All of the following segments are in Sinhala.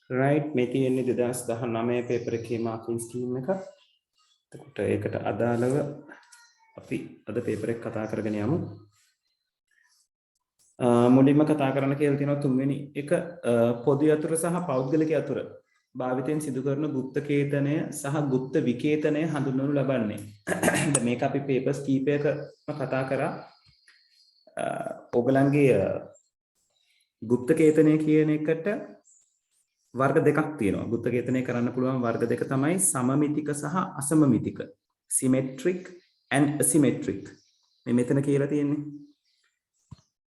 right මේ තියෙන්නේ 2019 පේපර් එකේ මාකින් ස්කීම් එක. එතකොට ඒකට අදාළව අපි අද පේපර් එක කතා කරගෙන යමු. මුලින්ම කතා කරන්න කියලා තියෙනවා තුන්වෙනි එක පොදු යතුරු සහ පෞද්ගලික යතුරු භාවිතයෙන් සිදු කරන গুপ্ত කේතනය සහ গুপ্ত විකේතනය හඳුන්වනු ලබන්නේ. දැන් මේක අපි පේපර්ස් කීපයකම කතා කරා. ඔයගලන්ගේ গুপ্ত කේතනය කියන එකට වර්ග දෙකක් තියෙනවා. গুপ্ত කේතනය කරන්න පුළුවන් වර්ග දෙක තමයි සමමිතික සහ අසමමිතික. symmetric and asymmetric. මේ මෙතන කියලා තියෙන්නේ.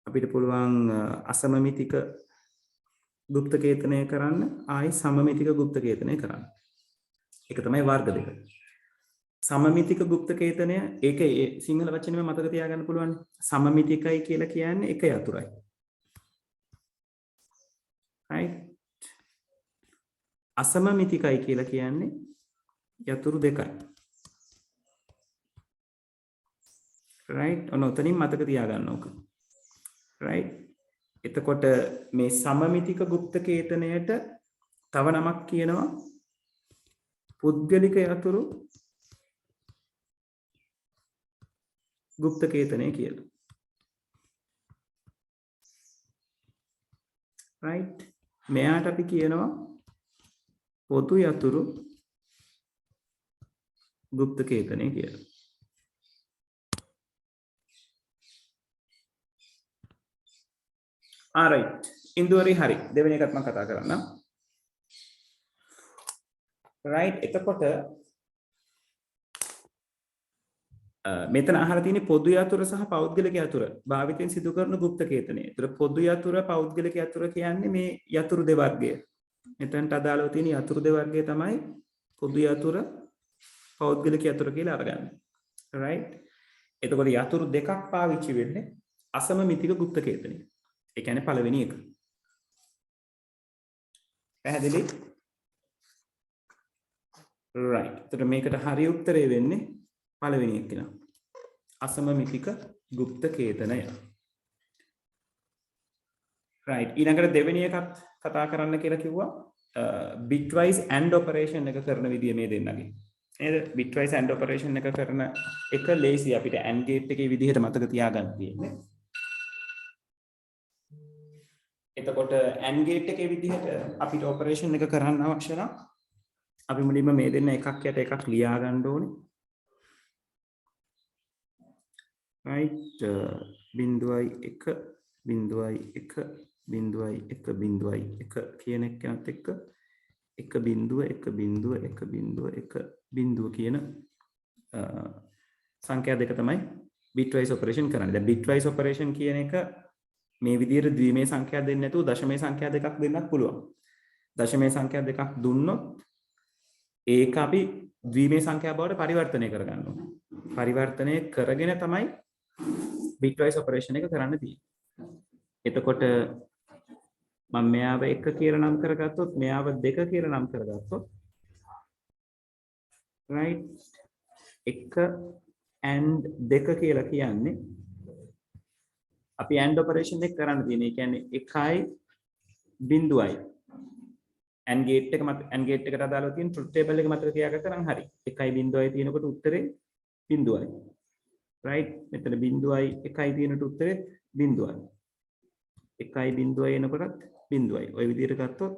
අපිට පුළුවන් අසමමිතික গুপ্ত කේතනය කරන්න, ආයි සමමිතික গুপ্ত කේතනය කරන්න. ඒක තමයි වර්ග දෙක. සමමිතික গুপ্ত කේතනය ඒකේ සිංහල වචනේම මතක තියාගන්න පුළුවන්. සමමිතිකයි කියලා කියන්නේ එක යතුරයි. right? අසමමිතිකයි කියලා කියන්නේ යතුරු දෙකයි. right? ඔන්න ඔතනින් මතක තියාගන්න ඕක. right? එතකොට මේ සමමිතික গুপ্ত කේතනයට තව නමක් කියනවා පුද්ගලික යතුරු গুপ্ত කේතනය කියලා. right? මෙයාට අපි කියනවා පොදු යතුරු গুপ্ত කේතනය කියලා. alright. ඉන්දුවරි හරි. දෙවෙනි එකත් මම කතා කරන්නම්. right? එතකොට මෙතන අහලා තියෙන්නේ පොදු යතුරු සහ පෞද්ගලික යතුරු භාවිතයෙන් සිදු කරන গুপ্ত කේතනය. ඒතර පොදු යතුරු පෞද්ගලික යතුරු කියන්නේ මේ යතුරු දෙවර්ගය. මෙතනට අදාළව තියෙන යතුරු දෙවර්ගය තමයි පොදු යතුරු පෞද්ගලික යතුරු කියලා අරගන්න. right? එතකොට යතුරු දෙකක් පාවිච්චි වෙන්නේ අසමමිතික গুপ্ত කේතනය. ඒ කියන්නේ පළවෙනි එක. පැහැදිලි? right. එතකොට මේකට හරි උත්තරේ වෙන්නේ පළවෙනි එක නේ. අසමමිතික গুপ্ত කේතනය. right. ඊළඟට දෙවෙනි එකත් කතා කරන්න කියලා කිව්වා bitwise and operation එක කරන විදිය මේ දෙන්නගේ. නේද? bitwise and operation එක කරන එක ලේසි අපිට and gate එකේ විදිහට මතක තියාගන්න තියෙන්නේ. එතකොට and gate එකේ විදිහට අපිට operation එක කරන්න අවශ්‍ය නම් අපි මුලින්ම මේ දෙන්න එකක් යට එකක් ලියා ගන්න ඕනේ. right? බිඳුවයි 1 බිඳුවයි 1 බිඳුවයි 1 බිඳුවයි 1 කියන එකත් එක්ක 1 බිඳුව 1 බිඳුව 1 බිඳුව 1 බිඳුව කියන සංඛ්‍යා දෙක තමයි bitwise operation කරන්නේ. දැන් bitwise operation කියන එක මේ විදිහට ද්විමේ සංඛ්‍යා දෙන්නේ නැතුව දශමේ සංඛ්‍යා දෙකක් දෙන්නත් පුළුවන්. දශමේ සංඛ්‍යා දෙකක් දුන්නොත් ඒක අපි ද්විමේ සංඛ්‍යා බවට පරිවර්තනය කරගන්න ඕනේ. පරිවර්තනය කරගෙන තමයි bitwise operation එක කරන්න තියෙන්නේ. එතකොට මම මෙයාව 1 කියලා නම් කරගත්තොත් මෙයාව 2 කියලා නම් කරගත්තොත් right 1 and 2 කියලා කියන්නේ අපි and operation එක කරන්න තියෙන්නේ. ඒ කියන්නේ 1යි බිඳුවයි and gate එක මත and gate එකට අදාළව තියෙන truth table එක මතක තියාගත්තා නම් හරි. 1යි බිඳුවයි තියෙනකොට උත්තරේ බිඳුවයි. right? මෙතන බිඳුවයි 1යි තියෙනට උත්තරේ බිඳුවයි. 1යි බිඳුවයි එනකොටත් බිඳුවයි. ওই විදිහට ගත්තොත්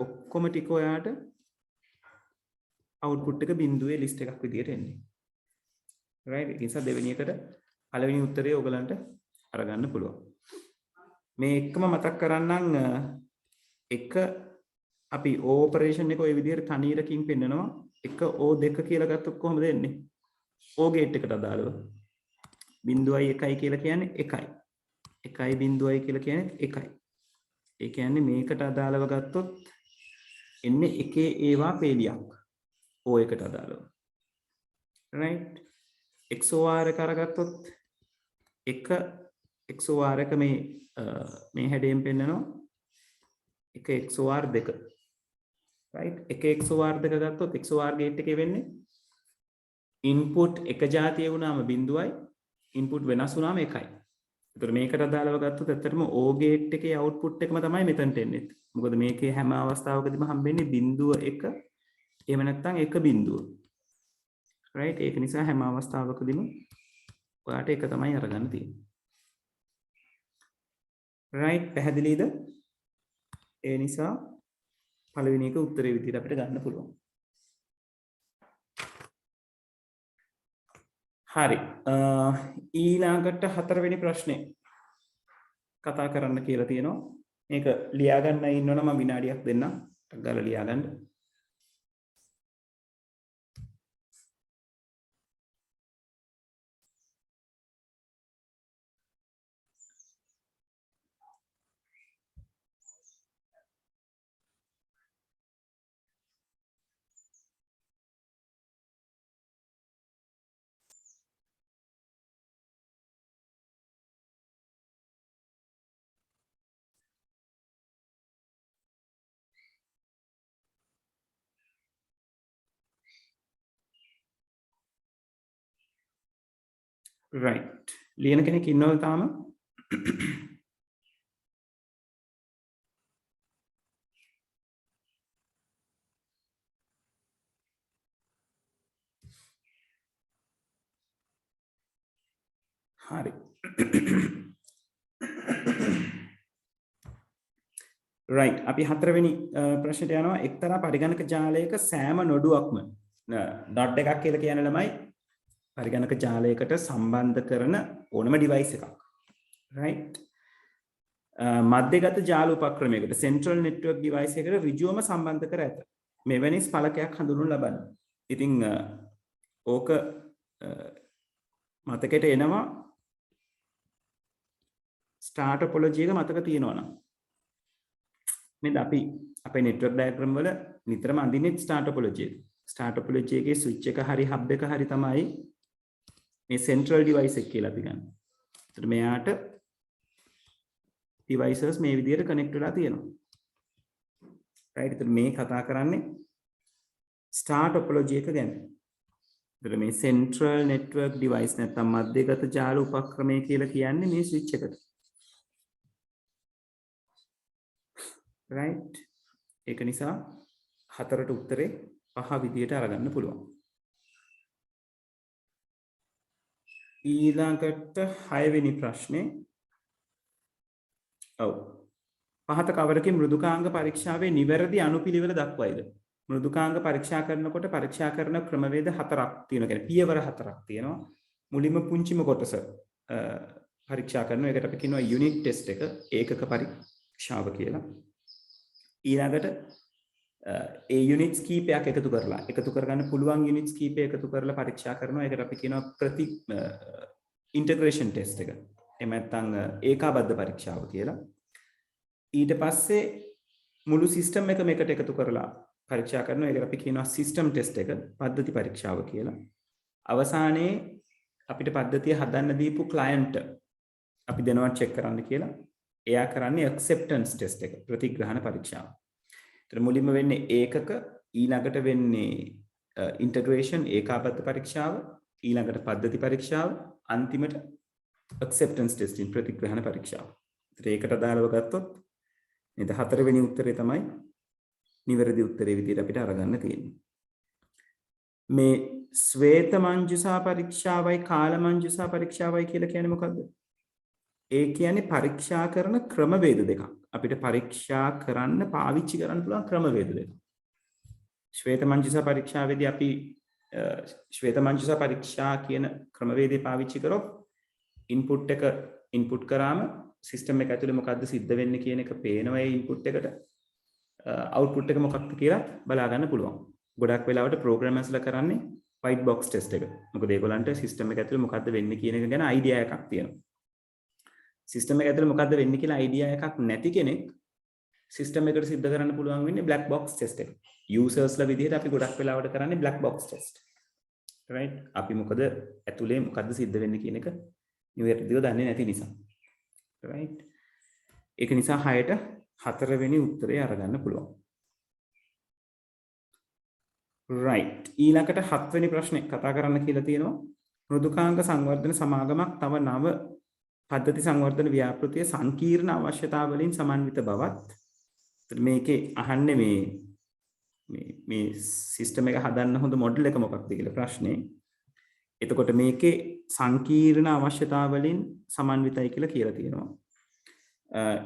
ඔක්කොම ටික ඔයාට output එක බිඳුවේ list එකක් විදිහට එන්නේ. right? ඒ නිසා දෙවෙනි එකට පළවෙනි උත්තරේ ඔයගලන්ට අරගන්න පුළුවන්. මේ එකම මතක් කරන්නම් එක අපි O operation එක ওই විදිහට තනීරකින් පෙන්නනවා. එක O2 කියලා ගත්තොත් කොහොමද එන්නේ? O gate එකට අදාළව. බිඳුවයි 1යි කියලා කියන්නේ 1යි. 1යි බිඳුවයි කියලා කියන්නේ 1යි. ඒ කියන්නේ මේකට අදාළව ගත්තොත් එන්නේ එකේ ඒවා පේලියක්. O එකට අදාළව. right? XOR එක අරගත්තොත් එක XOR එක මේ හැඩයෙන් පෙන්නනවා. එක XOR 2. right? එක XOR 2 ගත්තොත් XOR gate එකේ වෙන්නේ input එක જાතිය වුණාම බිඳුවයි input වෙනස් වුණාම 1යි. ඒතර මේකට අදාළව ගත්තොත් ඇත්තටම O gate එකේ output එකම තමයි මෙතනට එන්නේ. මොකද මේකේ හැම අවස්ථාවකදීම හම්බෙන්නේ බිඳුව 1 එහෙම නැත්නම් 1 බිඳුව. right ඒක නිසා හැම අවස්ථාවකදීම ඔයාට එක තමයි අරගන්න තියෙන්නේ. right පැහැදිලිද? ඒ නිසා පළවෙනි එක උත්තරේ විදිහට අපිට ගන්න පුළුවන්. හරි ඊළඟට හතරවෙනි ප්‍රශ්නේ කතා කරන්න කියලා තියෙනවා. මේක ලියා ගන්න ඉන්නවනම් මම විනාඩියක් දෙන්නම්. ටක් ගාලා ලියා ගන්න. right ලියන කෙනෙක් ඉන්නවද තාම? හරි right අපි හතරවෙනි ප්‍රශ්නට යනවා. එක්තරා පරිගණක ජාලයක සෑම නොඩුවක්ම not එකක් කියලා කියන ළමයි පරිගණක ජාලයකට සම්බන්ධ කරන ඕනම ඩිවයිස් එකක්. right මධ්‍යගත ජාල උපක්‍රමයකට central network device එකකට ඍජුවම සම්බන්ධ කර ඇත. මෙවැනි ඵලකයක් හඳුන්වනු ලබන්නේ. ඉතින් ඕක මතකයට එනවා star topology එක මතක තියෙනවනම්. නේද අපි අපේ network diagram වල නිතරම අඳින්නේ star topology එක. star topology එකේ switch එක හරි hub එක හරි තමයි මේ central device එක කියලා අපි ගන්න. ඒතර මෙයාට devices මේ විදිහට connect වෙලා තියෙනවා. right ඒතර මේ කතා කරන්නේ star topology එක ගැන. ඒතර මේ central network device නැත්නම් මධ්‍යගත ජාල උපක්‍රමය කියලා කියන්නේ මේ switch එකට. right ඒක නිසා හතරට උත්තරේ පහ විදියට අරගන්න පුළුවන්. ඊළඟට 6 වෙනි ප්‍රශ්නේ. ඔව්. පහත කවරකින් මෘදුකාංග පරීක්ෂාවේ නිවැරදි අනුපිළිවෙල දක්වයිද? මෘදුකාංග පරීක්ෂා කරනකොට පරීක්ෂා කරන ක්‍රමවේද 4ක් තියෙනවා. කියන්නේ පියවර 4ක් තියෙනවා. මුලින්ම පුංචිම කොටස පරීක්ෂා කරනවා. ඒකට අපි කියනවා යුනිට් ටෙස්ට් එක, ඒකක පරීක්ෂාව කියලා. ඊළඟට ඒ යුනිට්ස් කීපයක් එකතු කරගන්න පුළුවන් යුනිට්ස් කීපය එකතු කරලා පරීක්ෂා කරනවා. ඒකට අපි කියනවා ඉන්ටග්‍රේෂන් ටෙස්ට් එක. එහෙම නැත්නම් ඒකාබද්ධ පරීක්ෂාව කියලා. ඊට පස්සේ මුළු සිස්ටම් එකම එකට එකතු කරලා පරීක්ෂා කරනවා. ඒකට අපි කියනවා සිස්ටම් ටෙස්ට් එක, පද්ධති පරීක්ෂාව කියලා. අවසානයේ අපිට පද්ධතිය හදන්න දීපු ක්ලයන්ට් අපි දෙනවා චෙක් කරන්න කියලා. එයා කරන්නේ acceptance test එක, ප්‍රතිග්‍රහණ පරීක්ෂාව. ඒතර මුලින්ම වෙන්නේ ඒකක, ඊළඟට වෙන්නේ integration ඒකාබද්ධ පරීක්ෂාව, ඊළඟට පද්ධති පරීක්ෂාව, අන්තිමට acceptance testing ප්‍රතිග්‍රහණ පරීක්ෂාව. ඒතර ඒකට අදාළව ගත්තොත් නේද හතරවෙනි උත්තරේ තමයි නිවැරදි උත්තරේ විදිහට අපිට අරගන්න තියෙන්නේ. මේ ශ්වේත මංජුසා පරීක්ෂාවයි කාල මංජුසා පරීක්ෂාවයි කියලා කියන්නේ මොකද්ද? ඒ කියන්නේ පරීක්ෂා කරන ක්‍රමවේද දෙකක්. අපිට පරීක්ෂා කරන්න පාවිච්චි කරන්න පුළුවන් ක්‍රමවේද දෙකක්. ශ්වේත මංජුසා පරීක්ෂාවේදී අපි ශ්වේත මංජුසා පරීක්ෂා කියන ක්‍රමවේදය පාවිච්චි කරොත් ඉන්පුට් එක ඉන්පුට් කරාම සිස්ටම් එක ඇතුලේ මොකද්ද සිද්ධ වෙන්නේ කියන එක පේනවා ඒ ඉන්පුට් එකට. අවුට්පුට් එක මොකක්ද කියලා බලා ගන්න පුළුවන්. ගොඩක් වෙලාවට ප්‍රෝග්‍රෑමර්ස්ලා කරන්නේ white box test එක. මොකද ඒගොල්ලන්ට සිස්ටම් එක ඇතුලේ මොකද්ද වෙන්නේ කියන එක ගැන අයිඩියා එකක් තියෙනවා. සිස්ටම් එක ඇතුලේ මොකද්ද වෙන්නේ කියලා අයිඩියා එකක් නැති කෙනෙක් සිස්ටම් එකට සිද්ධ කරන්න පුළුවන් වෙන්නේ black box test එක. users ලා විදිහට අපි ගොඩක් වෙලාවට කරන්නේ black box test. right? අපි මොකද ඇතුලේ මොකද්ද සිද්ධ වෙන්නේ කියන එක නිවැරදිව දන්නේ නැති නිසා. right? ඒක නිසා 6ට 4 වෙනි උත්තරේ අරගන්න පුළුවන්. right. ඊළඟට 7 වෙනි ප්‍රශ්නේ කතා කරන්න කියලා තියෙනවා. මෘදුකාංග සංවර්ධන සමාගමක් තව නව පද්ධති සංවර්ධන ව්‍යාපෘතිය සංකීර්ණ අවශ්‍යතා වලින් සමන්විත බවත් මේකේ අහන්නේ මේ සිස්ටම් එක හදන්න හොඳ මොඩල් එක මොකක්ද කියලා ප්‍රශ්නේ. එතකොට මේකේ සංකීර්ණ අවශ්‍යතා වලින් සමන්විතයි කියලා කියලා තියෙනවා.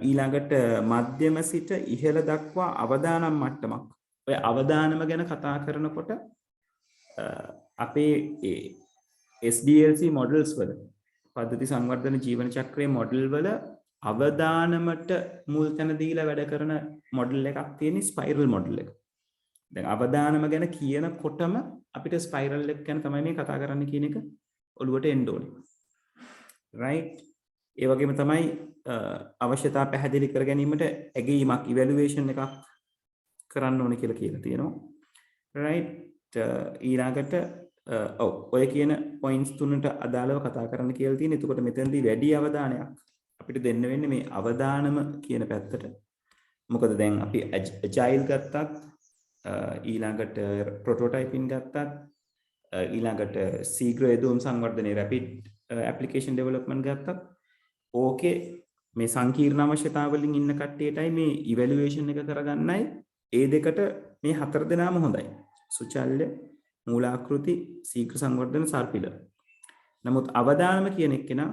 ඊළඟට මධ්‍යම සිට ඉහළ දක්වා අවදානම් මට්ටමක්. ඔය අවදානම ගැන කතා කරනකොට අපේ SDLC මොඩල්ස් වල පද්ධති සංවර්ධන ජීවන චක්‍රයේ මොඩල් වල අවදානමට මුල් තැන දීලා වැඩ කරන මොඩල් එකක් තියෙන ස්පයිරල් මොඩල් එක. දැන් අවදානම ගැන කියනකොටම අපිට ස්පයිරල් එක ගැන තමයි මේ කතා කරන්න කියන එක ඔළුවට එන්න ඕනේ. right? ඒ වගේම තමයි අවශ්‍යතා පැහැදිලි කර ගැනීමට ඇගීමක් ඉවැලුවේෂන් එකක් කරන්න ඕනේ කියලා කියලා තියෙනවා. right? ඊළඟට ඔය කියන පොයින්ට්ස් තුනට අදාළව කතා කරන්න කියලා තියෙන. එතකොට මෙතනදී වැඩි අවධානයක් අපිට දෙන්න වෙන්නේ මේ අවදානම කියන පැත්තට. මොකද දැන් අපි agile ගත්තත් ඊළඟට prototyping ගත්තත් ඊළඟට ශීඝ්‍ර යෙදුම් සංවර්ධනයේ rapid application development ගත්තත් ඕකේ මේ සංකීර්ණ අවශ්‍යතා වලින් ඉන්න කට්ටියටයි මේ evaluation එක කරගන්නයි ඒ දෙකට මේ හතර දෙනාම හොඳයි. සුචල්‍ය මූලාකෘති ශීඝ්‍ර සංවර්ධන සර්පිල. නමුත් අවදානම කියන එක නා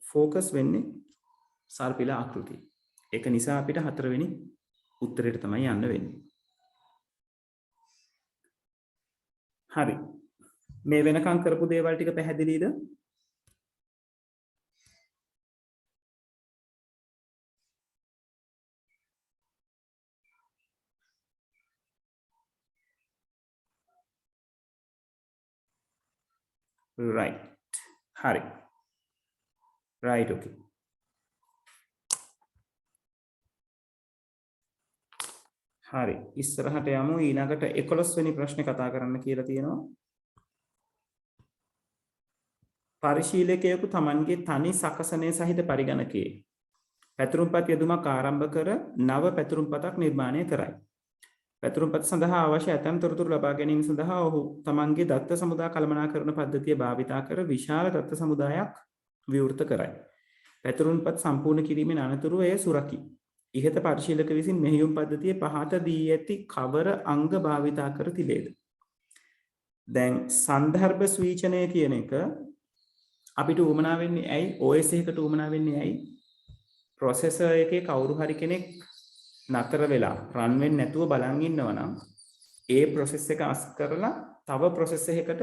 ફોකස් වෙන්නේ සර්පිල ආකෘතිය. ඒක නිසා අපිට හතරවෙනි උත්තරයට තමයි යන්න වෙන්නේ. හරි. මේ වෙනකන් කරපු දේවල් ටික පැහැදිලිද? right. හරි. right, okay. හරි. ඉස්සරහට යමු. ඊළඟට 11 වෙනි ප්‍රශ්නේ කතා කරන්න කියලා තියෙනවා. පරිශීලකයෙකු Tamanගේ තනි සකසනය සහිත පරිගණකයේ පැතුරුම්පත් යෙදුමක් ආරම්භ කර නව පැතුරුම්පතක් නිර්මාණය කරයි. පැතුරුම්පත සඳහා අවශ්‍ය ඇතැම් තොරතුරු ලබා ගැනීම සඳහා ඔහු Tamanගේ දත්ත සමුදා කළමනාකරණ පද්ධතිය භාවිතා කර විශාල දත්ත සමුදායක් විවෘත කරයි. පැතුරුම්පත් සම්පූර්ණ කිරීමෙන් අනතුරුව එය සුරකී. ඉහත පරිශීලක විසින් මෙහෙයුම් පද්ධතිය පහත දී ඇති කවර අංග භාවිතා කර තිබේද? දැන් සන්දර්භ ස්විචනය කියන එක අපිට උවමනා වෙන්නේ ඇයි? OS එකකට උවමනා වෙන්නේ ඇයි? ප්‍රොසෙසර් එකේ කවුරු හරි කෙනෙක් නතර වෙලා රන් වෙන්නේ නැතුව බලන් ඉන්නවා නම් ඒ ප්‍රොසෙස් එක අස් කරලා තව ප්‍රොසෙස් එකකට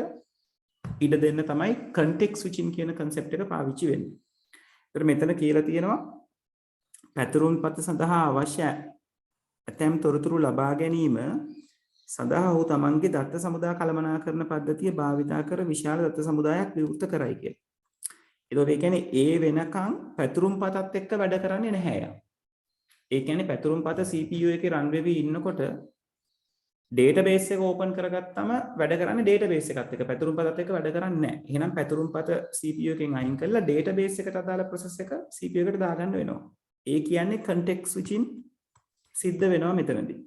ඉඩ දෙන්න තමයි context switching කියන concept එක පාවිච්චි වෙන්නේ. ඒතර මෙතන කියලා තියෙනවා පැතුරුම්පත සඳහා අවශ්‍ය ඇතැම් තොරතුරු ලබා ගැනීම සඳහා ඔහු තමන්ගේ දත්ත සමුදා කළමනාකරණ පද්ධතිය භාවිතා කර විශාල දත්ත සමුදායක් විවෘත කරයි කියලා. ඒතකොට ඒ කියන්නේ ඒ වෙනකන් පැතුරුම්පතත් එක්ක වැඩ කරන්නේ නැහැ යා. ඒ කියන්නේ පැතුරුම්පත CPU එකේ රන් වෙවි ඉන්නකොට database එක open කරගත්තම වැඩ කරන්නේ database එකත් එක්ක පැතුරුම්පතත් එක්ක වැඩ කරන්නේ නැහැ. එහෙනම් පැතුරුම්පත CPU එකෙන් අයින් කරලා database එකට අදාළ process එක CPU එකට දාගන්න වෙනවා. ඒ කියන්නේ context switching සිද්ධ වෙනවා මෙතනදී.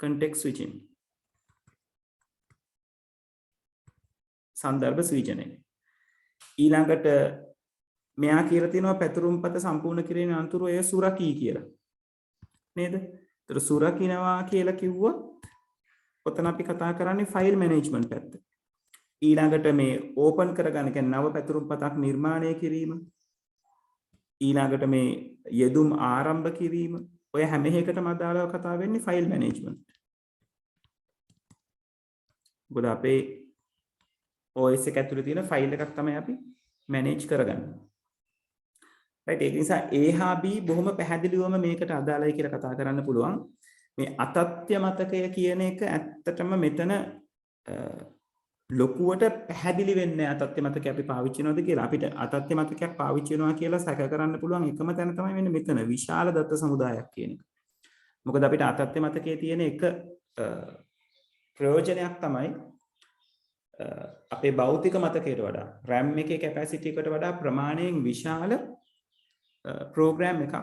context switching. සන්දර්භ ස්විචනය. ඊළඟට මෙයා කියලා තියෙනවා පැතුරුම්පත සම්පූර්ණ කිරීමේ අනතුරු එය සුරකී කියලා. නේද? ඒතර සුරකින්නවා කියලා කිව්වොත් ඔතන අපි කතා කරන්නේ ෆයිල් මැනේජ්මන්ට් පැත්ත. ඊළඟට මේ ඕපන් කරගන්න කියන්නේ නව පැතුරුම්පතක් නිර්මාණය කිරීම. ඊළඟට මේ යෙදුම් ආරම්භ කිරීම. ඔය හැම එකකටම අදාළව කතා වෙන්නේ ෆයිල් මැනේජ්මන්ට්. මොකද අපේ OS එක ඇතුලේ තියෙන ෆයිල් එකක් තමයි අපි මැනේජ් කරගන්නේ. right, ඒක නිසා A හා B බොහොම පැහැදිලිවම මේකට අදාළයි කියලා කතා කරන්න පුළුවන්. මේ අතත්‍ය මතකය කියන එක ඇත්තටම මෙතන ලොකුවට පැහැදිලි වෙන්නේ අතත්‍ය මතකය අපි පාවිච්චි කරනවද කියලා. අපිට අතත්‍ය මතකයක් පාවිච්චි කරනවා කියලා සැක කරන්න පුළුවන් එකම තැන තමයි වෙන්නේ මෙතන විශාල දත්ත සමුදායක් කියන එක. මොකද අපිට අතත්‍ය මතකයේ තියෙන එක ප්‍රයෝජනයක් තමයි අපේ භෞතික මතකයට වඩා RAM එකේ කැපැසිටි එකට වඩා ප්‍රමාණයෙන් විශාල ප්‍රෝග්‍රෑම් එකක්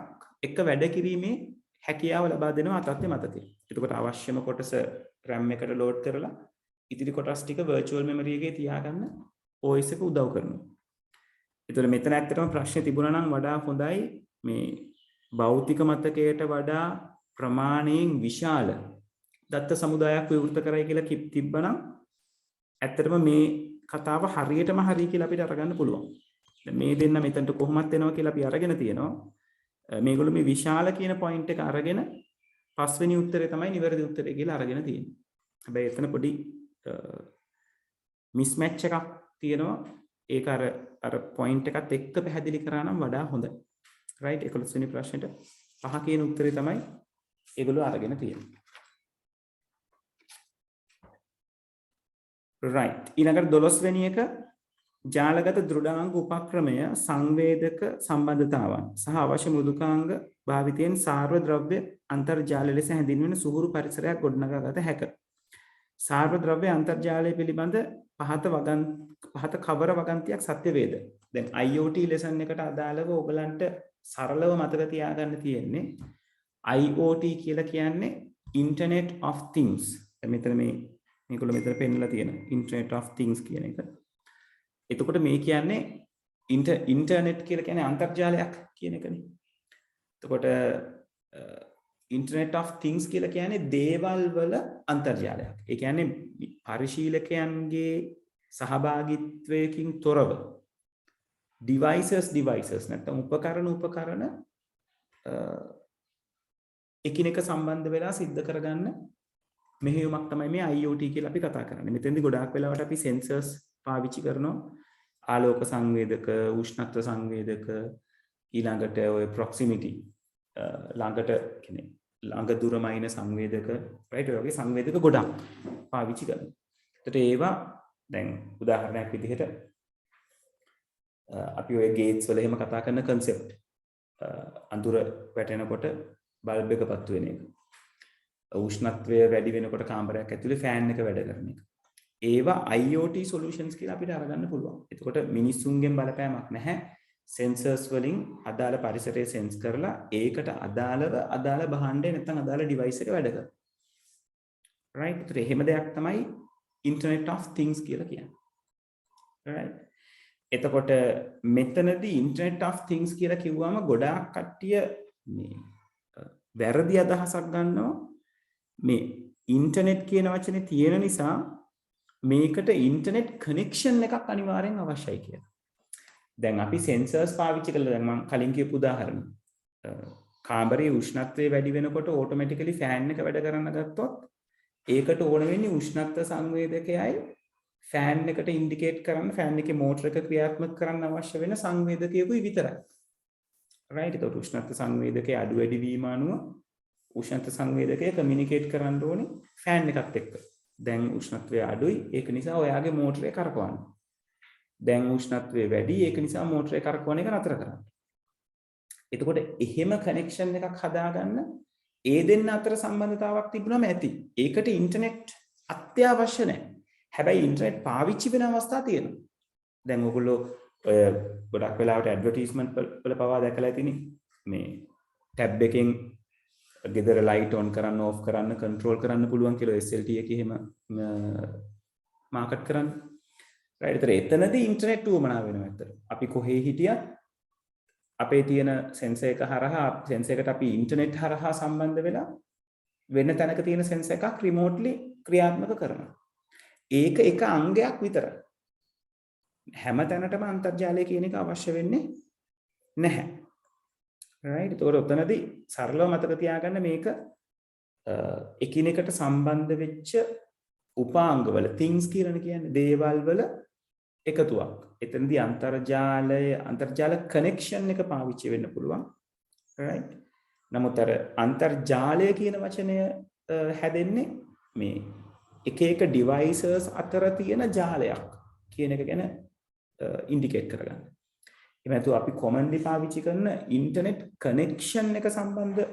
එක වැඩ කිරීමේ හැකියාව ලබා දෙනවා අතත්‍ය මතකය. එතකොට අවශ්‍යම කොටස RAM එකට ලෝඩ් කරලා ඉතිරි කොටස් ටික virtual memory එකේ තියාගන්න OS එක උදව් කරනවා. ඒතර මෙතන ඇත්තටම ප්‍රශ්නේ තිබුණා නම් වඩා හොඳයි මේ භෞතික මතකයට වඩා ප්‍රමාණයෙන් විශාල දත්ත සමුදායක් විවෘත කරයි කියලා තිබ්බනම් ඇත්තටම මේ කතාව හරියටම හරි කියලා අපිට අරගන්න පුළුවන්. දැන් මේ දෙන්න මෙතනට කොහොමත් එනවා කියලා අපි අරගෙන තියෙනවා. මේගොල්ලෝ මේ විශාල කියන පොයින්ට් එක අරගෙන පස්වෙනි උත්තරේ තමයි නිවැරදි උත්තරේ කියලා අරගෙන තියෙන්නේ. හැබැයි එතන පොඩි මිස්මැච් එකක් තියෙනවා. ඒක අර පොයින්ට් එකත් එක්ක පැහැදිලි කරා නම් වඩා හොඳයි. රයිට් 11 වෙනි ප්‍රශ්නෙට 5 කියන උත්තරේ තමයි ඒගොල්ලෝ අරගෙන තියෙන්නේ. රයිට් ඊළඟට 12 වෙනි එක ජාලගත දෘඩාංග උපක්‍රමය සංවේදක සම්බන්ධතාවන් සහ අවශ්‍ය මෘදුකාංග භාවිතයෙන් සාර්ව ද්‍රව්‍ය අන්තර්ජාල ලෙස හැඳින්වෙන සුහුරු පරිසරයක් ගොඩනගාගත හැක. සාර්ව ද්‍රව්‍ය අන්තර්ජාලය පිළිබඳ පහත කවර වගන්තියක් සත්‍ය වේද? දැන් IoT ලෙසන් එකට අදාළව ඔයගලන්ට සරලව මතක තියාගන්න තියෙන්නේ IoT කියලා කියන්නේ Internet of Things. මෙතන මේගොල්ලෝ මෙතන පෙන්නලා තියෙන Internet of Things කියන එක. එතකොට මේ කියන්නේ ඉන්ටර්නෙට් කියලා කියන්නේ අන්තර්ජාලයක් කියන එකනේ. එතකොට Internet of Things කියලා කියන්නේ දේවල් වල අන්තර්ජාලයක්. ඒ කියන්නේ පරිශීලකයන්ගේ සහභාගීත්වයකින් තොරව devices නැත්නම් උපකරණ එකිනෙක සම්බන්ධ වෙලා සිද්ධ කරගන්න මෙහෙයුමක් තමයි මේ IoT කියලා අපි කතා කරන්නේ. මෙතෙන්දී ගොඩාක් වෙලාවට අපි sensors පාවිච්චි කරනවා. ආලෝක සංවේදක, උෂ්ණත්ව සංවේදක, ඊළඟට ඔය proximity ළඟට කියන්නේ ළඟ දුරමයින සංවේදක, right? ඔය වගේ සංවේදක ගොඩක් පාවිච්චි කරනවා. ඒකට ඒවා දැන් උදාහරණයක් විදිහට අපි ඔය ගේට්ස් වල එහෙම කතා කරන concept අඳුර වැටෙනකොට බල්බ් එක පත්තු වෙන එක. උෂ්ණත්වය වැඩි වෙනකොට කාමරයක් ඇතුලේ ෆෑන් එක වැඩ කරන එක. ඒවා IoT solutions කියලා අපිට අරගන්න පුළුවන්. එතකොට මිනිස්සුන්ගෙන් බලපෑමක් නැහැ. sensors වලින් අදාළ පරිසරය sense කරලා ඒකට අදාළ භාණ්ඩය නැත්නම් අදාළ device එක වැඩ කරනවා. right? ඒතර එහෙම දෙයක් තමයි Internet of Things කියලා කියන්නේ. right? එතකොට මෙතනදී Internet of Things කියලා කිව්වම ගොඩාක් කට්ටිය මේ වැරදි අදහසක් ගන්නවා. මේ ඉන්ටර්නෙට් කියන වචනේ තියෙන නිසා මේකට ඉන්ටර්නෙට් කනෙක්ෂන් එකක් අනිවාර්යෙන් අවශ්‍යයි කියලා. දැන් අපි sensors පාවිච්චි කළා. දැන් මම කලින් කියපු උදාහරණ. කාමරයේ උෂ්ණත්වය වැඩි වෙනකොට automatically fan එක වැඩ කරන්න ගත්තොත් ඒකට ඕන වෙන්නේ උෂ්ණත්ව සංවේදකයයි fan එකට indicate කරන්න fan එකේ motor එක ක්‍රියාත්මක කරන්න අවශ්‍ය වෙන සංවේදකයකුයි විතරයි. right? ඒකට උෂ්ණත්ව සංවේදකයේ අඩු වැඩි වීම අනුව උෂ්ණත්ව සංවේදකය communicate කරන්න ඕනේ fan එකත් එක්ක. දැන් උෂ්ණත්වය අඩුයි ඒක නිසා ඔයාගේ මෝටරේ කරකවන්න. දැන් උෂ්ණත්වය වැඩි ඒක නිසා මෝටරේ කරකවන එක නතර කරන්න. එතකොට එහෙම කනෙක්ෂන් එකක් හදාගන්න ඒ දෙන්න අතර සම්බන්ධතාවක් තිබුණාම ඇති. ඒකට ඉන්ටර්නෙට් අත්‍යවශ්‍ය නැහැ. හැබැයි ඉන්ටර්නෙට් පාවිච්චි වෙන අවස්ථා තියෙනවා. දැන් ඔයගොල්ලෝ ඔය ගොඩක් වෙලාවට ඇඩ්වර්ටයිස්මන්ට් වල පවා දැකලා ඇතිනේ. මේ ටැබ් එකෙන් ගෙදර ලයිට් ඔන් කරන්න ඕෆ් කරන්න කන්ට්‍රෝල් කරන්න පුළුවන් කියලා SLT එකේ එහෙම මාකට් කරන්න. රයිට්. ඒතර එතනදී ඉන්ටර්නෙට් උවමනා වෙනවා ඇත්තට. අපි කොහේ හිටියත් අපේ තියෙන සෙන්සර් එක හරහා සෙන්සර් එකට අපි ඉන්ටර්නෙට් හරහා සම්බන්ධ වෙලා වෙන තැනක තියෙන සෙන්සර් එකක් රිමෝට්ලි ක්‍රියාත්මක කරනවා. ඒක එක අංගයක් විතරයි. හැම තැනටම අන්තර්ජාලය කියන එක අවශ්‍ය වෙන්නේ නැහැ. right? ඒතකොට උතනදී සරලව මතක තියාගන්න මේක එකිනෙකට සම්බන්ධ වෙච්ච උපාංගවල things කියලා කියන්නේ දේවල් වල එකතුවක්. එතනදී අන්තර්ජාල කනෙක්ෂන් එක පාවිච්චි වෙන්න පුළුවන්. right? නමුත් අර අන්තර්ජාලය කියන වචනය හැදෙන්නේ මේ එක එක devices අතර තියෙන ජාලයක් කියන එක ගැන ඉන්ඩිකේට් කරගන්න. එහෙම නැත්නම් අපි commonly පාවිච්චි කරන ඉන්ටර්නෙට් කනෙක්ෂන් එක සම්බන්ධව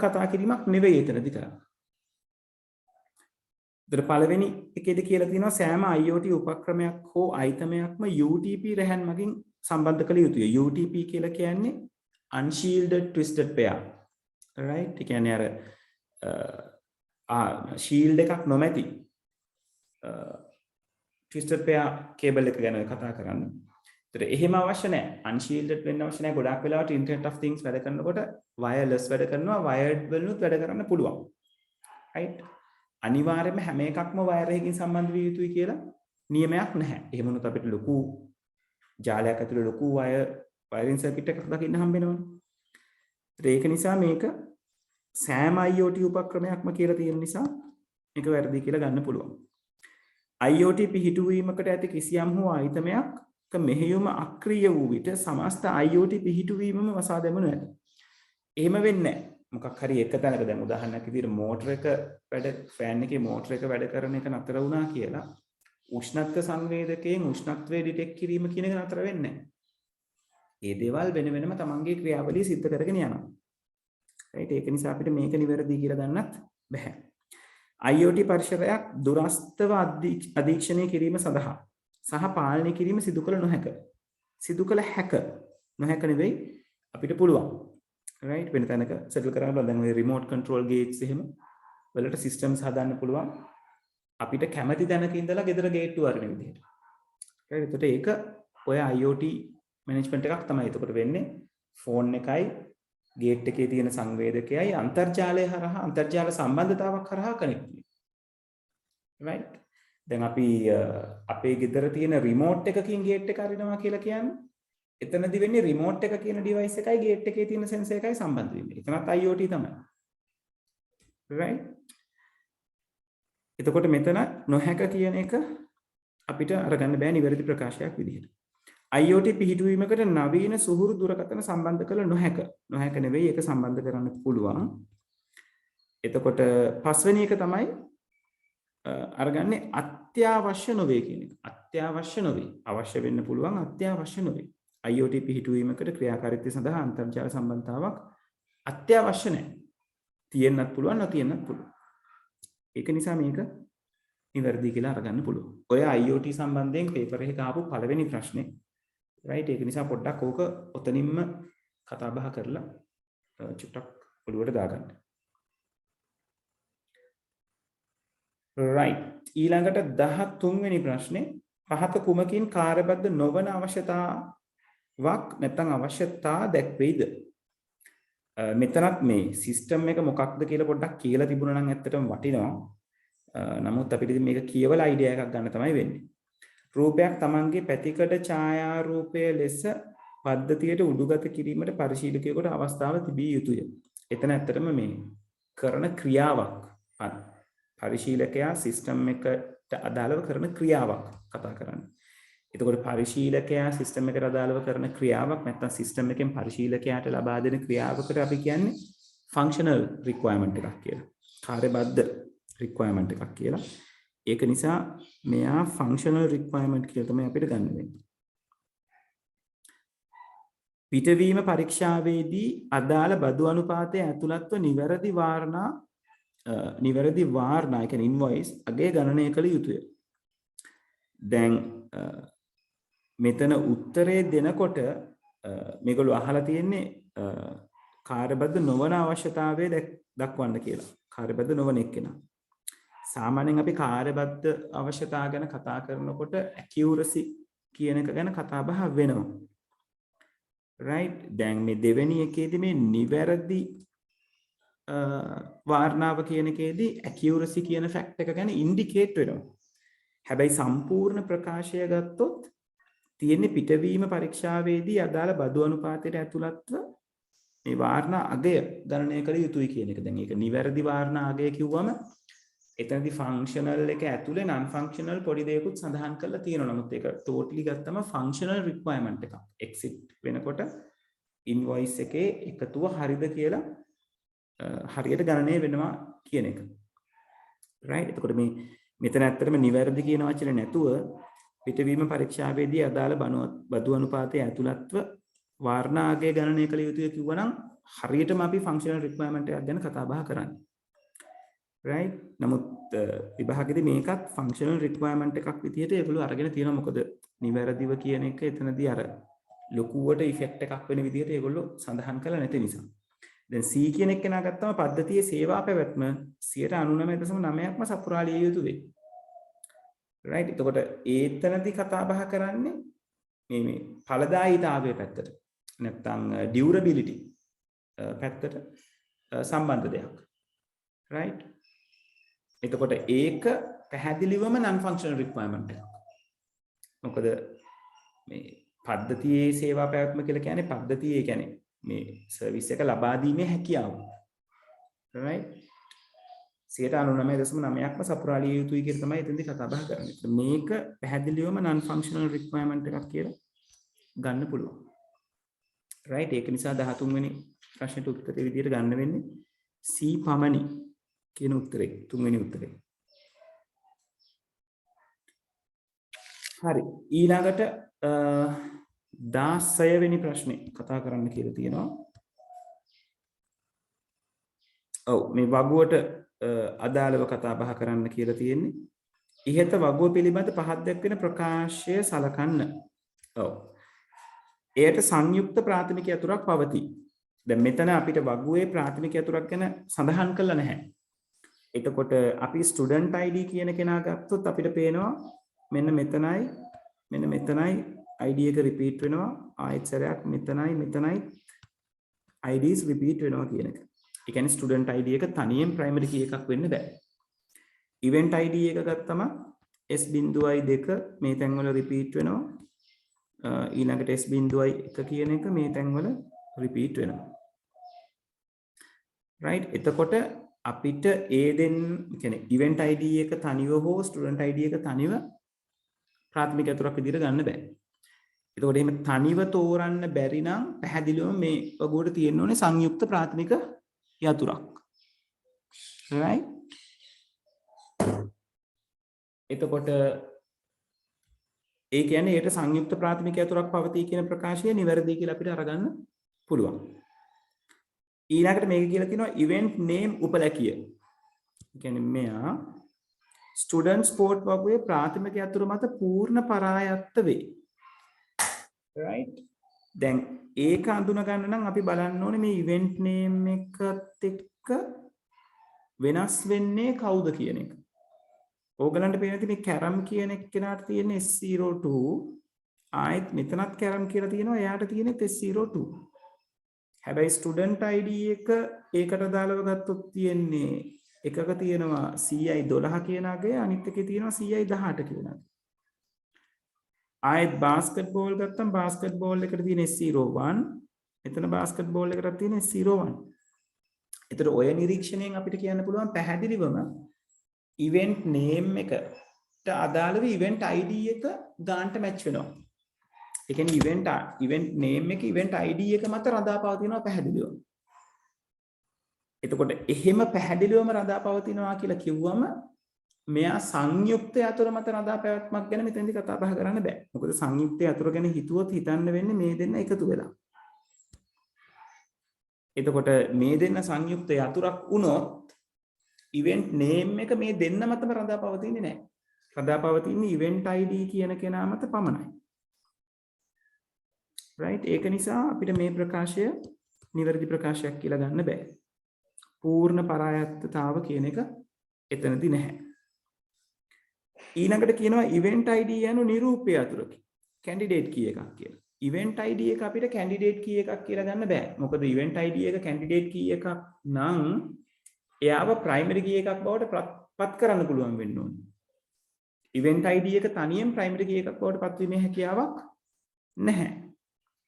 කතා කිරීමක් නෙවෙයි එතනදී කරන්නේ. ඒතර පළවෙනි එකේදී කියලා තියෙනවා සෑම IoT උපක්‍රමයක් හෝ අයිතමයක්ම UTP රැහැන් මගින් සම්බන්ධ කළ යුතුය. UTP කියලා කියන්නේ unshielded twisted pair. right? ඒ කියන්නේ අර shield එකක් නොමැති twisted pair cable එක ගැන කතා කරන්නේ. ඒතර එහෙම අවශ්‍ය නැහැ. unshielded වෙන්න අවශ්‍ය නැහැ. ගොඩාක් වෙලාවට internet of things වැඩ කරනකොට wireless වැඩ කරනවා, wired වලුත් වැඩ කරන්න පුළුවන්. right? අනිවාර්යයෙන්ම හැම එකක්ම wire එකකින් සම්බන්ධ විය යුතුයි කියලා නියමයක් නැහැ. එහෙම වුණොත් අපිට ලොකු ජාලයක් ඇතුලේ ලොකු wiring circuit එකක් දකින්න හම්බ වෙනවනේ. ඒක නිසා මේක සෑම IoT උපක්‍රමයක්ම කියලා තියෙන නිසා මේක වැරදි කියලා ගන්න පුළුවන්. IoT පිහිටුවීමකට ඇති කිසියම් හෝ ආයතනයක් මෙහෙයුම අක්‍රීය වූ විට සමස්ත IoT පිහිටුවීමම වසා දැමුණු ඇත. එහෙම වෙන්නේ නැහැ. මොකක් හරි එක තැනක දැන් උදාහරණයක් විදිහට මෝටර එක වැඩ ෆෑන් එකේ මෝටර එක වැඩ කරන එක නතර වුණා කියලා උෂ්ණත්ව සංවේදකයෙන් උෂ්ණත්වය ඩිටෙක්ට් කිරීම කියන එක නතර වෙන්නේ නැහැ. ඒ දේවල් වෙන වෙනම තමන්ගේ ක්‍රියාවලිය සිද්ධ කරගෙන යනවා. right? ඒක නිසා අපිට මේක නිවැරදි කියලා දන්නත් බෑ. IoT පරිසරයක් දුරස්තව අධීක්ෂණය කිරීම සඳහා සහ පාලනය කිරීම සිදු කළ නොහැක. සිදු කළ හැක. නොහැක නෙවෙයි අපිට පුළුවන්. right? වෙන තැනක සෙටල් කරන්න බලන්න දැන් ඔය remote control gates එහෙම වලට systems හදන්න පුළුවන්. අපිට කැමති තැනක ඉඳලා ගෙදර ගේට්ටු වරින විදිහට. right? එතකොට ඒක ඔය IoT management එකක් තමයි. එතකොට වෙන්නේ phone එකයි gate එකේ තියෙන සංවේදකයයි අන්තර්ජාලය හරහා අන්තර්ජාල සම්බන්ධතාවක් හරහා connect වෙනවා. right? දැන් අපි අපේ ගෙදර තියෙන remote එකකින් gate එක අරිනවා කියලා කියන්නේ එතනදි වෙන්නේ remote එක කියන device එකයි gate එකේ තියෙන sensor එකයි සම්බන්ධ වෙන්නේ. එතනත් IoT තමයි. right? එතකොට මෙතන නොහැක කියන එක අපිට අරගන්න බෑ නිවැරදි ප්‍රකාශයක් විදිහට. IoT පිහිටුවීමකට නවීන සුහුරු දුරකථන සම්බන්ධ කළ නොහැක. නොහැක නෙවෙයි ඒක සම්බන්ධ කරන්න පුළුවන්. එතකොට පස්වෙනි එක තමයි අරගන්නේ අත්‍යවශ්‍ය නොවේ කියන එක. අත්‍යවශ්‍ය නොවේ. අවශ්‍ය වෙන්න පුළුවන් අත්‍යවශ්‍ය නොවේ. IoT පිහිටුවීමකට ක්‍රියාකාරීත්වය සඳහා අන්තර්ජාල සම්බන්ධතාවක් අත්‍යවශ්‍ය නැහැ. තියෙන්නත් පුළුවන් නැතිවෙන්නත් පුළුවන්. ඒක නිසා මේක නිවැරදි කියලා අරගන්න පුළුවන්. ඔය IoT සම්බන්ධයෙන් පේපර් එකේ ආපු පළවෙනි ප්‍රශ්නේ. right? ඒක නිසා පොඩ්ඩක් ඕක ඔතනින්ම කතා බහ කරලා චුට්ටක් ඔළුවට දාගන්න. right. ඊළඟට 13 වෙනි ප්‍රශ්නේ පහත කුමකින් කාර්යබද්ධ නොවන අවශ්‍යතාවක් නැත්නම් අවශ්‍යතා දැක්වෙයිද? මෙතනත් මේ සිස්ටම් එක මොකක්ද කියලා පොඩ්ඩක් කියලා තිබුණා නම් ඇත්තටම වටිනවා. නමුත් අපිට මේක කියවලා අයිඩියා එකක් ගන්න තමයි වෙන්නේ. රූපයක් තමන්ගේ පැතිකඩ ඡායාරූපය ලෙස පද්ධතියට උඩුගත කිරීමට පරිශීලකයෙකුට අවස්ථාව තිබිය යුතුය. එතන ඇත්තටම මේ කරන ක්‍රියාවක් පරිශීලකයා සිස්ටම් එකට අදාළව කරන ක්‍රියාවක් කතා කරන්නේ. එතකොට පරිශීලකයා සිස්ටම් එකට අදාළව කරන ක්‍රියාවක් නැත්නම් සිස්ටම් එකෙන් පරිශීලකයාට ලබා දෙන ක්‍රියාවකට අපි කියන්නේ ෆන්ක්ෂනල් රික්වයර්මන්ට් එකක් කියලා. කාර්යබද්ධ රික්වයර්මන්ට් එකක් කියලා. ඒක නිසා මෙයා ෆන්ක්ෂනල් රික්වයර්මන්ට් කියලා තමයි අපිට ගන්න වෙන්නේ. පිටවීම පරීක්ෂාවේදී අදාළ බදු අනුපාතය ඇතුළත්ව නිවැරදි වාර්නා කියන්නේ ඉන්වොයිස් අගේ ගණනය කළ යුතුය. දැන් මෙතන උත්තරේ දෙනකොට මේගොල්ලෝ අහලා තියෙන්නේ කාර්යබද්ධ නොවන අවශ්‍යතාවය දක්වන්න කියලා. කාර්යබද්ධ නොවන එක්කෙනා. සාමාන්‍යයෙන් අපි කාර්යබද්ධ අවශ්‍යතාව ගැන කතා කරනකොට accuracy කියන එක ගැන කතා බහ වෙනවා. right? දැන් මේ දෙවෙනි එකේදී මේ නිවැරදි වාර්නාව කියන එකේදී accuracy කියන fact එක ගැන indicate වෙනවා. හැබැයි සම්පූර්ණ ප්‍රකාශය ගත්තොත් තියෙන්නේ පිටවීම පරීක්ෂාවේදී අදාළ බදු අනුපාතයට ඇතුළත්ව මේ වාර්නා අගය ගණනය කළ යුතුයි කියන එක. දැන් ඒක නිවැරදි වාර්නා අගය කිව්වම එතනදී ෆන්ක්ෂනල් එක ඇතුලේ non functional පොඩි දෙයක්ත් සඳහන් කරලා තියෙනවා. නමුත් ඒක totally ගත්තම functional requirement එකක්. exit වෙනකොට invoice එකේ එකතුව හරිද කියලා හරියට ගණනය වෙනවා කියන එක. right? එතකොට මේ මෙතන ඇත්තටම නිවැරදි කියන වචනේ නැතුව පිටවීම පරීක්ෂාවේදී අදාළ බදු අනුපාතයේ ඇතුළත්ව වාර්නාගේ ගණනය කළ යුතුය කිව්වනම් හරියටම අපි ෆන්ක්ෂනල් රික්වයර්මන්ට් එකක් ගැන කතා බහ කරන්නේ. right? නමුත් විභාගෙදී මේකත් ෆන්ක්ෂනල් රික්වයර්මන්ට් එකක් විදිහට ඒගොල්ලෝ අරගෙන තියෙනවා. මොකද නිවැරදිව කියන එක එතනදී අර ලොකුවට ඉෆෙක්ට් එකක් වෙන විදිහට ඒගොල්ලෝ සඳහන් කරලා නැති නිසා. දැන් C කියන එක නා ගත්තම පද්ධතියේ සේවා පැවැත්ම 99.9%ක්ම සපුරාලිය යුතු වෙයි. right? එතකොට ඒතනදී කතා බහ කරන්නේ මේ ඵලදායීතාවයේ පැත්තට නැත්නම් ඩියුරබිලිටි පැත්තට සම්බන්ධ දෙයක්. right? එතකොට ඒක පැහැදිලිවම non functional requirement එකක්. මොකද මේ පද්ධතියේ සේවා පැවැත්ම කියලා කියන්නේ පද්ධතියේ කියන්නේ මේ සර්විස් එක ලබා දීමේ හැකියාව. right? 99.9%ක්ම සපුරාලිය යුතුයි කියලා තමයි එතෙන්දී කතා බහ කරන්නේ. මේක පැහැදිලිවම non functional requirement එකක් කියලා ගන්න පුළුවන්. right? ඒක නිසා 13 වෙනි ප්‍රශ්නෙට උත්තරේ විදියට ගන්න වෙන්නේ C පමණි කියන උත්තරේ. 3 වෙනි උත්තරේ. හරි. ඊළඟට 16 වෙනි ප්‍රශ්නේ කතා කරන්න කියලා තියෙනවා. ඔව් මේ වගුවට අදාළව කතා බහ කරන්න කියලා තියෙන්නේ. ඉහත වගුව පිළිබඳ පහත් දැක්වෙන ප්‍රකාශය සලකන්න. ඔව්. එයට සංයුක්ත ප්‍රාථමික යතුරක් පවතී. දැන් මෙතන අපිට වගුවේ ප්‍රාථමික යතුරක් ගැන සඳහන් කළා නැහැ. එතකොට අපි ස්ටුඩන්ට් ID කියන කෙනා ගත්තොත් අපිට පේනවා මෙන්න මෙතනයි ID එක රිපීට් වෙනවා. ආයෙත් සැරයක් මෙතනයි IDs රිපීට් වෙනවා කියන එක. ඒ කියන්නේ ස්ටුඩන්ට් ID එක තනියෙන් ප්‍රයිමරි කී එකක් වෙන්න බෑ. ඉවෙන්ට් ID එක ගත්තම S.2 මේ තැන්වල රිපීට් වෙනවා. ඊළඟට S.1 කියන එක මේ තැන්වල රිපීට් වෙනවා. right? එතකොට අපිට ඒ දෙන්න කියන්නේ ඉවෙන්ට් ID එක තනිව හෝ ස්ටුඩන්ට් ID එක තනිව ප්‍රාථමික යතුරක් විදිහට ගන්න බෑ. එතකොට එහෙම තනිව තෝරන්න බැරි නම් පැහැදිලිවම මේ වගුවට තියෙන්න ඕනේ සංයුක්ත ප්‍රාථමික යතුරක්. right? එතකොට ඒ කියන්නේ ඒට සංයුක්ත ප්‍රාථමික යතුරක් පවතී කියන ප්‍රකාශය නිවැරදි කියලා අපිට අරගන්න පුළුවන්. ඊළඟට මේක කියලා කියනවා event name උපලැකිය. ඒ කියන්නේ මෙයා ස්ටුඩන්ට් ස්පෝර්ට් වගුවේ ප්‍රාථමික යතුර මත පූර්ණ පරායත්ත වේ. right? දැන් ඒක අඳුන ගන්න නම් අපි බලන්න ඕනේ මේ event name එකත් එක්ක වෙනස් වෙන්නේ කවුද කියන එක. ඕගලන්ට පේනවා මේ කැරම් කියන එක්කෙනාට තියෙන S02 ආයෙත් මෙතනත් කැරම් කියලා තියෙනවා එයාට තියෙන්නේ S02. හැබැයි ස්ටුඩන්ට් ID එක ඒකට දාලව ගත්තොත් තියෙන්නේ එකක තියෙනවා CI12 කියන අගය අනිත් එකේ තියෙනවා CI18 කියන අගය. ආයෙත් බාස්කට් බෝල් ගත්තම බාස්කට් බෝල් එකට තියෙන S01 එතන බාස්කට් බෝල් එකකට තියෙන S01. ඒතර ඔය නිරීක්ෂණයෙන් අපිට කියන්න පුළුවන් පැහැදිලිවම event name එකට අදාළව event ID එක ගන්නට මැච් වෙනවා. ඒ කියන්නේ event name එක event ID එක මත රඳාපවතිනවා පැහැදිලිවම. එතකොට එහෙම පැහැදිලිවම රඳාපවතිනවා කියලා කිව්වම මෙයා සංයුක්ත යතුර මත රඳාපැවැත්මක් ගැන මෙතෙන්දී කතා බහ කරන්න බෑ. මොකද සංයුක්ත යතුර ගැන හිතුවොත් හිතන්න වෙන්නේ මේ දෙන්න එකතු වෙලා. එතකොට මේ දෙන්න සංයුක්ත යතුරක් වුණොත් event name එක මේ දෙන්න මතම රඳාපවතින්නේ නැහැ. රඳාපවතින්නේ event ID කියන කෙනා මත පමණයි. right? ඒක නිසා අපිට මේ ප්‍රකාශය නිවැරදි ප්‍රකාශයක් කියලා ගන්න බෑ. පූර්ණ පරායත්තතාව කියන එක එතනදී නැහැ. ඊළඟට කියනවා event ID යනු නිරූප්‍ය යතුරකි. candidate key එකක් කියලා. event ID එක අපිට candidate key එකක් කියලා ගන්න බෑ. මොකද event ID එක candidate key එකක් නම් එයාව primary key එකක් බවට පත් කරන්න පුළුවන් වෙන්න ඕනේ. event ID එක තනියෙන් primary key එකක් බවට පත්වීමේ හැකියාවක් නැහැ.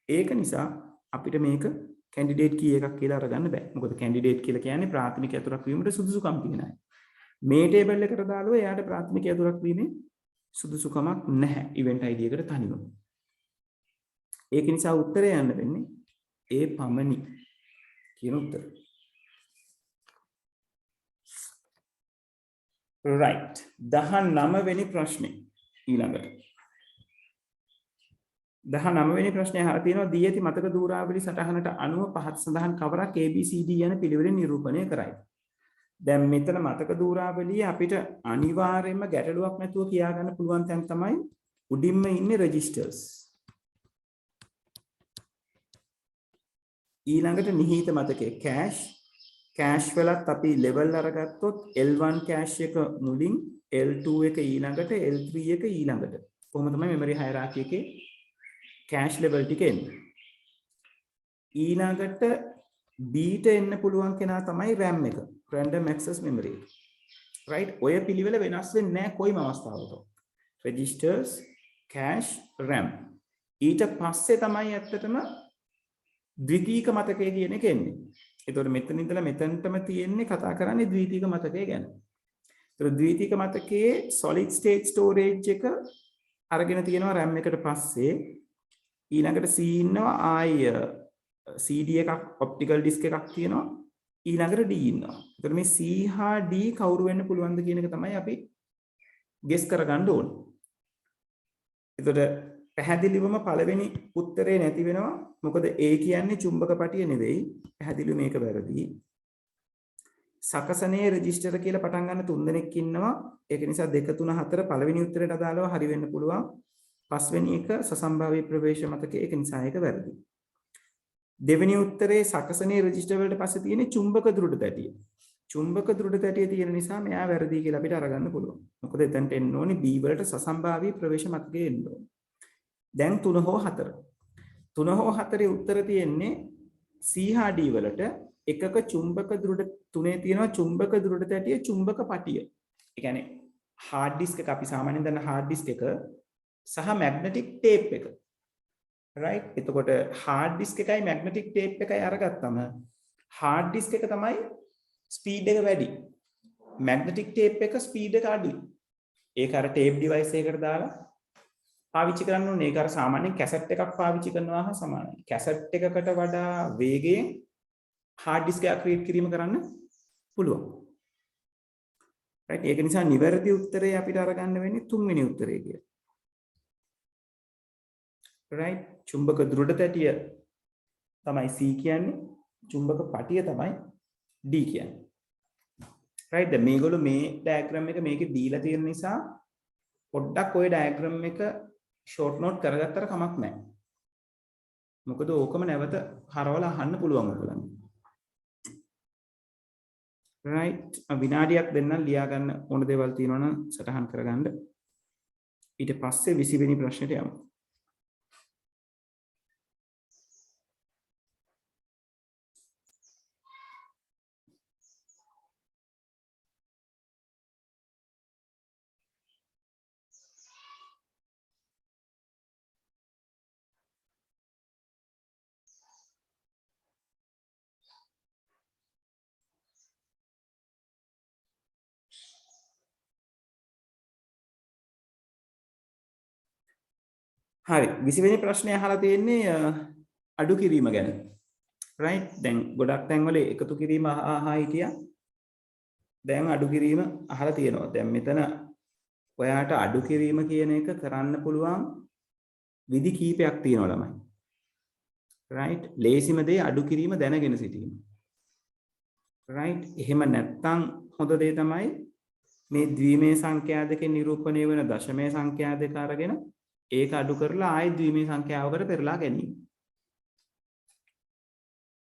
ඒක නිසා අපිට මේක candidate key එකක් කියලා අරගන්න බෑ. මොකද candidate කියලා කියන්නේ ප්‍රාථමික යතුරක් වීමට සුදුසුකම් තියෙන අය. මේ ටේබල් එකට දාලුව එයාට ප්‍රාථමික යතුරක් වීමේ සුදුසුකමක් නැහැ event ID එකට තනියම. ඒක නිසා උත්තරය යන්න වෙන්නේ ඒ පමණි කියන උත්තරය. right 19 වෙනි ප්‍රශ්නේ ඊළඟට 19 වෙනි ප්‍රශ්නේ අහලා තියෙනවා දී ඇති මතක දූරාවලි සටහනට අනුව පහත සඳහන් කවරක් ABCD යන පිළිවෙලින් නිරූපණය කරයි. දැන් මෙතන මතක දූරාවලිය අපිට අනිවාර්යයෙන්ම ගැටලුවක් නැතුව කියා ගන්න පුළුවන් තැන තමයි උඩින්ම ඉන්නේ registers. ඊළඟට නිහිත මතකයේ cache වලත් අපි level අරගත්තොත් L1 cache එක මුලින් L2 එක ඊළඟට L3 එක ඊළඟට කොහොම තමයි memory hierarchy එකේ කෑෂ් ලෙවල් ටික එන්න. ඊළඟට B ට එන්න පුළුවන් කෙනා තමයි RAM එක. random access memory එක. right? ඔය පිළිවෙල වෙනස් වෙන්නේ නැහැ කොයිම අවස්ථාවක. registers, cache, RAM. ඊට පස්සේ තමයි ඇත්තටම ද්විතීක මතකය කියන එක එන්නේ. ඒතකොට මෙතන ඉඳලා මෙතනටම තියෙන්නේ කතා කරන්නේ ද්විතීක මතකය ගැන. ඒතකොට ද්විතීක මතකයේ solid state storage එක අරගෙන තියෙනවා RAM එකට පස්සේ ඊළඟට C ඉන්නවා ආයි CD එකක් optical disk එකක් තියෙනවා ඊළඟට D ඉන්නවා. ඒතකොට මේ C හා D කවුරු වෙන්න පුළුවන්ද කියන එක තමයි අපි guess කරගන්න ඕනේ. ඒතකොට පැහැදිලිවම පළවෙනි උත්තරේ නැති වෙනවා. මොකද A කියන්නේ චුම්බක පටිය නෙවෙයි. පැහැදිලිව මේක වැරදි. සකසනේ රෙජිස්ටර් කියලා පටන් ගන්න 3 දෙනෙක් ඉන්නවා. ඒක නිසා 2 3 4 පළවෙනි උත්තරේට අදාළව හරි වෙන්න පුළුවන්. පස්වෙනි එක සසම්භාව්‍ය ප්‍රවේශ මතකයේ ඒක නිසා ඒක වැරදි. දෙවෙනි උත්තරේ සකසනේ රෙජිස්ටර් වලට පස්සේ තියෙන චුම්බක දෘඩ තැටිය. චුම්බක දෘඩ තැටිය තියෙන නිසා මෙයා වැරදි කියලා අපිට අරගන්න පුළුවන්. මොකද එතනට එන්න ඕනේ B වලට සසම්භාව්‍ය ප්‍රවේශ මතකයේ එන්න ඕනේ. දැන් 3 හෝ 4. 3 හෝ 4 උත්තර තියෙන්නේ C හා D වලට එකක චුම්බක දෘඩ තුනේ තියෙනවා චුම්බක දෘඩ තැටිය චුම්බක පටිය. ඒ කියන්නේ hard disk එක අපි සාමාන්‍යයෙන් දන්න hard disk එක සහ magnetic tape එක. right? එතකොට hard disk එකයි magnetic tape එකයි අරගත්තම hard disk එක තමයි speed එක වැඩි. magnetic tape එක speed එක අඩුයි. ඒක අර tape device එකකට දාලා පාවිච්චි කරන්න ඕනේ. ඒක අර සාමාන්‍යයෙන් කැසට් එකක් පාවිච්චි කරනවා හා සමානයි. කැසට් එකකට වඩා වේගයෙන් hard disk එක ක්‍රියේට් කිරීම කරන්න පුළුවන්. right? ඒක නිසා නිවැරදි උත්තරේ අපිට අරගන්න වෙන්නේ 3 වෙනි උත්තරේ කියලා. right? චුම්බක දෘඩ තැටිය තමයි C කියන්නේ. චුම්බක පටිය තමයි D කියන්නේ. right? දැන් මේගොල්ලෝ මේ ඩයග්‍රෑම් එක මේකේ දීලා තියෙන නිසා පොඩ්ඩක් ওই ඩයග්‍රෑම් එක ෂෝට් නෝට් කරගත්තට කමක් නැහැ. මොකද ඕකම නැවත හරවලා අහන්න පුළුවන් ඔයගොල්ලන්ට. right? විනාඩියක් දෙන්නම් ලියා ගන්න ඕන දේවල් තියෙනවා නම් සටහන් කරගන්න. ඊට පස්සේ 20 වෙනි ප්‍රශ්නෙට යමු. හරි 20 වෙනි ප්‍රශ්නේ අහලා තියෙන්නේ අඩු කිරීම ගැන. right? දැන් ගොඩක් තැන්වල එකතු කිරීම අහා හිටියා. දැන් අඩු කිරීම අහලා තියෙනවා. දැන් මෙතන ඔයාට අඩු කිරීම කියන එක කරන්න පුළුවන් විදි කීපයක් තියෙනවා ළමයි. right? ලේසිම දේ අඩු කිරීම දැනගෙන සිටීම. right? එහෙම නැත්නම් හොඳ දේ තමයි මේ ද්විමේ සංඛ්‍යා දෙකෙන් නිරූපණය වෙන දශමයේ සංඛ්‍යා දෙක අරගෙන ඒක අඩු කරලා ආයි ද්විමේ සංඛ්‍යාවකට පෙරලා ගැනීම.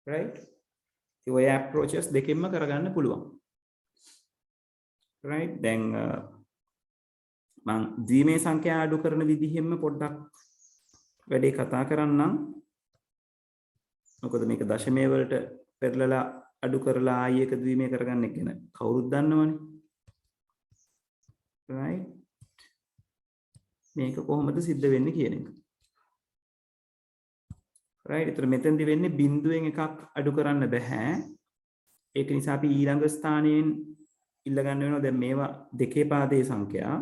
right? ඒ ඔය approaches දෙකෙන්ම කරගන්න පුළුවන්. right? දැන් මම ද්විමේ සංඛ්‍යා අඩු කරන විදිහෙම පොඩ්ඩක් වැඩේ කතා කරන්නම්. මොකද මේක දශමයේ වලට පෙරලලා අඩු කරලා ආයි ඒක ද්විමේ කරගන්න එක ගැන කවුරුත් දන්නවනේ. right? මේක කොහොමද සිද්ධ වෙන්නේ කියන එක. right? ඒතර මෙතෙන්දි වෙන්නේ බිඳුවෙන් එකක් අඩු කරන්න බෑ. ඒක නිසා අපි ඊළඟ ස්ථානයෙන් ඉල්ල ගන්න වෙනවා. දැන් මේවා දෙකේ පාදයේ සංඛ්‍යා.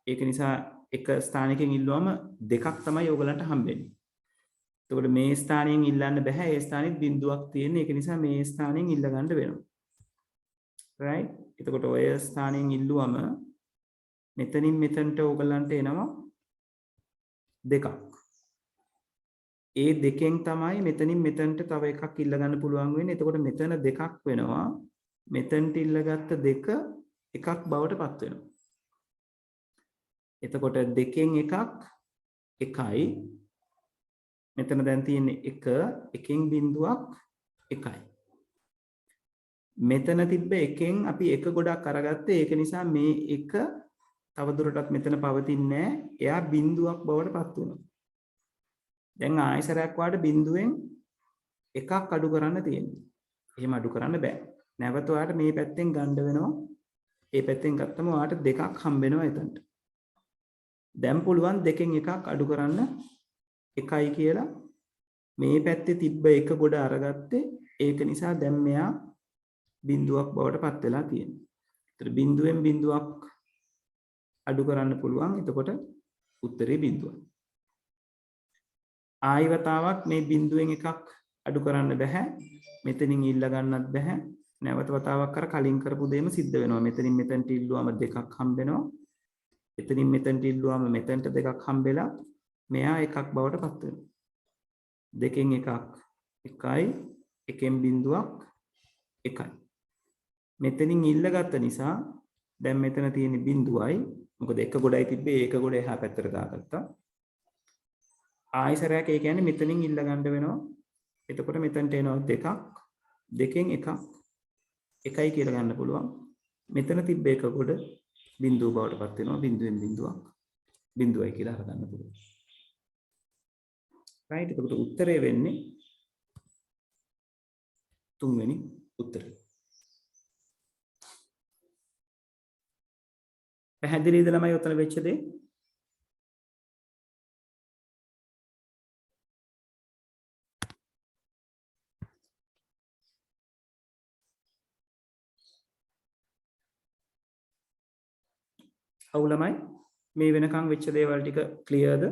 ඒක නිසා එක ස්ථානයකින් ඉල්ලුවම දෙකක් තමයි ඔයගලන්ට හම්බෙන්නේ. එතකොට මේ ස්ථානයෙන් ඉල්ලන්න බෑ. ඒ ස්ථානෙත් බිඳුවක් තියෙන. ඒක නිසා මේ ස්ථානයෙන් ඉල්ල ගන්න වෙනවා. right? එතකොට ඔය ස්ථානයෙන් ඉල්ලුවම මෙතනින් මෙතනට ඔයගලන්ට එනවා දෙකක්. ඒ දෙකෙන් තමයි මෙතනින් මෙතනට තව එකක් ඉල්ල ගන්න පුළුවන් වෙන්නේ. එතකොට මෙතන දෙකක් වෙනවා. මෙතනට ඉල්ලගත්ත දෙක එකක් බවට පත් වෙනවා. එතකොට දෙකෙන් එකක් එකයි. මෙතන දැන් තියෙන්නේ 1 එකෙන් බිඳුවක් එකයි. මෙතන තිබ්බ එකෙන් අපි එක ගොඩක් අරගත්තේ. ඒක නිසා මේ එක තවදුරටත් මෙතන පවතින්නේ නැහැ. එයා බිඳුවක් බවට පත් වෙනවා. දැන් ආයසරයක් වාට බිඳුවෙන් එකක් අඩු කරන්න තියෙනවා. එහෙම අඩු කරන්න බෑ. නැවත ඔයාලට මේ පැත්තෙන් ගන්න වෙනවා. ඒ පැත්තෙන් ගත්තම ඔයාලට දෙකක් හම්බ වෙනවා එතනට. දැන් පුළුවන් දෙකෙන් එකක් අඩු කරන්න එකයි කියලා මේ පැත්තේ තිබ්බ එක ගොඩ අරගත්තේ ඒක නිසා දැන් මෙයා බිඳුවක් බවට පත් වෙලා තියෙනවා. ඒතර බිඳුවෙන් බිඳුවක් අඩු කරන්න පුළුවන්. එතකොට උත්තරේ බිඳුවයි. ආයි වතාවක් මේ බිඳුවෙන් එකක් අඩු කරන්න බෑ. මෙතනින් ඉල්ල ගන්නත් බෑ. නැවත වතාවක් අර කලින් කරපු දෙයම සිද්ධ වෙනවා. මෙතනින් මෙතනට ඉල්ලුවාම දෙකක් හම්බ වෙනවා. එතනින් මෙතනට ඉල්ලුවාම මෙතනට දෙකක් හම්බෙලා මෙයා එකක් බවට පත් වෙනවා. දෙකෙන් එකක් එකයි, එකෙන් බිඳුවක් එකයි. මෙතනින් ඉල්ලගත්ත නිසා දැන් මෙතන තියෙන බිඳුවයි. මොකද එක ගොඩයි තිබ්බේ ඒක ගොඩ එහා පැත්තට දාගත්තා. ආයසරයක් ඒ කියන්නේ මෙතනින් ඉල්ල ගන්න වෙනවා. එතකොට මෙතනට එනවා දෙකක්. දෙකෙන් එකක් එකයි කියලා ගන්න පුළුවන්. මෙතන තිබ්බ එක ගොඩ බිඳුව බවට පත් වෙනවා. බිඳුවෙන් බිඳුවක් බිඳුවයි කියලා අරගන්න පුළුවන්. right. එතකොට උත්තරේ වෙන්නේ තුන්වෙනි උත්තරේ. පැහැදිලිද ළමයි උතන වෙච්ච දේ? ඔව් ළමයි මේ වෙනකන් වෙච්ච දේවල් ටික ක්ලියර්ද?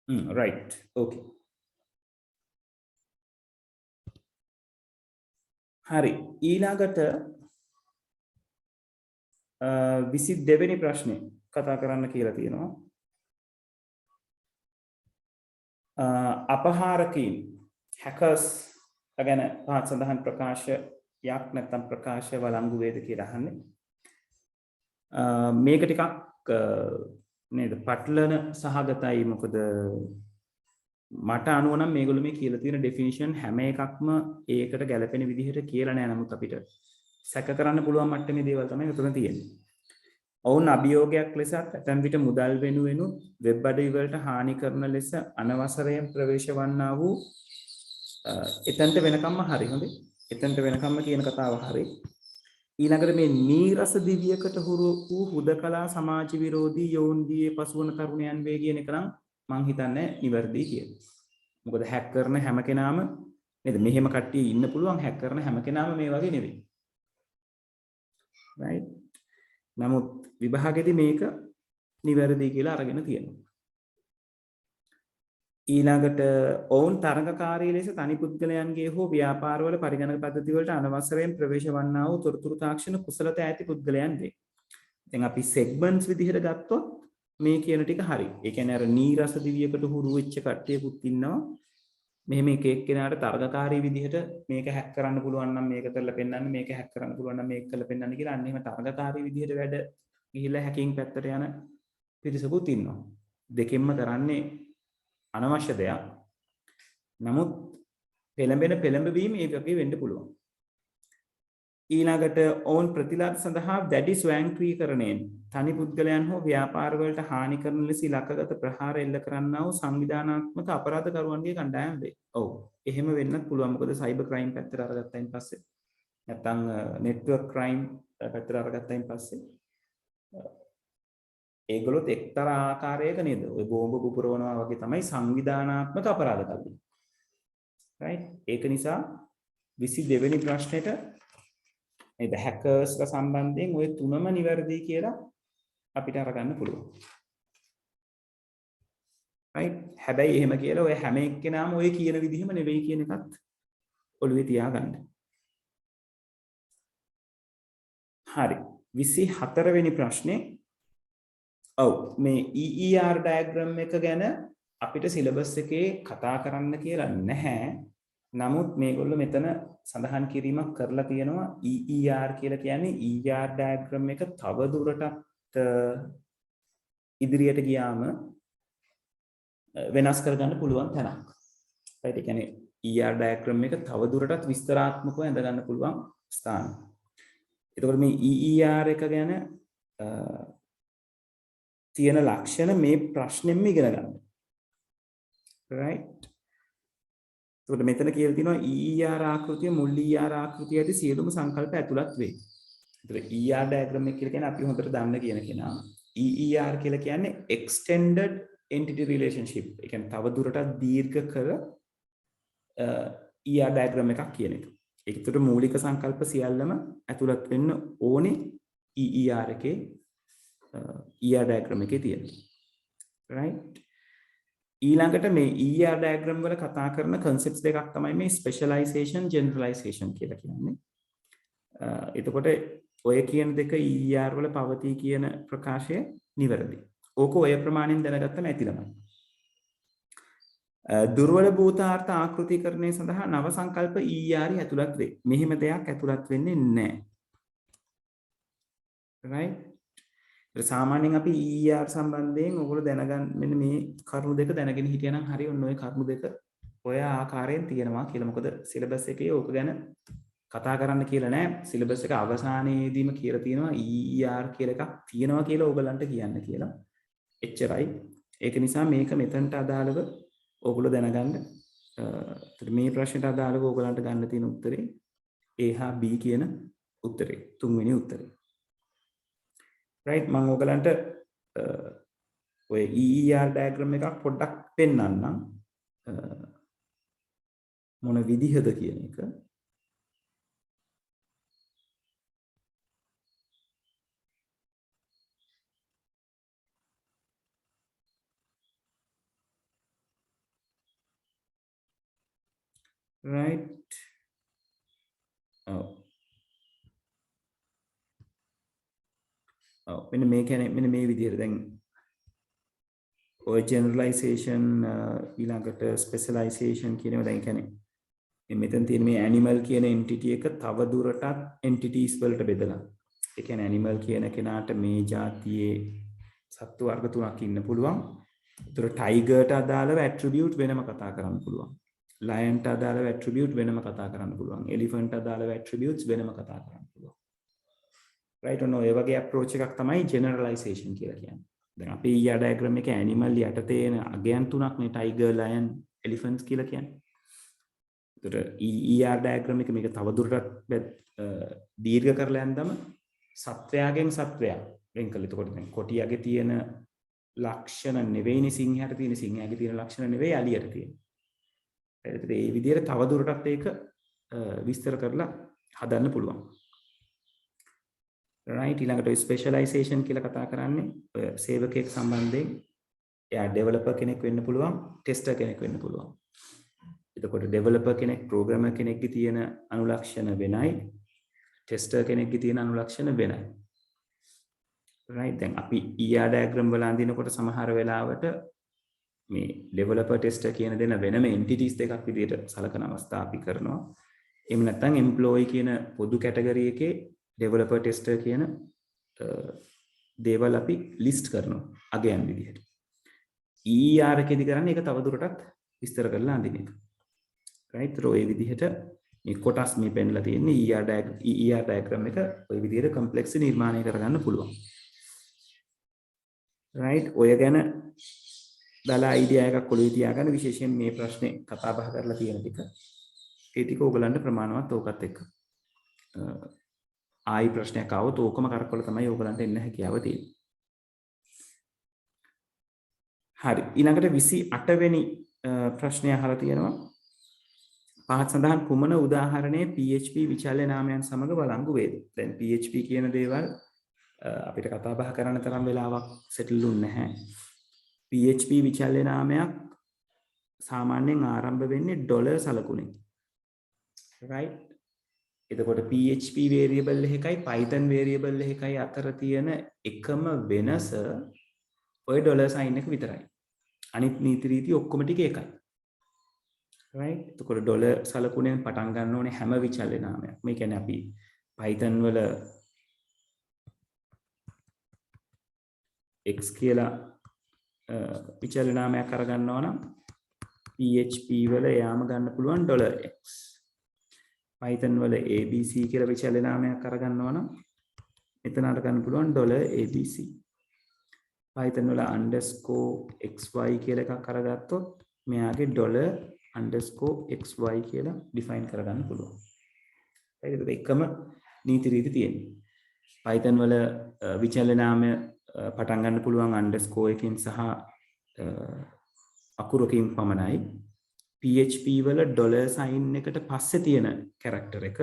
right. okay. හරි. ඊළඟට 22 වෙනි ප්‍රශ්නේ කතා කරන්න කියලා තියෙනවා. අපහාරකීන් hackers ගැන පහත් සඳහන් ප්‍රකාශයක් නැත්නම් ප්‍රකාශය වළංගු වේද කියලා අහන්නේ. මේක ටිකක් නේද පටලන සහගතයි. මොකද මට අනුව නම් මේගොල්ලෝ මේ කියලා තියෙන ඩෙෆිනිෂන් හැම එකක්ම ඒකට ගැලපෙන විදිහට කියලා නෑ. නමුත් අපිට සැක කරන්න පුළුවන් මට්ටමේ දේවල් තමයි මෙතන තියෙන්නේ. ඔවුන් අභියෝගයක් ලෙස ඇතැම් විට මුදල් වෙනුවෙන් වෙබ් අඩවි වලට හානි කරන ලෙස අනවසරයෙන් ප්‍රවේශ වන්නා වූ එතනට වෙනකම්ම හරි. හොඳේ. එතනට වෙනකම්ම කියන කතාව හරි. ඊළඟට මේ නීරස දිවියකට හුරු වූ හුදකලා සමාජ විරෝධී යෝන්දියේ පසුවන තරුණයන් වේ කියන එක නම් මං හිතන්නේ නිවැරදි කියලා. මොකද හැක් කරන හැම කෙනාම නේද මෙහෙම කට්ටිය ඉන්න පුළුවන්. හැක් කරන හැම කෙනාම මේ වගේ නෙවෙයි. right. නමුත් විභාගෙදී මේක නිවැරදි කියලා අරගෙන තියෙනවා. ඊළඟට ඔවුන් තරඟකාරී ලෙස තනි පුද්ගලයන්ගේ හෝ ව්‍යාපාරවල පරිගණක පද්ධති වලට අනවසරයෙන් ප්‍රවේශ වන්නා වූ තොරතුරු තාක්ෂණ කුසලතා ඇති පුද්ගලයන් වේ. දැන් අපි සෙග්මන්ට්ස් විදිහට ගත්තොත් මේ කියන ටික හරි. ඒ කියන්නේ අර නීරස දිවියකට හුරු වෙච්ච කට්ටියකුත් ඉන්නවා. මෙහෙම එක එක්කෙනාට තරඟකාරී විදිහට මේක හැක් කරන්න පුළුවන් නම් මේක කරලා පෙන්නන්න, මේක හැක් කරන්න පුළුවන් නම් මේක කරලා පෙන්නන්න කියලා අන්න එහෙම තරඟකාරී විදිහට වැඩ ගිහිල්ලා හැකින් පැත්තට යන පිරිසකුත් ඉන්නවා. දෙකෙන්ම කරන්නේ අනවශ්‍ය දෙයක්. නමුත් පෙළඹවීම ඒ වගේ වෙන්න පුළුවන්. ඊළඟට ඔවුන් ප්‍රතිලාභ සඳහා දැඩි ස්වයංක්‍රීකරණයෙන් තනි පුද්ගලයන් හෝ ව්‍යාපාර වලට හානි කරන ලෙස ඉලක්කගත ප්‍රහාර එල්ල කරන්නා වූ සංවිධානාත්මක අපරාධකරුවන්ගේ කණ්ඩායම් වේ. ඔව්. එහෙම වෙන්නත් පුළුවන්. මොකද සයිබර් ක්‍රයිම් පැත්තට අරගත්තයින් පස්සේ නැත්නම් නෙට්වර්ක් ක්‍රයිම් පැත්තට අරගත්තයින් පස්සේ ඒගොල්ලොත් එක්තරා ආකාරයක නේද ඔය බෝම්බ පුපුරවනවා වගේ තමයි සංවිධානාත්මක අපරාධ කරන්නේ. right. ඒක නිසා 22 වෙනි ප්‍රශ්නෙට නේද හැකර්ස්ලා සම්බන්ධයෙන් ওই තුනම නිවැරදි කියලා අපිට අරගන්න පුළුවන්. right. හැබැයි එහෙම කියලා ඔය හැම එක්කෙනාම ඔය කියන විදිහම නෙවෙයි කියන එකත් ඔළුවේ තියාගන්න. හරි. 24 වෙනි ප්‍රශ්නේ ඔව් මේ EER diagram එක ගැන අපිට සිලබස් එකේ කතා කරන්න කියලා නැහැ. නමුත් මේගොල්ලෝ මෙතන සඳහන් කිරීමක් කරලා තියෙනවා EER කියලා කියන්නේ ER diagram එක තව දුරටත් ඉදිරියට ගියාම වෙනස් කරගන්න පුළුවන් තැනක්. right. ඒ කියන්නේ ER diagram එක තව දුරටත් විස්තරාත්මකව ඇඳ ගන්න පුළුවන් ස්ථාන. එතකොට මේ EER එක ගැන තියෙන ලක්ෂණ මේ ප්‍රශ්නෙම්ම ඉගෙන ගන්න. right? එතකොට මෙතන කියලා තියෙනවා EER ආකෘතිය මුල් ER ආකෘතිය ඇති සියලුම සංකල්ප ඇතුළත් වේ. එතකොට ER diagram එක කියලා කියන්නේ අපි හොඳට දන්න කියන කෙනා. EER කියලා කියන්නේ extended entity relationship. ඒ කියන්නේ තව දුරටත් දීර්ඝ කර ER diagram එකක් කියන එක. ඒකට මූලික සංකල්ප සියල්ලම ඇතුළත් වෙන්න ඕනේ EER එකේ ER diagram එකේ තියෙනවා. right? ඊළඟට මේ ER diagram වල කතා කරන concepts දෙකක් තමයි මේ specialization generalization කියලා කියන්නේ. එතකොට ඔය කියන දෙක ER වල පවතී කියන ප්‍රකාශය නිවැරදි. ඕක ඔය ප්‍රමාණයෙන් දැනගත්තම ඇති ළමයි. දුර්වල භූතාර්ථ ආකෘතිකරණය සඳහා නව සංකල්ප ER ඇතුළත් වේ. මෙහෙම දෙයක් ඇතුළත් වෙන්නේ නැහැ. right? සාමාන්‍යයෙන් අපි ER සම්බන්ධයෙන් ඔයගොල්ලෝ දැනගන්න මෙන්න මේ කරුණු දෙක දැනගෙන හිටියනම් හරි ඔන්න ඔය කරුණු දෙක ඔය ආකාරයෙන් තියෙනවා කියලා. මොකද සිලබස් එකේ ඕක ගැන කතා කරන්න කියලා නෑ. සිලබස් එක අවසානයේදීම කියලා තියෙනවා ER කියලා එකක් තියෙනවා කියලා ඕගලන්ට කියන්න කියලා. එච්චරයි. ඒක නිසා මේක මෙතනට අදාළව ඕගොල්ලෝ දැනගන්න. මේ ප්‍රශ්නට අදාළව ඕගලන්ට ගන්න තියෙන උත්තරේ A හා B කියන උත්තරේ. තුන්වෙනි උත්තරේ. right? මම ඔයගලන්ට ඔය EER diagram එකක් පොඩ්ඩක් පෙන්නන්නම්. මොන විදිහද කියන එක. right? මෙන්න මේ කියන්නේ මෙන්න මේ විදිහට දැන් ඔය generalization ඊළඟට specialization කියනවා. දැන් කියන්නේ මෙතන තියෙන මේ animal කියන entity එක තව දුරටත් entities වලට බෙදලා. ඒ කියන්නේ animal කියන කෙනාට මේ જાතියේ සත්තු වර්ග තුනක් ඉන්න පුළුවන්. ඒතර tiger ට අදාළව attribute වෙනම කතා කරන්න පුළුවන්. lion ට අදාළව attribute වෙනම කතා කරන්න පුළුවන්. elephant ට අදාළව attributes වෙනම කතා කරන්න පුළුවන්. right? ඔන්න ඔය වගේ approach එකක් තමයි generalization කියලා කියන්නේ. දැන් අපි ER diagram එකේ animal යටතේ එන අගයන් තුනක් මේ tiger, lion, elephants කියලා කියන්නේ. ඒතර ER diagram එක මේක තවදුරටත් දීර්ඝ කරලා යනදම සත්වයාගෙන් සත්වයා වෙන් කළ. එතකොට දැන් කොටියගේ තියෙන ලක්ෂණ නෙවෙයිනේ සිංහයාට තියෙන, සිංහයාගේ තියෙන ලක්ෂණ නෙවෙයි අලියට තියෙන. ඒතර මේ විදිහට තවදුරටත් ඒක විස්තර කරලා හදන්න පුළුවන්. right? ඊළඟට specialization කියලා කතා කරන්නේ ඔය සේවකයෙක් සම්බන්ධයෙන් එයා developer කෙනෙක් වෙන්න පුළුවන්, tester කෙනෙක් වෙන්න පුළුවන්. එතකොට developer කෙනෙක් programmer කෙනෙක්ගේ තියෙන අනුලක්ෂණ වෙනයි, tester කෙනෙක්ගේ තියෙන අනුලක්ෂණ වෙනයි. right? දැන් අපි ER diagram වල අඳිනකොට සමහර වෙලාවට මේ developer tester කියන දෙන වෙනම entities දෙකක් විදිහට සලකන අවස්ථා අපි කරනවා. එහෙම නැත්නම් employee කියන පොදු category එකේ developer tester කියන දේවල් අපි list කරනවා අගයන් විදිහට. ER එකේදී කරන්නේ ඒක තවදුරටත් විස්තර කරලා අඳින එක. right? ඔය විදිහට මේ කොටස් මේ පෙන්ලා තියෙන්නේ ER diagram එක ඔය විදිහට complex නිර්මාණය කරගන්න පුළුවන්. right? ඔය ගැන දලා idea එකක් ඔළුවේ තියාගන්න, විශේෂයෙන් මේ ප්‍රශ්නේ කතා බහ කරලා තියෙන ටික. ඒ ටික ඕගලන්ට ප්‍රමාණවත් ඕකත් එක්ක. ආයි ප්‍රශ්නයක් ආවොත් ඕකම කරකවල තමයි ඕගලන්ට එන්න හැකියාව තියෙන්නේ. හරි. ඊළඟට 28 වෙනි ප්‍රශ්නය අහලා තියෙනවා. පහත් සඳහන් කුමන උදාහරණයේ PHP විචල්්‍ය නාමයන් සමග වළංගු වේද? දැන් PHP කියන දේවල් අපිට කතා බහ කරන්න තරම් වෙලාවක් සෙටල් වුන්නේ නැහැ. PHP විචල්්‍ය නාමයක් සාමාන්‍යයෙන් ආරම්භ වෙන්නේ ඩොලර් සලකුණෙන්. right? එතකොට PHP variable එකයි Python variable එකයි අතර තියෙන එකම වෙනස ඔය ඩොලර් sign එක විතරයි. අනිත් නීති රීති ඔක්කොම ටික එකයි. right? එතකොට ඩොලර් සලකුණෙන් පටන් ගන්න ඕනේ හැම විචල්්‍ය නාමයක්. මේ කියන්නේ අපි Python වල x කියලා විචල්්‍ය නාමයක් අරගන්නවා නම් PHP වල යාම ගන්න පුළුවන් $x. Python වල ABC කියලා විචල්‍ය නාමයක් අරගන්නවා නම් මෙතන අරගන්න පුළුවන් $ABC. Python වල _xy කියලා එකක් අරගත්තොත් මෙයාගේ $_xy කියලා define කරගන්න පුළුවන්. හරිද? ඒක එකම නීති රීති තියෙනවා. Python වල විචල්‍ය නාමය පටන් ගන්න පුළුවන් underscore එකකින් සහ අකුරකින් පමණයි. PHP වල $sign එකට පස්සේ තියෙන character එක,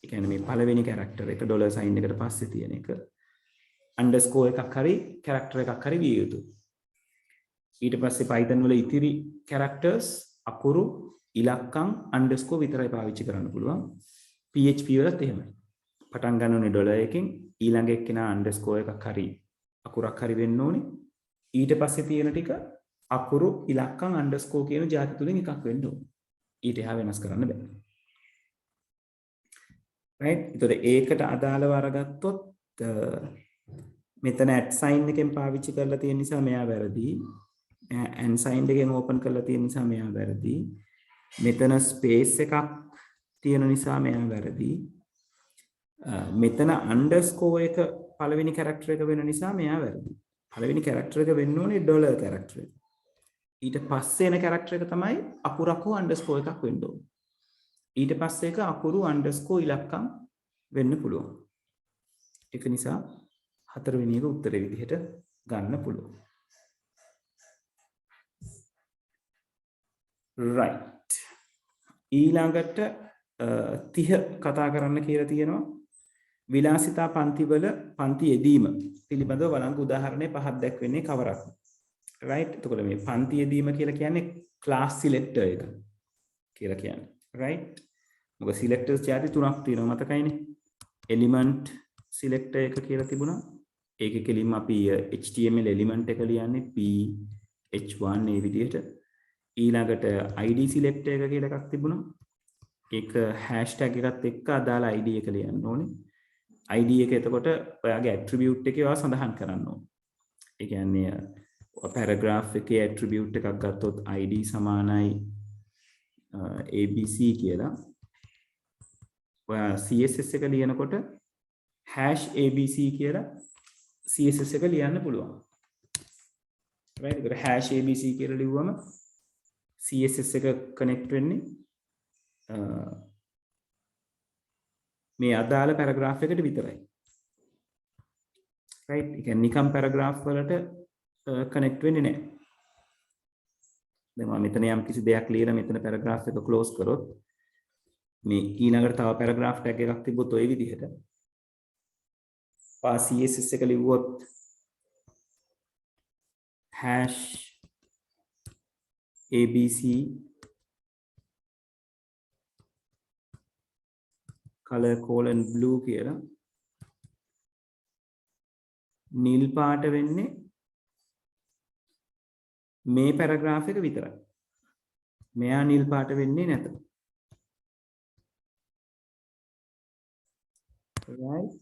ඒ කියන්නේ මේ පළවෙනි character එක $sign එකට පස්සේ තියෙන එක underscore එකක් හරි character එකක් හරි විය යුතුයි. ඊට පස්සේ Python වල ඉතිරි characters අකුරු ඉලක්කම් underscore විතරයි පාවිච්චි කරන්න පුළුවන්. PHP වලත් එහෙමයි. පටන් ගන්න ඕනේ $එකකින් ඊළඟ එක්කෙනා underscore එකක් හරි අකුරක් හරි වෙන්න ඕනේ. ඊට පස්සේ තියෙන ටික අකුරු ඉලක්කම් underscore කියන જાති තුලින් එකක් වෙන්න ඕනේ. ඊට එහා වෙනස් කරන්න බෑ. right? ඒතකොට ඒකට අදාළව අරගත්තොත් මෙතන @ එකෙන් පාවිච්චි කරලා තියෙන නිසා මෙයා වැරදි. and sign එකෙන් open කරලා තියෙන නිසා මෙයා වැරදි. මෙතන space එකක් තියෙන නිසා මෙයා වැරදි. මෙතන underscore එක පළවෙනි character එක වෙන නිසා මෙයා වැරදි. පළවෙනි character එක වෙන්න ඕනේ $character එක. ඊට පස්සේ එන character එක තමයි අකුරක් හෝ underscore එකක් වෙන්න ඕනේ. ඊට පස්සේ එක අකුරු underscore ඉලක්කම් වෙන්න පුළුවන්. ඒක නිසා හතරවෙනි එක උත්තරේ විදිහට ගන්න පුළුවන්. right. ඊළඟට 30 කතා කරන්න කියලා තියෙනවා. විලාසිතා පන්තිවල පන්ති යෙදීම පිළිබඳව වළංගු උදාහරණේ පහක් දැක්වෙන්නේ කවරක්ද? right. එතකොට මේ පන්ති යෙදීම කියලා කියන්නේ class selector එක කියලා කියන්නේ. right. මොකද selectors ಜಾති තුනක් තියෙනවා මතකයිනේ. element selector එක කියලා තිබුණා. ඒකේ කෙලින්ම අපි HTML element එක ලියන්නේ p_h1 මේ විදිහට. ඊළඟට id selector එක කියලා එකක් තිබුණා. ඒක hashtag එකත් එක්ක අදාළ id එක ලියන්න ඕනේ. id එක එතකොට ඔයාගේ attribute එකේ ඔයා සඳහන් කරන්න ඕනේ. ඒ කියන්නේ paragraph එකේ attribute එකක් ගත්තොත් id සමානයි abc කියලා. ඔයා css එක ලියනකොට #abc කියලා css එක ලියන්න පුළුවන්. right. ඒකට #abc කියලා ලිව්වම css එක connect වෙන්නේ මේ අදාළ paragraph එකට විතරයි. right. ඒ කියන්නේ නිකම් paragraph වලට connect වෙන්නේ නැහැ. දැන් මම මෙතන යම් කිසි දෙයක් ලියලා මෙතන paragraph එක close කරොත් මේ ඊළඟට තව paragraph tag එකක් තිබ්බොත් ওই විදිහට css එක ලිව්වොත් #abc color : blue කියලා නිල් පාට වෙන්නේ මේ paragraph එක විතරයි. මෙයා නිල් පාට වෙන්නේ නැත. right.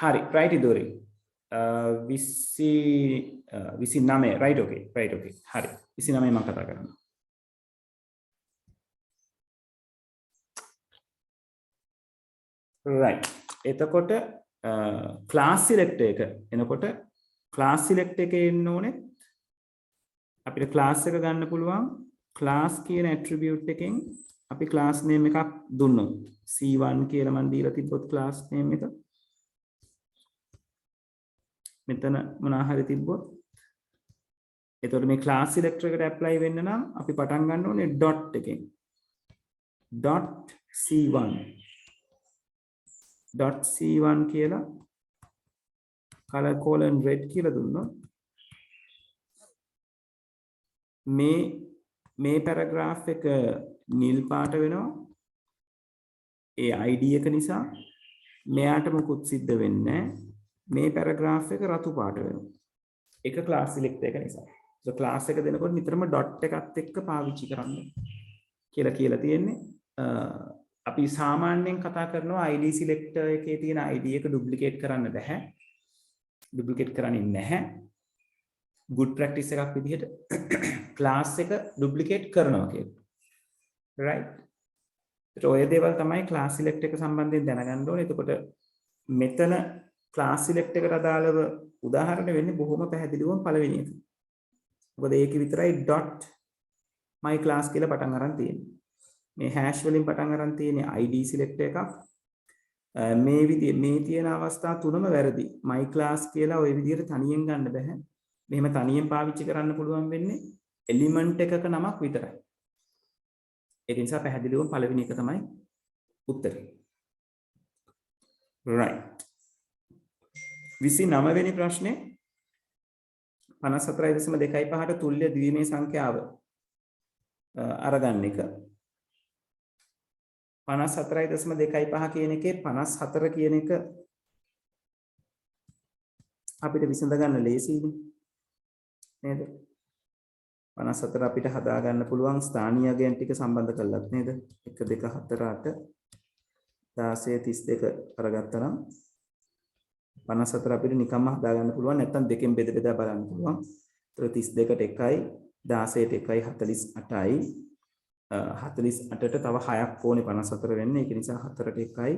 හරි. right ඉදෝරේ. 29 right. okay. right. okay. හරි. 29 මම කතා කරනවා. right. එතකොට class selector එක එනකොට class selector එකේ එන්න ඕනේ අපිට class එක ගන්න පුළුවන් class කියන attribute එකෙන් අපි class name එකක් දුන්නොත් C1 කියලා මම දීලා තිබ්බොත් class name එක මෙතන මොනවා හරි තිබ්බොත් එතකොට මේ class selector එකට apply වෙන්න නම් අපි පටන් ගන්න ඕනේ dot එකෙන් .c1 .c1 කියලා color : red කියලා දුන්නොත් මේ paragraph එක නිල් පාට වෙනවා. ඒ id එක නිසා මෙයාට මොකුත් සිද්ධ වෙන්නේ නැහැ. මේ paragraph එක රතු පාට වෙනවා. ඒක class select එක නිසා. so class එක දෙනකොට නිතරම dot එකත් එක්ක පාවිච්චි කරන්න කියලා තියෙන්නේ. අපි සාමාන්‍යයෙන් කතා කරනවා id selector එකේ තියෙන id එක duplicate කරන්න බෑ. duplicate කරන්නේ නැහැ. good practice එකක් විදිහට class එක duplicate කරනවා කියලා. right? ඒත් ඔය දේවල් තමයි class select එක සම්බන්ධයෙන් දැනගන්න ඕනේ. එතකොට මෙතන class select එකට අදාළව උදාහරණ වෙන්නේ බොහොම පැහැදිලිවම පළවෙනි එක. මොකද ඒක විතරයි dot my class කියලා පටන් අරන් තියෙන්නේ. මේ hash වලින් පටන් අරන් තියෙන්නේ id select එකක්. මේ විදිහේ මේ තියෙන අවස්ථා තුනම වැරදි. my class කියලා ওই විදිහට තනියෙන් ගන්න බෑ. මෙහෙම තනියෙන් පාවිච්චි කරන්න පුළුවන් වෙන්නේ element එකක නමක් විතරයි. ඒක නිසා පැහැදිලිවම පළවෙනි එක තමයි උත්තරේ. right. 29 වෙනි ප්‍රශ්නේ 54.25ට තුල්‍ය ද්විමේය සංඛ්‍යාව අරගන්න එක. 54.25 කියන එකේ 54 කියන එක අපිට විසඳ ගන්න ලේසියිනේ. නේද? 54 අපිට හදා ගන්න පුළුවන් ස්ථානීය අගයන් ටික සම්බන්ධ කරලත් නේද? 1 2 4 8 16 32 අරගත්තා නම් 54 අපිට නිකම්ම හදා ගන්න පුළුවන්. නැත්නම් දෙකෙන් බෙද බෙදා බලන්න පුළුවන්. ඒතර 32ට 1යි 16ට 1යි 48යි 48ට තව 6ක් ඕනේ 54 වෙන්න. ඒක නිසා 4ට 1යි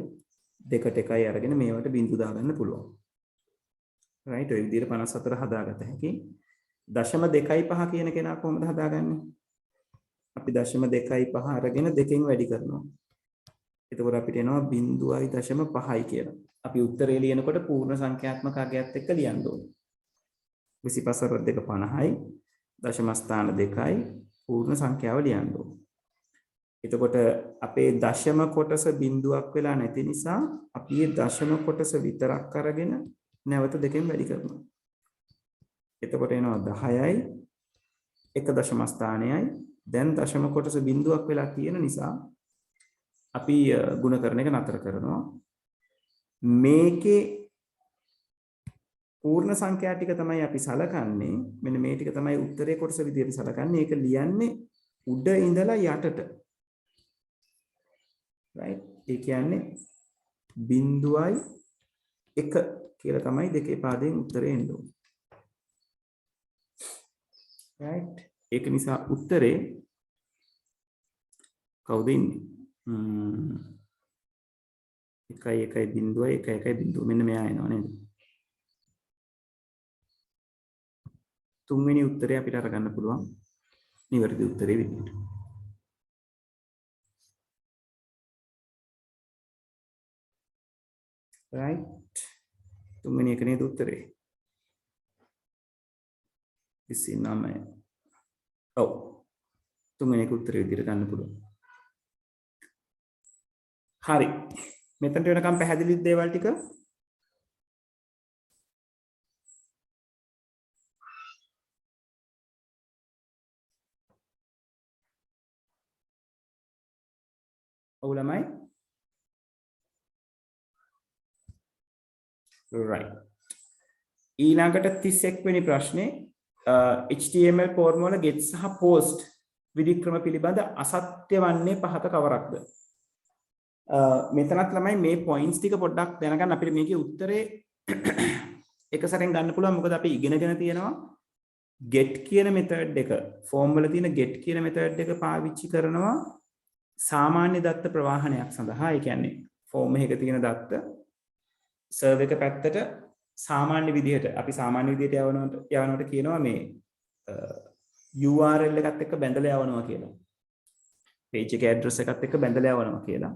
2ට 1යි අරගෙන මේවට බිංදු දාගන්න පුළුවන්. right ඔය විදිහට 54 හදාගත හැකි. 0.25 කියන කෙනා කොහොමද හදාගන්නේ? අපි 0.25 අරගෙන දෙකෙන් වැඩි කරනවා. එතකොට අපිට එනවා 0.5යි කියලා. අපි උත්තරේ ලියනකොට පූර්ණ සංඛ්‍යාත්මක අගයත් එක්ක ලියන්න ඕනේ. 25 2 50යි දශම ස්ථාන 2යි පූර්ණ සංඛ්‍යාව ලියන්න ඕනේ. එතකොට අපේ දශම කොටස බිඳුවක් වෙලා නැති නිසා අපි මේ දශම කොටස විතරක් අරගෙන නැවත දෙකෙන් වැඩි කරනවා. එතකොට එනවා 10යි 1 දශම ස්ථානයයි. දැන් දශම කොටස බිඳුවක් වෙලා තියෙන නිසා අපි ගුණ කරන එක නතර කරනවා. මේකේ පූර්ණ සංඛ්‍යා ටික තමයි අපි සලකන්නේ. මෙන්න මේ ටික තමයි උත්තරේ කොටස විදිහට සලකන්නේ. ඒක ලියන්නේ උඩ ඉඳලා යටට. right? ඒ කියන්නේ 0.1 කියලා තමයි දෙකේ පාදයෙන් උත්තරේ එන්න ඕනේ. right? ඒක නිසා උත්තරේ කවුද ඉන්නේ? 1.1.1.1 මෙන්න මෙයා එනවා නේද? තුන්වෙනි උත්තරේ අපිට අරගන්න පුළුවන් නිවැරදි උත්තරේ විදිහට. right? තුන්වෙනි එක නේද උත්තරේ? 29. ඔව්. තුන්වෙනි එක උත්තරේ විදිහට ගන්න පුළුවන්. හරි. මෙතනට වෙනකම් පැහැදිලිද දේවල් ටික? ඔව් ළමයි. right. ඊළඟට 31 වෙනි ප්‍රශ්නේ HTML ෆෝර්ම වල get සහ post විධික්‍රම පිළිබඳ අසත්‍ය වන්නේ පහත කවරක්ද? මෙතනත් ළමයි මේ points ටික පොඩ්ඩක් දැනගන්න. අපිට මේකේ උත්තරේ එක සැරෙන් ගන්න පුළුවන්. මොකද අපි ඉගෙනගෙන තියෙනවා get කියන method එක form වල තියෙන get කියන method එක පාවිච්චි කරනවා සාමාන්‍ය දත්ත ප්‍රවාහනයක් සඳහා. ඒ කියන්නේ form එකක තියෙන දත්ත server එක පැත්තට සාමාන්‍ය විදිහට අපි සාමාන්‍ය විදිහට යවනකොට කියනවා මේ URL එකත් එක්ක බැඳලා යවනවා කියලා. page එකේ address එකත් එක්ක බැඳලා යවනවා කියලා.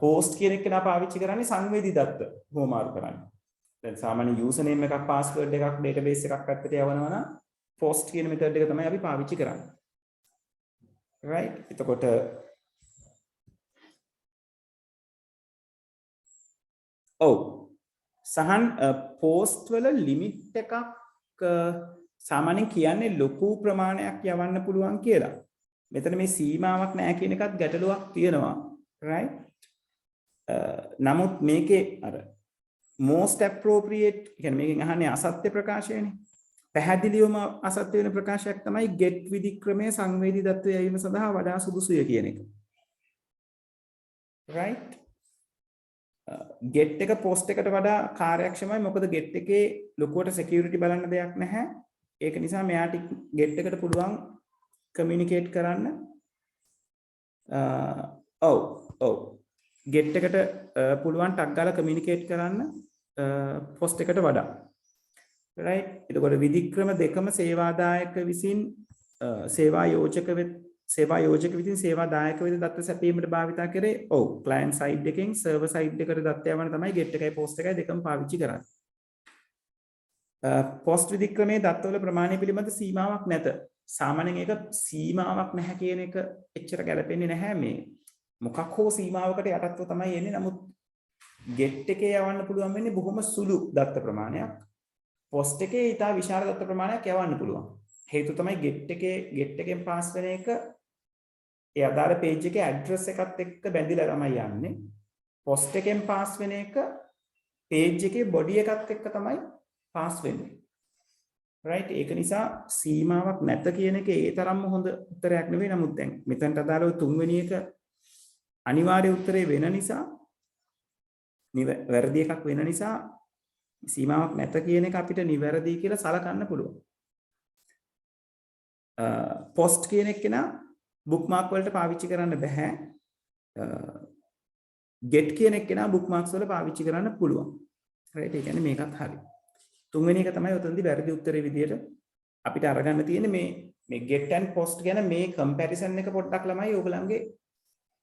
post කියන එක නා පාවිච්චි කරන්නේ සංවේදී දත්ත හොමාරු කරන්නේ. දැන් සාමාන්‍ය username එකක් password එකක් database එකක් පැත්තට යවනවා නම් post කියන method එක තමයි අපි පාවිච්චි කරන්නේ. right? එතකොට ඔව් සහන් post වල limit එකක් සාමාන්‍යයෙන් කියන්නේ ලොකු ප්‍රමාණයක් යවන්න පුළුවන් කියලා. මෙතන මේ සීමාවක් නැහැ කියන එකත් ගැටලුවක් තියෙනවා. right? නමුත් මේකේ අර most appropriate කියන්නේ මේකෙන් අහන්නේ අසත්‍ය ප්‍රකාශයනේ. පැහැදිලිවම අසත්‍ය වෙන ප්‍රකාශයක් තමයි get විධික්‍රමයේ සංවේදී දත්වය යැවීම සඳහා වඩා සුදුසුය කියන එක. right? get එක post එකට වඩා කාර්යක්ෂමයි. මොකද get එකේ ලොකුවට security බලන්න දෙයක් නැහැ. ඒක නිසා මෙයාට get එකට පුළුවන් communicate කරන්න. ඔව් get එකට පුළුවන් ටක් ගාලා communicate කරන්න post එකට වඩා. right? එතකොට විධික්‍රම දෙකම සේවාදායක විසින් සේවා යෝජක විසින් සේවා දායක වෙත දත්ත සැපීමට භාවිතා කරේ. ඔව් client side එකෙන් server side එකට දත්ත යවන තමයි get එකයි post එකයි දෙකම පාවිච්චි කරන්නේ. post විධික්‍රමයේ දත්තවල ප්‍රමාණය පිළිබඳ සීමාවක් නැත. සාමාන්‍යයෙන් ඒක සීමාවක් නැහැ කියන එක එච්චර ගැලපෙන්නේ නැහැ. මේ මොකක් හෝ සීමාවකට යටත්ව තමයි එන්නේ. නමුත් get එකේ යවන්න පුළුවන් වෙන්නේ බොහොම සුළු දත්ත ප්‍රමාණයක්. post එකේ ඊට විශාල දත්ත ප්‍රමාණයක් යවන්න පුළුවන්. හේතුව තමයි get එකෙන් පාස් වෙන එක ඒ අදාළ page එකේ address එකත් එක්ක බැඳිලා තමයි යන්නේ. post එකෙන් පාස් වෙන එක page එකේ body එකත් එක්ක තමයි පාස් වෙන්නේ. right? ඒක නිසා සීමාවක් නැත කියන එක ඒ තරම්ම හොඳ උත්තරයක් නෙවෙයි. නමුත් දැන් මෙතනට අදාළව තුන්වෙනි එක අනිවාර්ය උත්තරේ වෙන නිසා වැරදි එකක් වෙන නිසා සීමාවක් නැත කියන එක අපිට නිවැරදි කියලා සලකන්න පුළුවන්. post කියන එක නා bookmark වලට පාවිච්චි කරන්න බෑ. get කියන එක නා bookmarks වල පාවිච්චි කරන්න පුළුවන්. right? ඒ කියන්නේ මේකත් හරි. තුන්වෙනි එක තමයි උතනදී වැරදි උත්තරේ විදියට අපිට අරගන්න තියෙන්නේ මේ get and post ගැන මේ comparison එක පොඩ්ඩක් ළමයි ඔයගලන්ගේ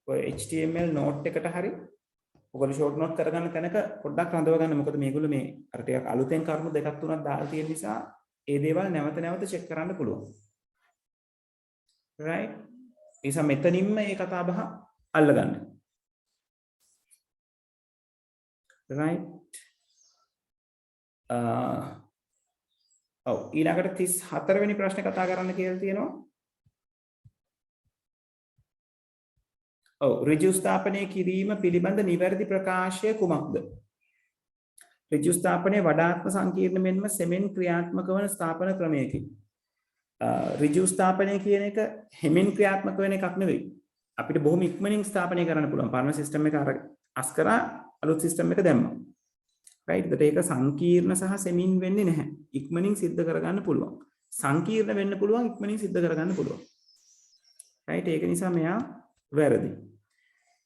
ඔය HTML note එකට හරි ඔයගොල්ලෝ short note කරගන්න තැනක පොඩ්ඩක් රඳව ගන්න. මොකද මේගොල්ලෝ මේ අර ටිකක් අලුතෙන් කරුණු දෙකක් තුනක් දාලා තියෙන නිසා ඒ දේවල් නැවත නැවත check කරන්න පුළුවන්. right? නිසා මෙතනින්ම මේ කතා බහ අල්ලගන්න. right? ඔව් ඊළඟට 34 වෙනි ප්‍රශ්නේ කතා කරන්න කියලා තියෙනවා. ඔව් ඍජු ස්ථාපනය කිරීම පිළිබඳ නිවැරදි ප්‍රකාශය කුමක්ද? ඍජු ස්ථාපනය වඩාත්ම සංකීර්ණ මෙන්ම සෙමෙන් ක්‍රියාත්මක වන ස්ථාපන ක්‍රමයකි. ඍජු ස්ථාපනය කියන එක හැමින් ක්‍රියාත්මක වෙන එකක් නෙවෙයි. අපිට බොහොම ඉක්මනින් ස්ථාපනය කරන්න පුළුවන්. පරණ සිස්ටම් එක අස් කරා අලුත් සිස්ටම් එක දැම්මා. right? ඒක සංකීර්ණ සහ සෙමින් වෙන්නේ නැහැ. ඉක්මනින් සිද්ධ කරගන්න පුළුවන්. සංකීර්ණ වෙන්න පුළුවන්, ඉක්මනින් සිද්ධ කරගන්න පුළුවන්. right? ඒක නිසා මෙයා වැරදි.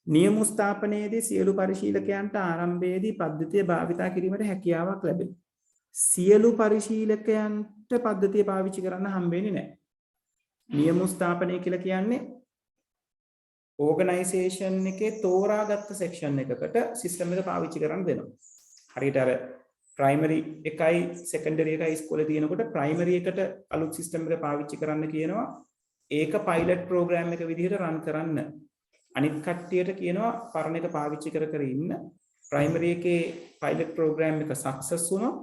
නියම ස්ථාපනයේදී සියලු පරිශීලකයන්ට ආරම්භයේදී පද්ධතිය භාවිතා කිරීමට හැකියාවක් ලැබේ. සියලු පරිශීලකයන්ට පද්ධතිය පාවිච්චි කරන්න හම්බෙන්නේ නැහැ. නියම ස්ථාපනය කියලා කියන්නේ ඕගනයිසේෂන් එකේ තෝරාගත්ත සෙක්ෂන් එකකට සිස්ටම් එක පාවිච්චි කරන්න දෙනවා. හරියට අර ප්‍රයිමරි එකයි සෙකන්ඩරි එකයි ඉස්කෝලේ තියෙනකොට ප්‍රයිමරි එකට අලුත් සිස්ටම් එක පාවිච්චි කරන්න කියනවා. ඒක පයිලට් ප්‍රෝග්‍රෑම් එක විදිහට රන් කරන්න. අනිත් කට්ටියට කියනවා පරණ එක පාවිච්චි කර කර ඉන්න. ප්‍රයිමරි එකේ පයිලට් ප්‍රෝග්‍රෑම් එක සක්සස් වුණොත්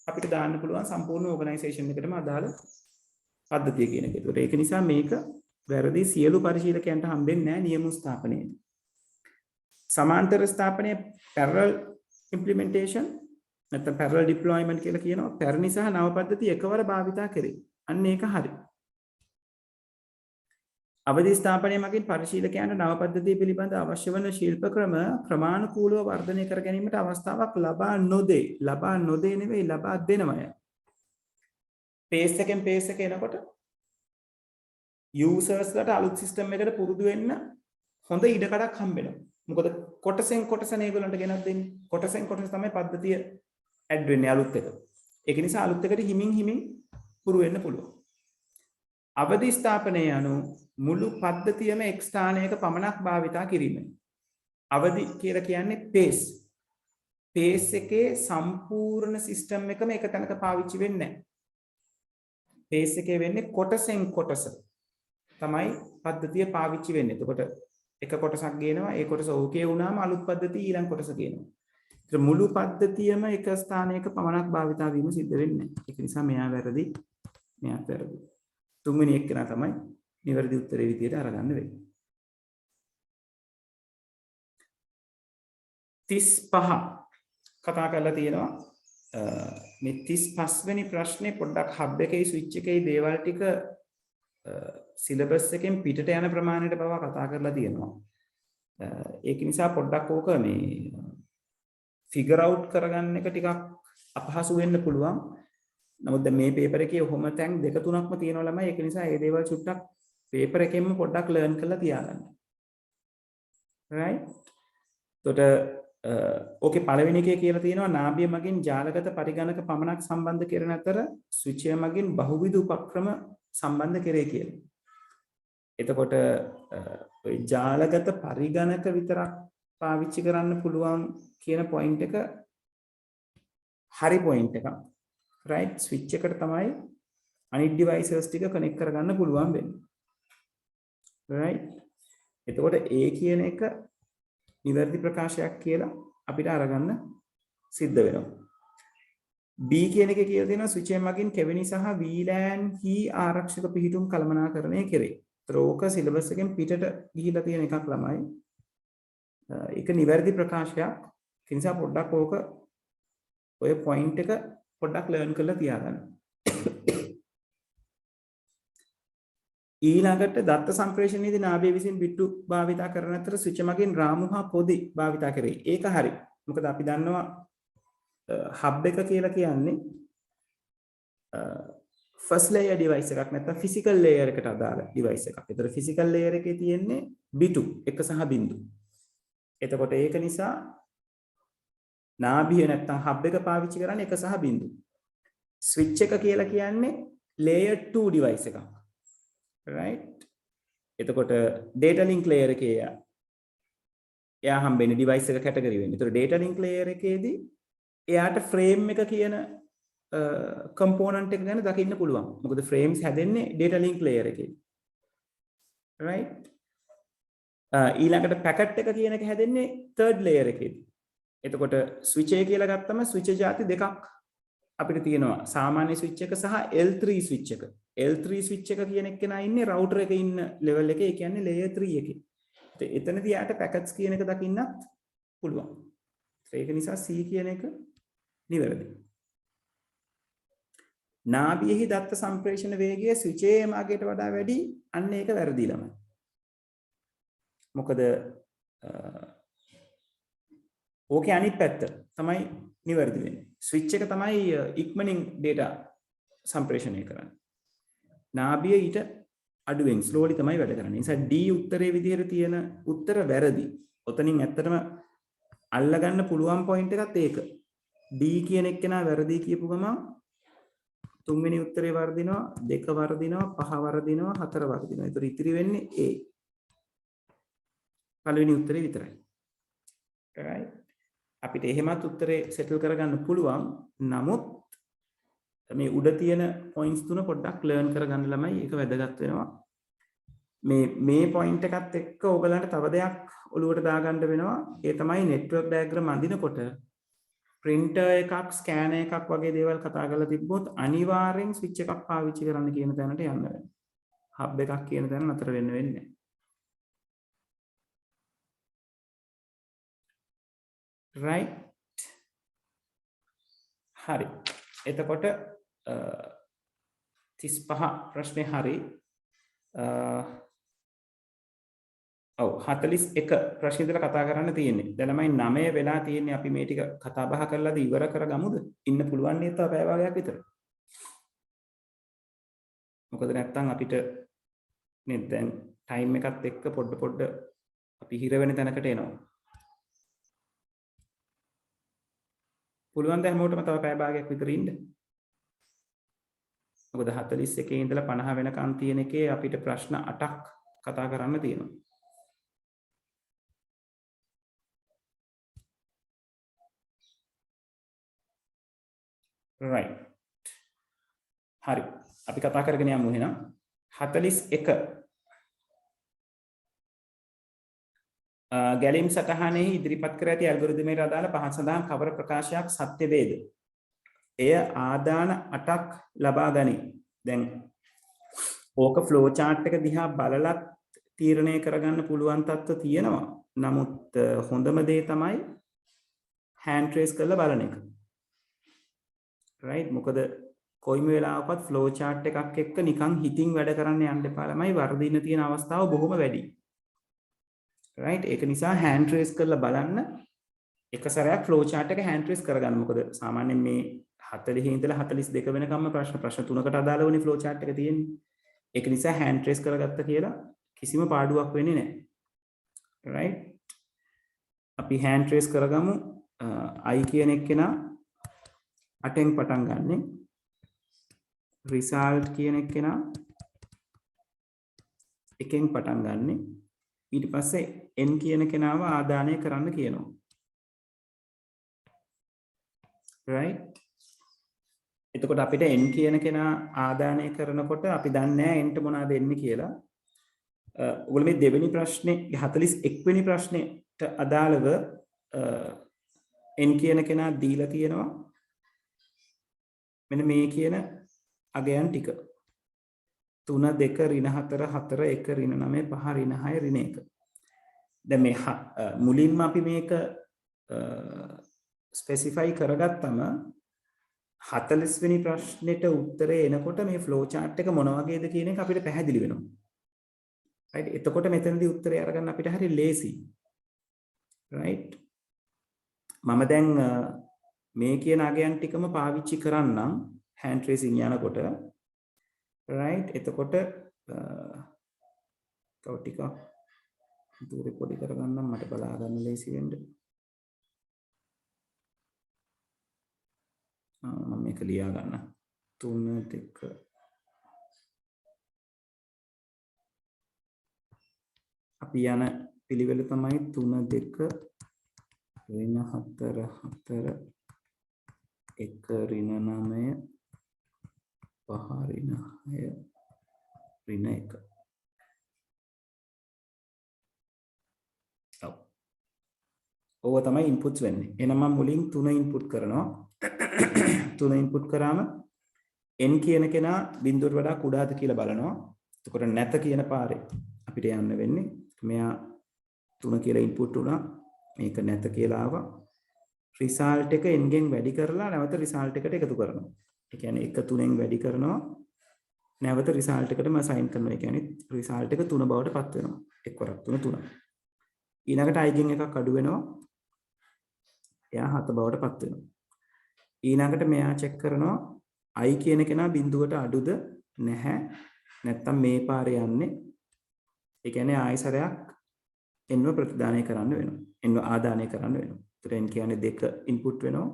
අපිට දාන්න පුළුවන් සම්පූර්ණ ඕගනයිසේෂන් එකටම අදාළ පද්ධතිය කියන එක. ඒක නිසා මේක වැරදි. සියලු පරිශීලකයන්ට හම්බෙන්නේ නැහැ නියම ස්ථාපනයේදී. සමාන්තර ස්ථාපනයේ parallel implementation නැත්නම් parallel deployment කියලා කියනවා. පැරණි සහ නව පද්ධති එකවර භාවිතා කරේ. අන්න ඒක හරි. අවදි ස්ථාපනය මගින් පරිශීලකයන්ට නව පද්ධතිය පිළිබඳ අවශ්‍ය වන ශිල්ප ක්‍රම ක්‍රමානුකූලව වර්ධනය කර ගැනීමට අවස්ථාවක් ලබා නොදේ. ලබා නොදේ නෙවෙයි ලබා දෙනවය. පේස් එකෙන් පේස් එක එනකොට යූසර්ස්ලට අලුත් සිස්ටම් එකකට පුරුදු වෙන්න හොඳ ඉඩකඩක් හම්බෙනවා. මොකද කොටසෙන් කොටස මේගොල්ලන්ට ගෙනත් දෙන්නේ. කොටසෙන් කොටස තමයි පද්ධතිය ඇඩ් වෙන්නේ අලුත් එක. ඒක නිසා අලුත් එකට හිමින් හිමින් පුරු වෙන්න පුළුවන්. අවදි ස්ථාපනය යනු මුළු පද්ධතියම එක් ස්ථානයක පමණක් භාවිතා කිරීම. අවදි කියලා කියන්නේ පේස්. පේස් එකේ සම්පූර්ණ සිස්ටම් එකම එක තැනක පාවිච්චි වෙන්නේ නැහැ. පේස් එකේ වෙන්නේ කොටසෙන් කොටස තමයි පද්ධතිය පාවිච්චි වෙන්නේ. එතකොට එක කොටසක් ගේනවා, ඒ කොටස ඕකේ වුණාම අලුත් පද්ධතිය ඊළඟ කොටස ගේනවා. ඒත් මුළු පද්ධතියම එක ස්ථානයක පමණක් භාවිතා වීම සිද්ධ වෙන්නේ නැහැ. ඒක නිසා මෙයා වැරදි, මෙයාත් වැරදි. තුන්වෙනි එක්කෙනා තමයි නිවැරදි උත්තරේ විදියට අරගන්න වෙන්නේ. 35 කතා කරලා තියෙනවා. මේ 35 වෙනි ප්‍රශ්නේ පොඩ්ඩක් හබ් එකේ ස්විච් එකේ දේවල් ටික සිලබස් එකෙන් පිටට යන ප්‍රමාණයට බව කතා කරලා තියෙනවා. ඒක නිසා පොඩ්ඩක් ඕක මේ ෆිගර් අවුට් කරගන්න එක ටිකක් අපහසු වෙන්න පුළුවන්. නමුත් දැන් මේ පේපර් එකේ ඔහොම තැන් දෙක තුනක්ම තියෙනවා ළමයි. ඒක නිසා මේ දේවල් චුට්ටක් පේපර් එකෙන්ම පොඩ්ඩක් ලර්න් කරලා තියාගන්න. right? එතකොට ඕකේ පළවෙනි එකේ කියලා තියෙනවා නාභිය මගින් ජාලගත පරිගණක පමණක් සම්බන්ධ කෙරෙන අතර ස්විචය මගින් බහුවිධ උපක්‍රම සම්බන්ධ කෙරේ කියලා. එතකොට ඔය ජාලගත පරිගණක විතරක් පාවිච්චි කරන්න පුළුවන් කියන පොයින්ට් එක හරි පොයින්ට් එකක්. right? ස්විච් එකට තමයි අනිත් ඩිවයිසස් ටික කනෙක්ට් කරගන්න පුළුවන් වෙන්නේ. right? එතකොට A කියන එක නිවැරදි ප්‍රකාශයක් කියලා අපිට අරගන්න සිද්ධ වෙනවා. B කියන එකේ කියලා තියෙනවා ස්විච් එක මගින් කෙවෙනි සහ VLAN කී ආරක්ෂක පිහිටුම් කළමනාකරණය කෙරේ. ඒතර සිලබස් එකෙන් පිටට ගිහිලා තියෙන එකක් ළමයි. ඒක නිවැරදි ප්‍රකාශයක්. ඒ නිසා පොඩ්ඩක් ඕක ඔය පොයින්ට් එක පොඩ්ඩක් ලර්න් කරලා තියාගන්න. ඊළඟට දත්ත සම්ප්‍රේෂණයේදී නාභිය විසින් බිට්ටු භාවිතා කරන අතර ස්විච් මගින් රාමු හා පොදි භාවිතා කරේ. ඒක හරි. මොකද අපි දන්නවා හබ් එක කියලා කියන්නේ ෆස්ට් ලේයර් ඩිවයිස් එකක් නැත්නම් ෆිසිකල් ලේයර් එකට අදාළ ඩිවයිස් එකක්. ඒතර ෆිසිකල් ලේයර් එකේ තියෙන්නේ බිටු 1 සහ බිංදු. එතකොට ඒක නිසා නාභිය නැත්නම් හබ් එක පාවිච්චි කරන්නේ 1 සහ බිංදු. ස්විච් එක කියලා කියන්නේ ලේයර් 2 ඩිවයිස් එකක්. right? එතකොට data link layer එකේ එයා හම්බෙන්නේ device එක category වෙන්නේ. ඒතකොට data link layer එකේදී එයාට frame එක කියන component එක ගැන දකින්න පුළුවන්. මොකද frames හැදෙන්නේ data link layer එකේ. right? ඊළඟට packet එක කියන එක හැදෙන්නේ third layer එකේදී. එතකොට switch එක කියලා ගත්තම switch ಜಾති දෙකක් අපිට තියෙනවා. සාමාන්‍ය switch එක සහ L3 switch එක. L3 switch එක කියන එක කෙනා ඉන්නේ router එකේ ඉන්න level එකේ. ඒ කියන්නේ layer 3 එකේ. එතනදී යාට packets කියන එක දකින්නත් පුළුවන්. ඒක නිසා C කියන එක නිවැරදි. නාභියෙහි දත්ත සම්ප්‍රේෂණ වේගය ස්විචේ මාර්ගයට වඩා වැඩි. අන්න ඒක වැරදි ළමයි. මොකද ඕකේ අනිත් පැත්ත තමයි නිවැරදි වෙන්නේ. ස්විච් එක තමයි ඉක්මනින් data සම්ප්‍රේෂණය කරන්නේ. නාභිය ඊට අඩුවෙන් ස්ලෝලි තමයි වැඩ කරන්නේ. ඒ නිසා D උත්තරේ විදිහට තියෙන උත්තර වැරදි. ඔතනින් ඇත්තටම අල්ලගන්න පුළුවන් පොයින්ට් එකත් ඒක. D කියන එක්කෙනා වැරදි කියපු ගමන් තුන්වෙනි උත්තරේ වර්ධිනවා, දෙක වර්ධිනවා, පහ වර්ධිනවා, හතර වර්ධිනවා. ඒතර ඉතිරි වෙන්නේ A. පළවෙනි උත්තරේ විතරයි. right? අපිට එහෙමත් උත්තරේ සෙටල් කරගන්න පුළුවන්. නමුත් මේ උඩ තියෙන පොයින්ට්ස් තුන පොඩ්ඩක් ලර්න් කරගන්න ළමයි. ඒක වැදගත් වෙනවා. මේ පොයින්ට් එකත් එක්ක ඔයගලන්ට තව දෙයක් ඔලුවට දාගන්න වෙනවා. ඒ තමයි network diagram අඳිනකොට printer එකක්, scanner එකක් වගේ දේවල් කතා කරලා තිබ්බොත් අනිවාර්යෙන් switch එකක් පාවිච්චි කරන්න කියන තැනට යන්න වෙනවා. hub එකක් කියන තැන නතර වෙන්න වෙන්නේ. right? හරි. එතකොට 35 ප්‍රශ්නේ හරි. ඔව් 41 ප්‍රශ්න ඉදලා කතා කරන්න තියෙන්නේ. දැන් ළමයි 9 වෙලා තියෙන්නේ. අපි මේ ටික කතා බහ කරලාද ඉවර කරගමුද? ඉන්න පුළුවන් නේද තව පැය භාගයක් විතර. මොකද නැත්තම් අපිට නේද දැන් ටයිම් එකත් එක්ක පොඩ අපි හිර වෙන තැනකට එනවා. පුළුවන් ද හැමෝටම තව පැය භාගයක් විතර ඉන්න? මොකද 41 ඉඳලා 50 වෙනකන් තියෙන එකේ අපිට ප්‍රශ්න 8ක් කතා කරන්න තියෙනවා. right. හරි. අපි කතා කරගෙන යමු එහෙනම්. 41 ගැලීම් සටහනෙහි ඉදිරිපත් කර ඇති ඇල්ගොරිතමයට අදාළ පහත් සඳහන් කවර ප්‍රකාශයක් සත්‍ය වේද? එය ආදාන 8ක් ලබා ගනී. දැන් ඕක ෆ්ලෝ chart එක දිහා බලලත් තීරණය කරගන්න පුළුවන් තත්ත්ව තියෙනවා. නමුත් හොඳම දේ තමයි hand trace කරලා බලන එක. right? මොකද කොයිම වෙලාවකත් ෆ්ලෝ chart එකක් එක්ක නිකන් හිතින් වැඩ කරන්න යන්න එපා ළමයි. වර්ධින්න තියෙන අවස්ථාව බොහොම වැඩි. right? ඒක නිසා hand trace කරලා බලන්න එක සැරයක් ෆ්ලෝ chart එක hand trace කරගන්න. මොකද සාමාන්‍යයෙන් මේ 40 ඉඳලා 42 වෙනකම්ම ප්‍රශ්න 3කට අදාළවනේ ෆ්ලෝ chart එක තියෙන්නේ. ඒක නිසා hand trace කරගත්ත කියලා කිසිම පාඩුවක් වෙන්නේ නැහැ. right? අපි hand trace කරගමු. I කියන එක්කෙනා 8න් පටන් ගන්නෙ. result කියන එක්කෙනා 1න් පටන් ගන්නෙ. ඊට පස්සේ n කියන කෙනාව ආදානය කරන්න කියනවා. right? එතකොට අපිට n කියන කෙනා ආදානය කරනකොට අපි දන්නේ නැහැ n ට මොනවද එන්නේ කියලා. ඔයගොල්ලෝ මේ දෙවෙනි ප්‍රශ්නේ 41 වෙනි ප්‍රශ්නෙට අදාළව n කියන කෙනා දීලා තියෙනවා. මෙන්න මේ කියන අගයන් ටික. 3 2 ඍණ 4 4 1 ඍණ 9 5 ඍණ 6 ඍණ 1. දැන් මේ මුලින්ම අපි මේක ස්පෙસિෆයි කරගත්තම 40 වෙනි ප්‍රශ්නෙට උත්තරේ එනකොට මේ ෆ්ලෝ chart එක මොන වගේද කියන එක අපිට පැහැදිලි වෙනවා. right? එතකොට මෙතනදී උත්තරේ අරගන්න අපිට හරිය ලේසි. right? මම දැන් මේ කියන අගයන් ටිකම පාවිච්චි කරන්නම් hand tracing යනකොට. right? එතකොට තව ටිකක් දුරේ පොඩි කරගන්නම් මට බලා ගන්න ලේසි වෙන්න. මම මේක ලියා ගන්න. 3 2 අපි යන පිළිවෙල තමයි 3 2 ඍණ 4 4 1 ඍණ 9 5 ඍණ 6 ඍණ 1. ඔව තමයි ඉන්පුට්ස් වෙන්නේ. එහෙනම් මම මුලින් 3 ඉන්පුට් කරනවා. 3 ඉන්පුට් කරාම n කියන කෙනා බිඳුවට වඩා කුඩාද කියලා බලනවා. එතකොට නැත කියන පාරේ අපිට යන්න වෙන්නේ. මෙයා 3 කියලා ඉන්පුට් වුණා. මේක නැත කියලා ආවා. රිසල්ට් එක n ගෙන් වැඩි කරලා නැවත රිසල්ට් එකට එකතු කරනවා. ඒ කියන්නේ 1 3ෙන් වැඩි කරනවා. නැවත රිසල්ට් එකටම අසයින් කරනවා. ඒ කියන්නේ රිසල්ට් එක 3 බවට පත් වෙනවා. එක් වරක් 3 3. ඊළඟට i ගෙන් එකක් අඩු වෙනවා. එයා 7 බවට පත් වෙනවා. ඊළඟට මෙයා චෙක් කරනවා i කියන කෙනා බිඳුවට අඩුද නැහැ. නැත්තම් මේ පාරේ යන්නේ. ඒ කියන්නේ ආයසරයක් n ව ප්‍රතිදානය කරන්න වෙනවා. n ව ආදානය කරන්න වෙනවා. ඒතර n කියන්නේ 2 ඉන්පුට් වෙනවා.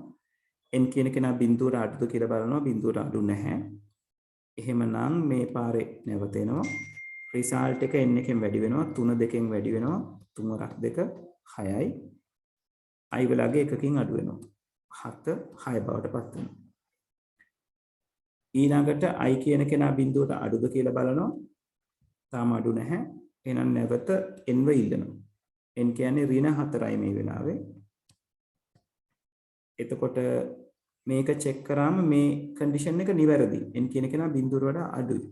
n කියන කෙනා බිඳුවට අඩුද කියලා බලනවා. බිඳුවට අඩු නැහැ. එහෙමනම් මේ පාරේ නැවතෙනවා. රිසල්ට් එක n එකෙන් වැඩි වෙනවා. 3 2ෙන් වැඩි වෙනවා. 3 වරක් 2 6යි. i වලගේ එකකින් අඩු වෙනවා. 7 6 බවට පත් වෙනවා. ඊළඟට i කියන කෙනා බිඳුවට අඩුද කියලා බලනවා. තාම අඩු නැහැ. එහෙනම් නැවත n ව ඉල්ලනවා. n කියන්නේ ඍණ 4යි මේ වෙලාවේ. එතකොට මේක චෙක් කරාම මේ කන්ඩිෂන් එක නිවැරදි. n කියන කෙනා බිඳුවට වඩා අඩුයි.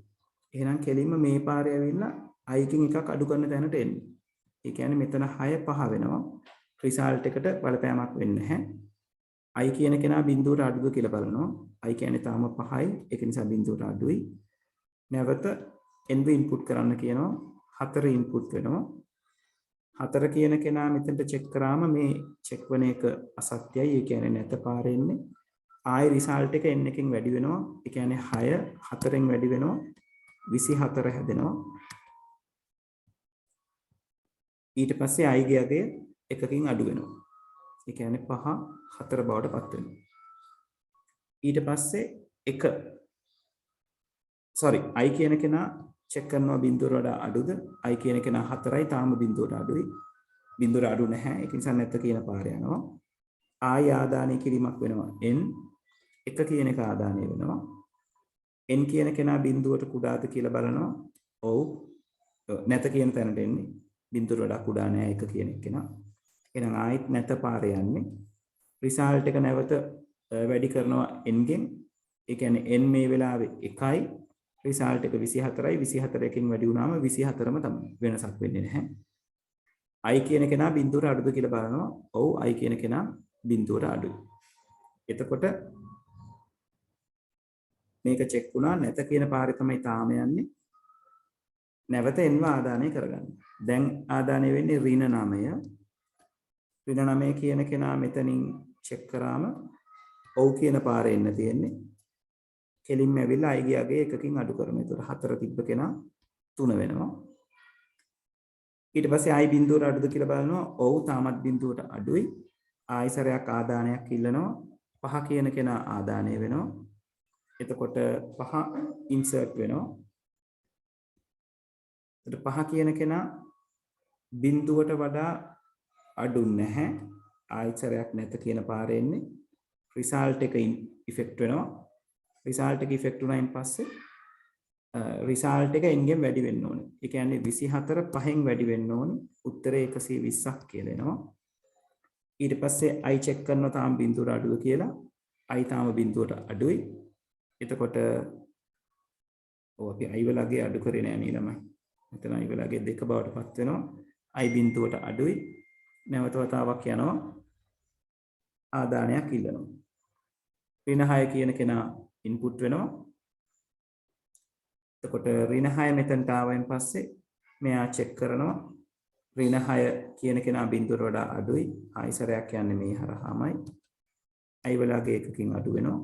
එහෙනම් කෙලින්ම මේ පාරේ ඇවිල්ලා i කින් එකක් අඩු කරන තැනට එන්නේ. ඒ කියන්නේ මෙතන 6 5 වෙනවා. රිසල්ට් එකට බලපෑමක් වෙන්නේ නැහැ. i කියන කෙනා බිඳුවට අඩුද කියලා බලනවා. i කියන්නේ තාම 5යි. ඒක නිසා බිඳුවට අඩුයි. නැවත n ව ඉන්පුට් කරන්න කියනවා. 4 ඉන්පුට් වෙනවා. 4 කියන කෙනා මෙතනට චෙක් කරාම මේ චෙක් වෙන එක අසත්‍යයි. ඒ කියන්නේ නැත පාරේ ඉන්නේ. ආයි රිසල්ට් එක n එකෙන් වැඩි වෙනවා. ඒ කියන්නේ 6 4ෙන් වැඩි වෙනවා. 24 හැදෙනවා. ඊට පස්සේ i ගේ අගය එකකින් අඩු වෙනවා. ඒ කියන්නේ 5 4 බවට පත් වෙනවා. ඊට පස්සේ 1 i කියන කෙනා චෙක් කරනවා බිඳුවට වඩා අඩුද? i කියන කෙනා 4යි තාම බිඳුවට අඩුයි. බිඳුවට අඩු නැහැ. ඒක නිසා නැත කියන පාර යනවා. ආයි ආදානය කිරීමක් වෙනවා n 1 කියන එක ආදානය වෙනවා. n කියන කෙනා බිඳුවට කුඩාද කියලා බලනවා. ඔව්. නැත කියන තැනට එන්නේ. බිඳුවට වඩා කුඩා නෑ 1 කියන කෙනා. එහෙනම් ආයිත් නැත පාරේ යන්නේ. රිසල්ට් එක නැවත වැඩි කරනවා n ගෙන්. ඒ කියන්නේ n මේ වෙලාවේ 1යි. රිසල්ට් එක 24යි. 24 එකකින් වැඩි වුණාම 24ම තමයි. වෙනසක් වෙන්නේ නැහැ. i කියන කෙනා බිඳුවට අඩුද කියලා බලනවා. ඔව් i කියන කෙනා බිඳුවට අඩුයි. එතකොට මේක චෙක් වුණා නැත කියන පාරේ තමයි තාම යන්නේ. නැවත n ව ආදානය කරගන්න. දැන් ආදානය වෙන්නේ ඍණ 9. ඍණ 9 කියන කෙනා මෙතනින් චෙක් කරාම ඔව් කියන පාරේ එන්න තියෙන්නේ. කෙලින්ම ඇවිල්ලා අයගේ අගේ එකකින් අඩු කරනවා. ඒතකොට 4 තිබ්බ කෙනා 3 වෙනවා. ඊට පස්සේ ආයි බිඳුවට අඩුද කියලා බලනවා. ඔව් තාමත් බිඳුවට අඩුයි. ආයි සැරයක් ආදානයක් ඉල්ලනවා. 5 කියන කෙනා ආදානය වෙනවා. එතකොට 5 ඉන්සර්ට් වෙනවා. එතකොට 5 කියන කෙනා බිඳුවට වඩා අඩු නැහැ. ආයි සැරයක් නැත කියන පාරේ එන්නේ. රිසල්ට් එක ඉෆෙක්ට් වෙනවා. රිසල්ට් එක ඉෆෙක්ට් වුණායින් පස්සේ රිසල්ට් එක එන්ගෙන් වැඩි වෙන්න ඕනේ. ඒ කියන්නේ 24 5න් වැඩි වෙන්න ඕනේ. උත්තරේ 120ක් කියලා එනවා. ඊට පස්සේ i චෙක් කරනවා තාම බිඳුවට අඩුද කියලා. i තාම බිඳුවට අඩුයි. එතකොට ඔව් අපි i වලගේ අඩු කරේ නෑ නේ ළමයි. මෙතන i වලගේ 2 බවට පත් වෙනවා. i බිඳුවට අඩුයි. නැවත වතාවක් යනවා. ආදානයක් ඉල්ලනවා. ඍණ 6 කියන කෙනා ඉන්පුට් වෙනවා. එතකොට ඍණ 6 මෙතනට ආවයින් පස්සේ මෙයා චෙක් කරනවා. ඍණ 6 කියන කෙනා බිඳුවට වඩා අඩුයි. ආයිසරයක් යන්නේ මේ හරහාමයි. i වලගේ එකකින් අඩු වෙනවා.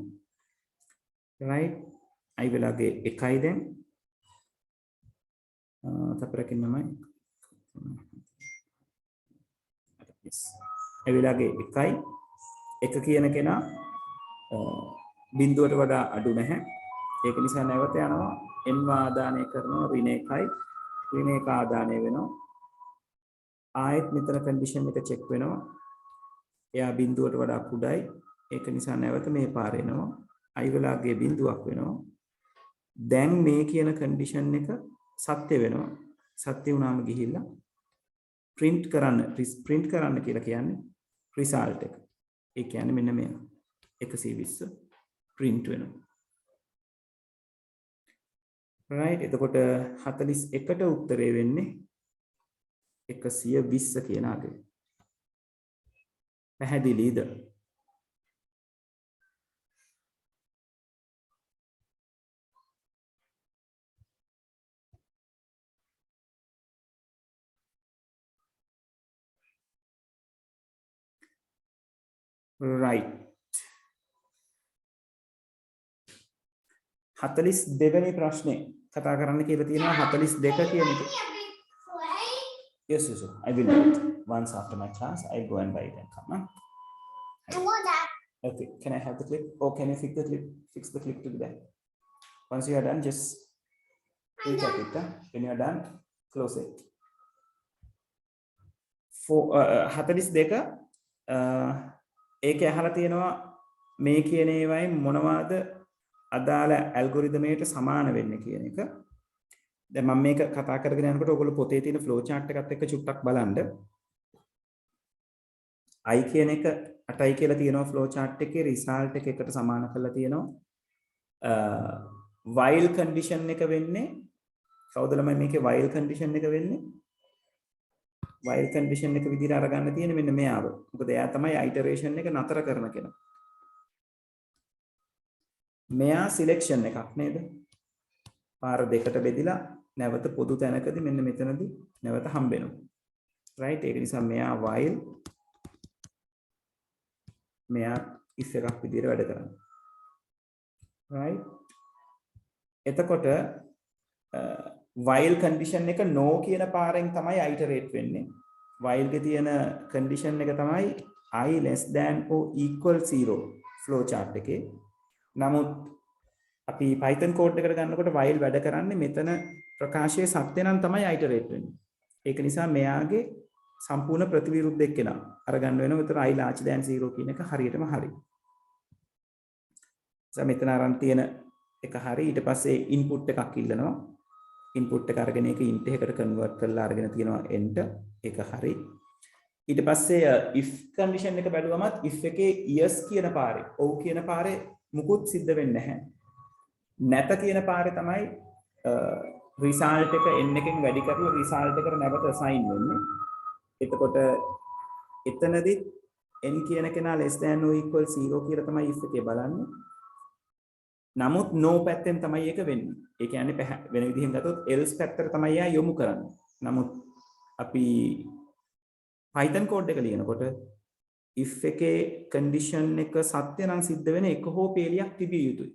right i වලගේ 1යි දැන්. තපරකින්මයි. yes. i වලගේ 1යි. 1 කියන කෙනා බිඳුවට වඩා අඩු නැහැ. ඒක නිසා නැවත යනවා n ආදානය කරනවා ඍණ 1යි. ඍණ 1 ආදානය වෙනවා. ආයෙත් මෙතන කන්ඩිෂන් එක චෙක් වෙනවා. එයා බිඳුවට වඩා කුඩායි. ඒක නිසා නැවත මේ පාර එනවා. i වලගේ බිඳුවක් වෙනවා. දැන් මේ කියන කන්ඩිෂන් එක සත්‍ය වෙනවා. සත්‍ය වුණාම ගිහිල්ලා print කරන්න කියලා කියන්නේ result එක. ඒ කියන්නේ මෙන්න මේ 120 print වෙනවා. right එතකොට 41ට උත්තරේ වෙන්නේ 120 කියන අගය. පැහැදිලිද? right 42 වෙනි ප්‍රශ්නේ කතා කරන්න කියලා තියෙනවා 42 කියන එක. Yes, yes, I will do it. Once after my class, I'll go and buy it and come. Huh? Okay, can I have the clip? Oh, can you fix the clip to the back? Once you are done, just reach at it. Huh? When you are done, close it. For 42 ඒකේ අහලා තියෙනවා මේ කියන ඒවායින් මොනවාද අදාළ ඇල්ගොරිතමයට සමාන වෙන්නේ කියන එක. දැන් මම මේක කතා කරගෙන යනකොට ඔයගොල්ලෝ පොතේ තියෙන ෆ්ලෝ chart එකත් එක්ක චුට්ටක් බලන්න. i කියන එක 8යි කියලා තියෙනවා ෆ්ලෝ chart එකේ result එක එකට සමාන කරලා තියෙනවා. while condition එක වෙන්නේ කවුද ළමයි මේකේ while condition එක වෙන්නේ? while condition එක විදිහට අරගන්න තියෙන්නේ මෙන්න මෙයාව. මොකද එයා තමයි iteration එක නතර කරන කෙනා. මෙයා selection එකක් නේද? පාර දෙකට බෙදිලා නැවත පොදු තැනකදී මෙන්න මෙතනදී නැවත හම්බ වෙනවා. right ඒක නිසා මෙයා while මෙයා if එකක් විදිහට වැඩ කරනවා. right එතකොට while condition එක no කියන පාරෙන් තමයි iterate වෙන්නේ. while ගේ තියෙන condition එක තමයි i less than or equal 0 flow chart එකේ. නමුත් අපි Python code එකට ගන්නකොට while වැඩ කරන්නේ මෙතන ප්‍රකාශයේ සත්‍ය නම් තමයි iterate වෙන්නේ. ඒක නිසා මෙයාගේ සම්පූර්ණ ප්‍රතිවිරුද්ධ එක්කෙනා අරගන්න වෙනවා. මෙතන i larger than 0 කියන එක හරියටම හරි. මෙතන අරන් තියෙන එක හරි. ඊට පස්සේ input එකක් ඉල්ලනවා. input එක අරගෙන ඒක int එකකට convert කරලා අරගෙන තියෙනවා enter ඒක හරි. ඊට පස්සේ if condition එක බැලුවමත් if එකේ yes කියන පාරේ ඔව් කියන පාරේ මුකුත් සිද්ධ වෙන්නේ නැහැ. නැත කියන පාරේ තමයි result එක n එකෙන් වැඩි කරලා result එකට නැවත assign වෙන්නේ. එතකොට එතනදී n කියන කෙනා less than or equal 0 කියලා තමයි if එකේ බලන්නේ. නමුත් no පැත්තෙන් තමයි ඒක වෙන්නේ. ඒ කියන්නේ වෙන විදිහෙන් ගත්තොත් else පැත්තට තමයි යා යොමු කරන්නේ. නමුත් අපි Python code එක ලියනකොට if එකේ condition එක සත්‍ය නම් සිද්ධ වෙන එක හෝ පේලියක් තිබිය යුතුයි.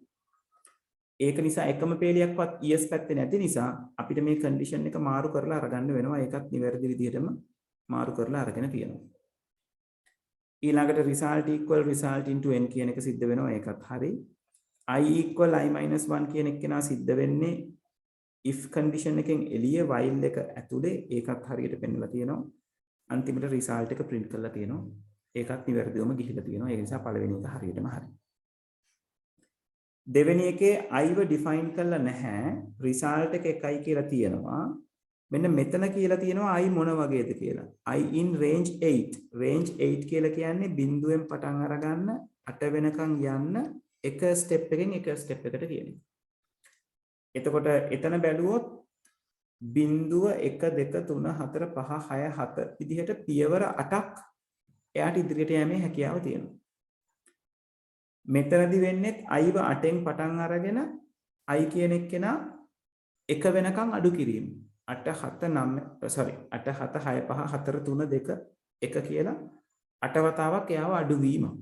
ඒක නිසා එකම පේලියක්වත් ES පැත්තේ නැති නිසා අපිට මේ condition එක මාරු කරලා අරගන්න වෙනවා. ඒකත් නිවැරදි විදිහටම මාරු කරලා අරගෙන තියෙනවා. ඊළඟට result equal result into n කියන එක සිද්ධ වෙනවා. ඒකත් හරි. I equal I minus 1 කියන එක නා සිද්ධ වෙන්නේ if condition එකෙන් එළිය while එක ඇතුලේ. ඒකත් හරියට පෙන්නලා තියෙනවා. අන්තිමට result එක print කරලා තියෙනවා. ඒකත් නිවැරදිවම ගිහිලා තියෙනවා. ඒ නිසා පළවෙනි එක හරියටම හරි. දෙවෙනි එකේ I ව define කරලා නැහැ. result එක එකයි කියලා තියෙනවා. මෙන්න මෙතන කියලා තියෙනවා I මොන වගේද කියලා. I in range 8. range 8 කියලා කියන්නේ බිඳුවෙන් පටන් අරගන්න 8 වෙනකන් යන්න එක ස්ටෙප් එකෙන් එක ස්ටෙප් එකට කියන එක. එතකොට එතන බැලුවොත් බිඳුව 1 2 3 4 5 6 7 විදිහට පියවර 8ක් එයාට ඉදිරියට යෑමේ හැකියාව තියෙනවා. මෙතනදි වෙන්නේ I ව 8න් පටන් අරගෙන I කියන එක්කෙනා 1 වෙනකන් අඩු කිරීම. 8 7 9 sorry 8 7 6 5 4 3 2 1 කියලා 8 වතාවක් එයාව අඩු වීමක්.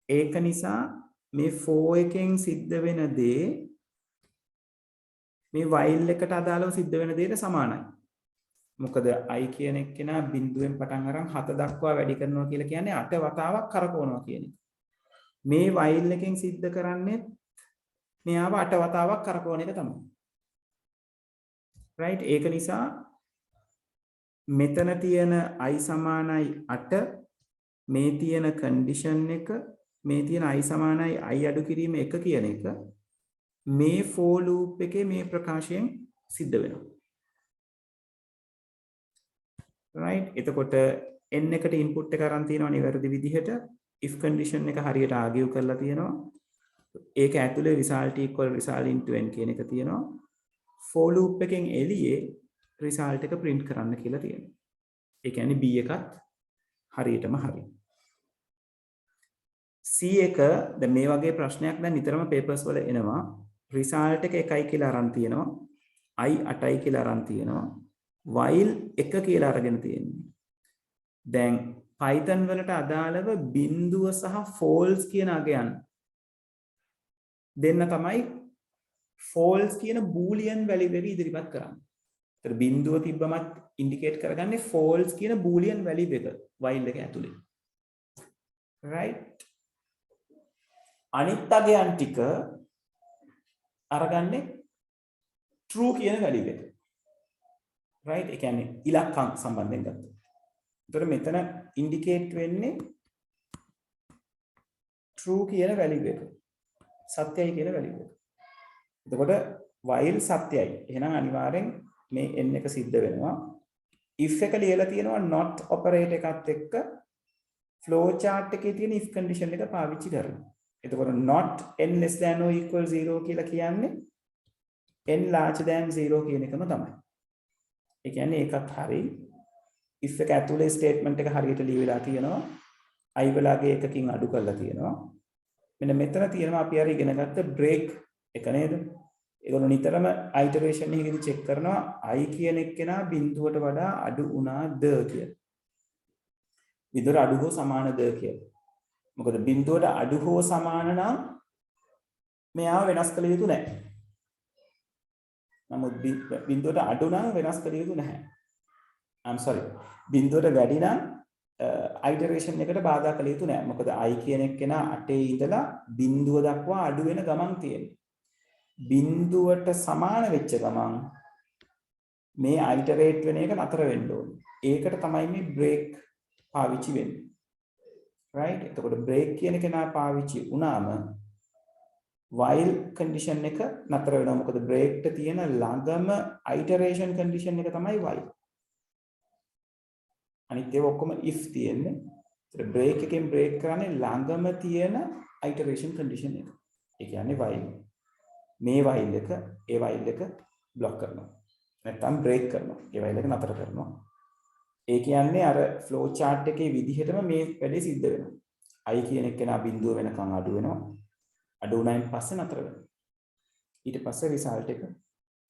ඒක නිසා මේ 4 එකෙන් සිද්ධ වෙන දේ මේ while එකට අදාළව සිද්ධ වෙන දේට සමානයි. මොකද I කියන එක්කෙනා බිඳුවෙන් පටන් අරන් 7 දක්වා වැඩි කරනවා කියලා කියන්නේ 8 වතාවක් කරකවනවා කියන එක. මේ while එකෙන් සිද්ධ කරන්නේ මෙයාව 8 වතාවක් කරකවන එක තමයි. right ඒක නිසා මෙතන තියෙන I සමානයි 8 මේ තියෙන condition එක මේ තියෙන I සමානයි I අඩු කිරීම 1 කියන එක මේ for loop එකේ මේ ප්‍රකාශයෙන් සිද්ධ වෙනවා. right එතකොට n එකට input එක අරන් තියෙනවා නිවැරදි විදිහට if condition එක හරියට argue කරලා තියෙනවා. ඒක ඇතුලේ result equal result into n කියන එක තියෙනවා. for loop එකෙන් එළියේ result එක print කරන්න කියලා තියෙනවා. ඒ කියන්නේ b එකත් හරියටම හරි. c එක දැන් මේ වගේ ප්‍රශ්නයක් දැන් නිතරම papers වල එනවා. result එක 1යි කියලා අරන් තියෙනවා. I 8යි කියලා අරන් තියෙනවා. while 1 කියලා අරගෙන තියෙන්නේ. දැන් Python වලට අදාළව බිඳුව සහ false කියන අගයන් දෙන්න තමයි false කියන boolean value එක ඉදිරිපත් කරන්නේ. ඒතර බිඳුව තිබ්බමත් indicate කරගන්නේ false කියන boolean value එක while එක ඇතුලේ. right අනිත් අගයන් ටික අරගන්නේ true කියන value එක. right ඒ කියන්නේ ඉලක්කම් සම්බන්ධයෙන් ගත්තොත්. ඒතර මෙතන indicate වෙන්නේ true කියන value එක. සත්‍යයි කියන value එක. එතකොට while සත්‍යයි. එහෙනම් අනිවාර්යෙන් මේ n එක සිද්ධ වෙනවා. if එක ලියලා තියෙනවා not operate එකත් එක්ක flow chart එකේ තියෙන if condition එක පාවිච්චි කරනවා. එතකොට not n less than or equal 0 කියලා කියන්නේ n larger than 0 කියන එකම තමයි. ඒ කියන්නේ ඒකත් හරි. if එක ඇතුලේ statement එක හරියට ලියවිලා තියෙනවා. i වලගේ එකකින් අඩු කරලා තියෙනවා. මෙන්න මෙතන තියෙනවා අපි අර ඉගෙන ගත්ත break එක නේද? ඒගොල්ලෝ නිතරම iteration එකේදී check කරනවා i කියන එක්කෙනා බිඳුවට වඩා අඩු වුණාද කියලා. විතර අඩු හෝ සමානද කියලා. මොකද බිඳුවට අඩු හෝ සමාන නම් මෙයාව වෙනස් කළ යුතු නැහැ. නමුත් බිඳුවට අඩු නම් වෙනස් කළ යුතු නැහැ. I'm sorry. බිඳුවට වැඩි නම් iteration එකට බාධා කළ යුතු නැහැ. මොකද i කියන එක්කෙනා 8 ඉඳලා බිඳුව දක්වා අඩු වෙන ගමන් තියෙනවා. බිඳුවට සමාන වෙච්ච ගමන් මේ iterate වෙන එක නතර වෙන්න ඕනේ. ඒකට තමයි මේ break පාවිච්චි වෙන්නේ. right එතකොට break කියන එක නා පාවිච්චි වුණාම while condition එක නතර වෙනවා. මොකද break එක තියෙන ළඟම iteration condition එක තමයි while. අනිත් ඒවා ඔක්කොම if තියෙන්නේ. ඒතර break එකෙන් break කරන්නේ ළඟම තියෙන iteration condition එක. ඒ කියන්නේ while. මේ while එක ඒ while එක block කරනවා. නැත්නම් break කරනවා. ඒ while එක නතර කරනවා. ඒ කියන්නේ අර flow chart එකේ විදිහටම මේ වැඩේ සිද්ධ වෙනවා. i කියන එක්කෙනා බිඳුව වෙනකන් අඩු වෙනවා. අඩු වුණායින් පස්සේ නතර වෙනවා. ඊට පස්සේ result එක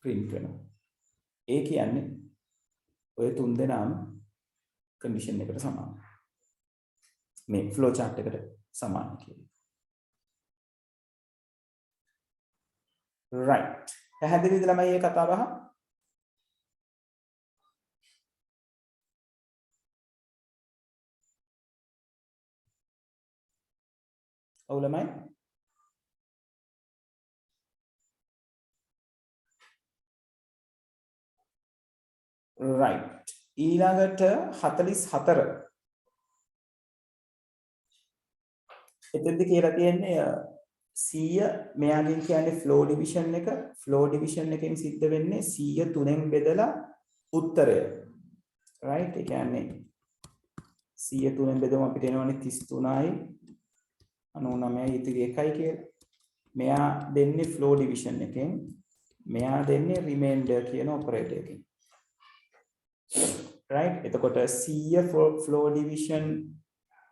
print වෙනවා. ඒ කියන්නේ ඔය තුන් දෙනාම condition එකට සමානයි. මේ ෆ්ලෝ chart එකට සමාන කියලා. right. පැහැදිලිද ළමයි මේ කතාව බහ? ඔව් ළමයි. right. ඊළඟට 44 එතෙන්ද කියලා තියෙන්නේ 100 මෙයාගෙන් කියන්නේ ෆ්ලෝ ඩිවිෂන් එක. ෆ්ලෝ ඩිවිෂන් එකෙන් සිද්ධ වෙන්නේ 100 3ෙන් බෙදලා උත්තරය. right. ඒ කියන්නේ 100 3ෙන් බෙදුවම අපිට එනවනේ 33යි 99යි ඉතිරි 1යි කියලා. මෙයා දෙන්නේ ෆ්ලෝ ඩිවිෂන් එකෙන්. මෙයා දෙන්නේ රිමයින්ඩර් කියන ඔපරේටර් එකෙන්. right. එතකොට 100 ෆ්ලෝ ඩිවිෂන්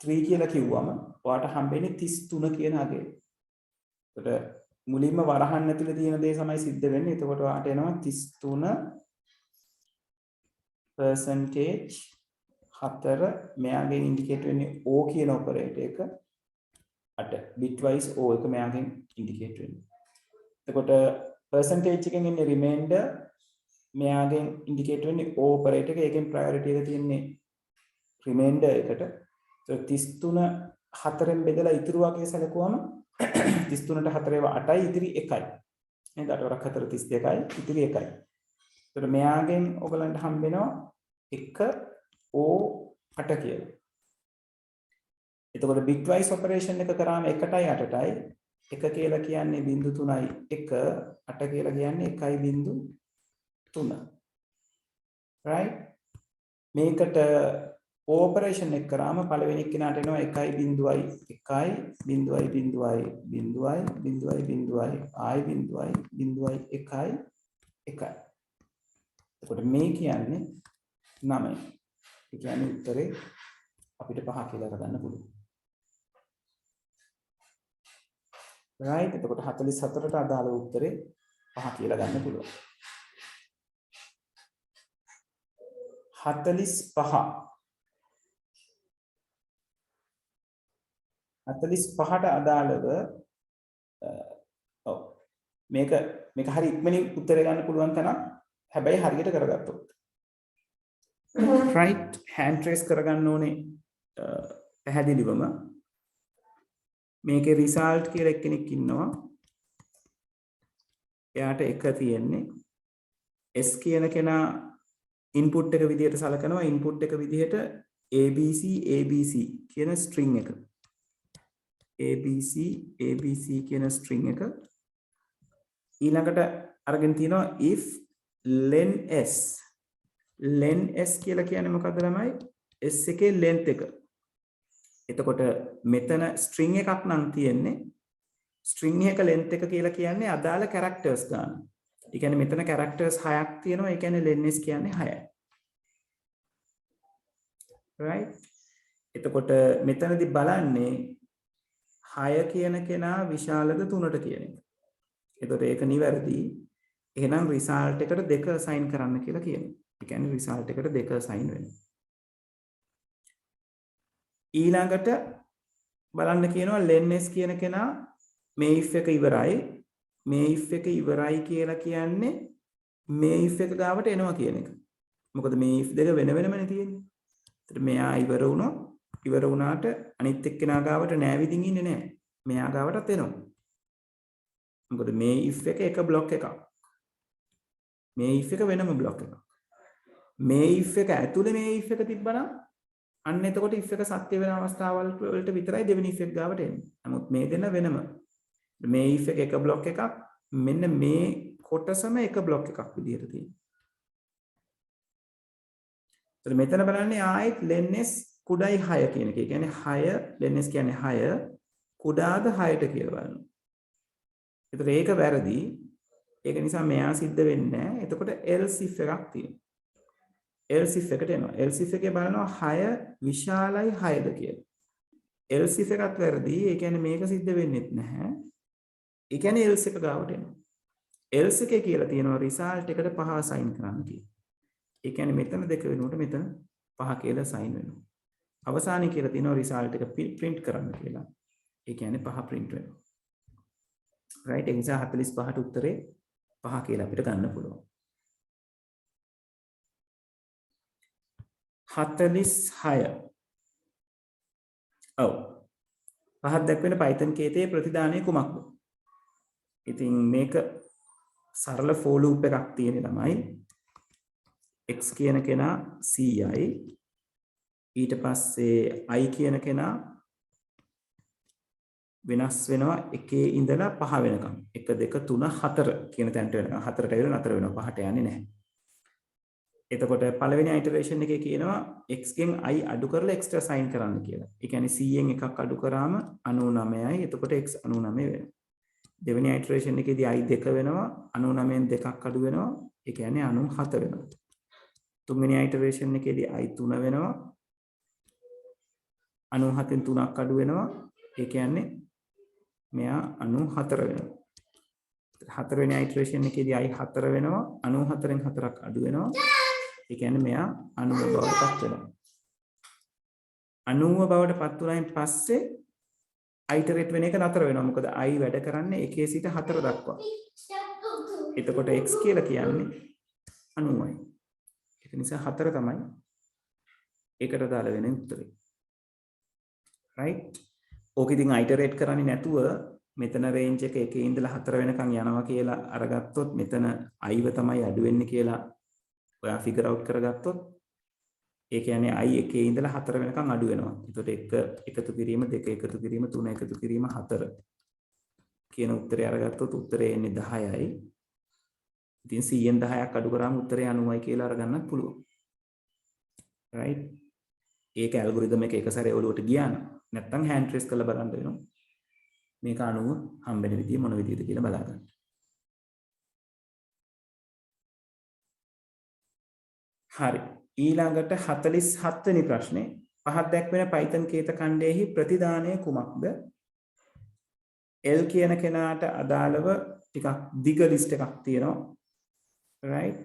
3 කියලා කිව්වම ඔයාට හම්බෙන්නේ 33 කියන අගය. එතකොට මුලින්ම වරහන් ඇතුලේ තියෙන දේ තමයි සිද්ධ වෙන්නේ. එතකොට ඔයාට එනවා 33% 4 මෙයාගෙන් ඉන්ඩිකේට් වෙන්නේ O කියන ඔපරේටර් එක. අට bitwise O එක මෙයාගෙන් ඉන්ඩිකේට් වෙන්නේ. එතකොට percentage එකෙන් එන්නේ remainder මෙයාගෙන් ඉන්ඩිකේට් වෙන්නේ O ඔපරේටර් එක. ඒකෙන් priority එක තියෙන්නේ remainder එකට. එතකොට 33 4ෙන් බෙදලා ඉතුරු වගේ සැලකුවම 33ට 4 8යි ඉතිරි 1යි. නේද? 8 වරක් 4 32යි ඉතිරි 1යි. එතකොට මෙයාගෙන් ඔයගලන්ට හම්බ වෙනවා 1 O 8 කියලා. එතකොට bitwise operation එක කරාම 1ටයි 8ටයි 1 කියලා කියන්නේ 0.3යි 1 8 කියලා කියන්නේ 1.3. right. මේකට operation එක කරාම පළවෙනි කෙනාට එනවා 1.1යි ආයි 0.1යි 1යි. එතකොට මේ කියන්නේ 9. ඒ කියන්නේ උත්තරේ අපිට 5 කියලා ගන්න පුළුවන්. right. එතකොට 44ට අදාළ උත්තරේ 5 කියලා ගන්න පුළුවන්. 45ට අදාළව ඔව් මේක හරි ඉක්මනින් උත්තර ගන්න පුළුවන් තරම් හැබැයි හරියට කරගත්තොත්. right. hand trace කරගන්න ඕනේ පැහැදිලිවම. මේකේ result කියලා එක්කෙනෙක් ඉන්නවා. එයාට එක තියෙන්නේ S කියන කෙනා input එක විදිහට සලකනවා. input එක විදිහට ABC කියන string එක. ABC කියන string එක ඊළඟට අරගෙන තිනවා if len s කියලා කියන්නේ මොකද්ද ළමයි? s එකේ length එක. එතකොට මෙතන string එකක් නම් තියෙන්නේ. string එක length එක කියලා කියන්නේ අදාළ characters ගන්න. ඒ කියන්නේ මෙතන characters 6ක් තියෙනවා. ඒ කියන්නේ len s කියන්නේ 6යි. right. එතකොට මෙතනදී බලන්නේ 6 කියන කෙනා විශාලද 3ට කියන එක. එතකොට ඒක නිවැරදි. එහෙනම් result එකට 2 assign කරන්න කියලා කියනවා. ඒ කියන්නේ result එකට 2 assign වෙනවා. ඊළඟට බලන්න කියනවා len s කියන කෙනා මේ if එක ඉවරයි. මේ if එක ඉවරයි කියලා කියන්නේ මේ if එක ගාවට එනවා කියන එක. මොකද මේ if දෙක වෙන වෙනමනේ තියෙන්නේ. ඒත් මෙයා ඉවර වුණා. ඉවර වුණාට අනිත් එක්කෙනා ගාවට නෑවිදින් ඉන්නේ නෑ. මෙයා ගාවටත් එනවා. මොකද මේ if එක බ්ලොක් එකක්. මේ if එක වෙනම බ්ලොක් එකක්. මේ if එක ඇතුලේ මේ if එක තිබ්බනම් අන්න එතකොට if එක සත්‍ය වෙන අවස්ථාවල් වලට විතරයි දෙවෙනි if එක ගාවට එන්නේ. නමුත් මේ දෙන්න වෙනම. මේ if එක බ්ලොක් එකක්. මෙන්න මේ කොටසම එක බ්ලොක් එකක් විදිහට තියෙනවා. මෙතන බලන්නේ ආයෙත් len s කුඩායි 6 කියන එක. ඒ කියන්නේ 6 len s කියන්නේ 6 කුඩාද 6ට කියලා බලනවා. ඒතර ඒක වැරදි. ඒක නිසා මෙයා සිද්ධ වෙන්නේ නැහැ. එතකොට else if එකක් තියෙනවා. else if එකට එනවා. else if එකේ බලනවා 6 විශාලයි 6ද කියලා. else if එකත් වැරදි. ඒ කියන්නේ මේක සිද්ධ වෙන්නේත් නැහැ. ඒ කියන්නේ else එක ගාවට එනවා. else එකේ කියලා තියෙනවා result එකට 5 assign කරන්න කියලා. ඒ කියන්නේ මෙතන 2 වෙනුවට මෙතන 5 කියලා assign වෙනවා. අවසානයේ කියලා තියෙනවා රිසල්ට් එක print කරන්න කියලා. ඒ කියන්නේ 5 print වෙනවා. right? ඒ නිසා 45ට උත්තරේ 5 කියලා අපිට ගන්න පුළුවන්. 46. ඔව්. පහක් දක්වන Python කේතයේ ප්‍රතිදානය කුමක්ද? ඉතින් මේක සරල for loop එකක් තියෙන ළමයි. x කියන කෙනා 100යි. ඊට පස්සේ i කියන කෙනා වෙනස් වෙනවා 1 ඉඳලා 5 වෙනකම්. 1 2 3 4 කියන තැනට වෙනකම්. 4ට ඇවිල්ලා නතර වෙනවා. 5ට යන්නේ නැහැ. එතකොට පළවෙනි iteration එකේ කියනවා x ගෙන් i අඩු කරලා x ට assign කරන්න කියලා. ඒ කියන්නේ 100න් එකක් අඩු කරාම 99යි. එතකොට x 99 වෙනවා. දෙවෙනි iteration එකේදී i 2 වෙනවා. 99න් දෙකක් අඩු වෙනවා. ඒ කියන්නේ 97 වෙනවා. තුන්වෙනි iteration එකේදී i 3 වෙනවා. 97න් 3ක් අඩු වෙනවා. ඒ කියන්නේ මෙයා 94 වෙනවා. හතරවෙනි iteration එකේදී i 4 වෙනවා. 94න් 4ක් අඩු වෙනවා. ඒ කියන්නේ මෙයා 90 බවට පත් වෙනවා. 90 බවට පත් වුණායින් පස්සේ iterate වෙන එක නතර වෙනවා. මොකද i වැඩ කරන්නේ 1 සිට 4 දක්වා. එතකොට x කියලා කියන්නේ 90යි. ඒක නිසා 4 තමයි ඒකට දාලා වෙන උත්තරේ. right? ඕක ඉතින් iterate කරන්නේ නැතුව මෙතන range එක 1 ඉඳලා 4 වෙනකන් යනවා කියලා අරගත්තොත් මෙතන i ව තමයි අඩු වෙන්නේ කියලා ඔයා figure out කරගත්තොත් ඒ කියන්නේ i 1 ඉඳලා 4 වෙනකන් අඩු වෙනවා. එතකොට 1 එකතු කිරීම 2 එකතු කිරීම 3 එකතු කිරීම 4 කියන උත්තරය අරගත්තොත් උත්තරේ එන්නේ 10යි. ඉතින් 100න් 10ක් අඩු කරාම උත්තරේ 90යි කියලා අරගන්නත් පුළුවන්. right? ඒක ඇල්ගොරිතම් එක සැරේ ඔලුවට ගියා නැත්නම් hand trace කරලා බලන්න වෙනවා. මේක 90 හම්බෙන විදිය මොන විදියද කියලා බලා ගන්න. හරි. ඊළඟට 47 වෙනි ප්‍රශ්නේ පහක් දැක්වෙන Python කේත ඛණ්ඩයේහි ප්‍රතිදානය කුමක්ද? L කියන කෙනාට අදාළව ටිකක් දිග ලිස්ට් එකක් තියෙනවා. right?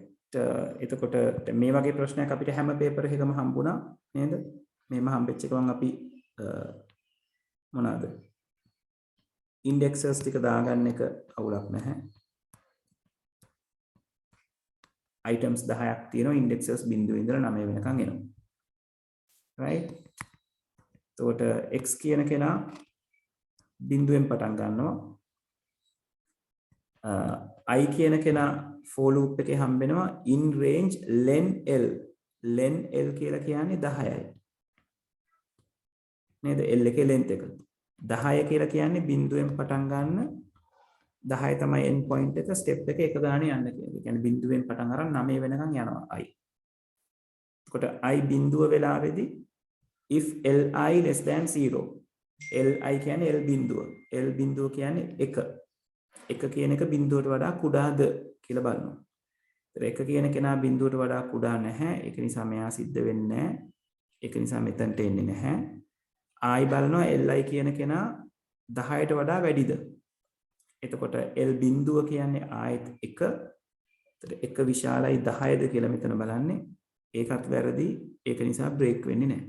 එතකොට මේ වගේ ප්‍රශ්නයක් අපිට හැම පේපර් එකකම හම්බුණා නේද? මේම හම්බෙච්ච එකම අපි මොනවාද? indexes ටික දාගන්න එක අවුලක් නැහැ. items 10ක් තියෙනවා indexes 0 ඉඳලා 9 වෙනකන් එනවා. right? එතකොට x කියන කෙනා බිඳුවෙන් පටන් ගන්නවා. i කියන කෙනා for loop එකේ හම්බෙනවා in range len l. len l කියලා කියන්නේ 10යි. නේද? l එකේ length එක. 10 කියලා කියන්නේ බිඳුවෙන් පටන් ගන්න 10 තමයි end point එක step එක එක ගානේ යන්න කියන්නේ. ඒ කියන්නේ බිඳුවෙන් පටන් අරන් 9 වෙනකන් යනවා i. එතකොට i බිඳුව වෙලාවේදී if li less than 0. li කියන්නේ l බිඳුව. l බිඳුව කියන්නේ 1. 1 කියන එක බිඳුවට වඩා කුඩාද කියලා බලනවා. ඒතර 1 කියන කෙනා බිඳුවට වඩා කුඩා නැහැ. ඒක නිසා මෙයා සිද්ධ වෙන්නේ නැහැ. ඒක නිසා මෙතනට එන්නේ නැහැ. ආයි බලනවා li කියන කෙනා 10ට වඩා වැඩිද? එතකොට L බිඳුව කියන්නේ ආයෙත් 1. එතකොට 1 විශාලයි 10ද කියලා මෙතන බලන්නේ. ඒකත් වැරදි. ඒක නිසා බ්‍රේක් වෙන්නේ නැහැ.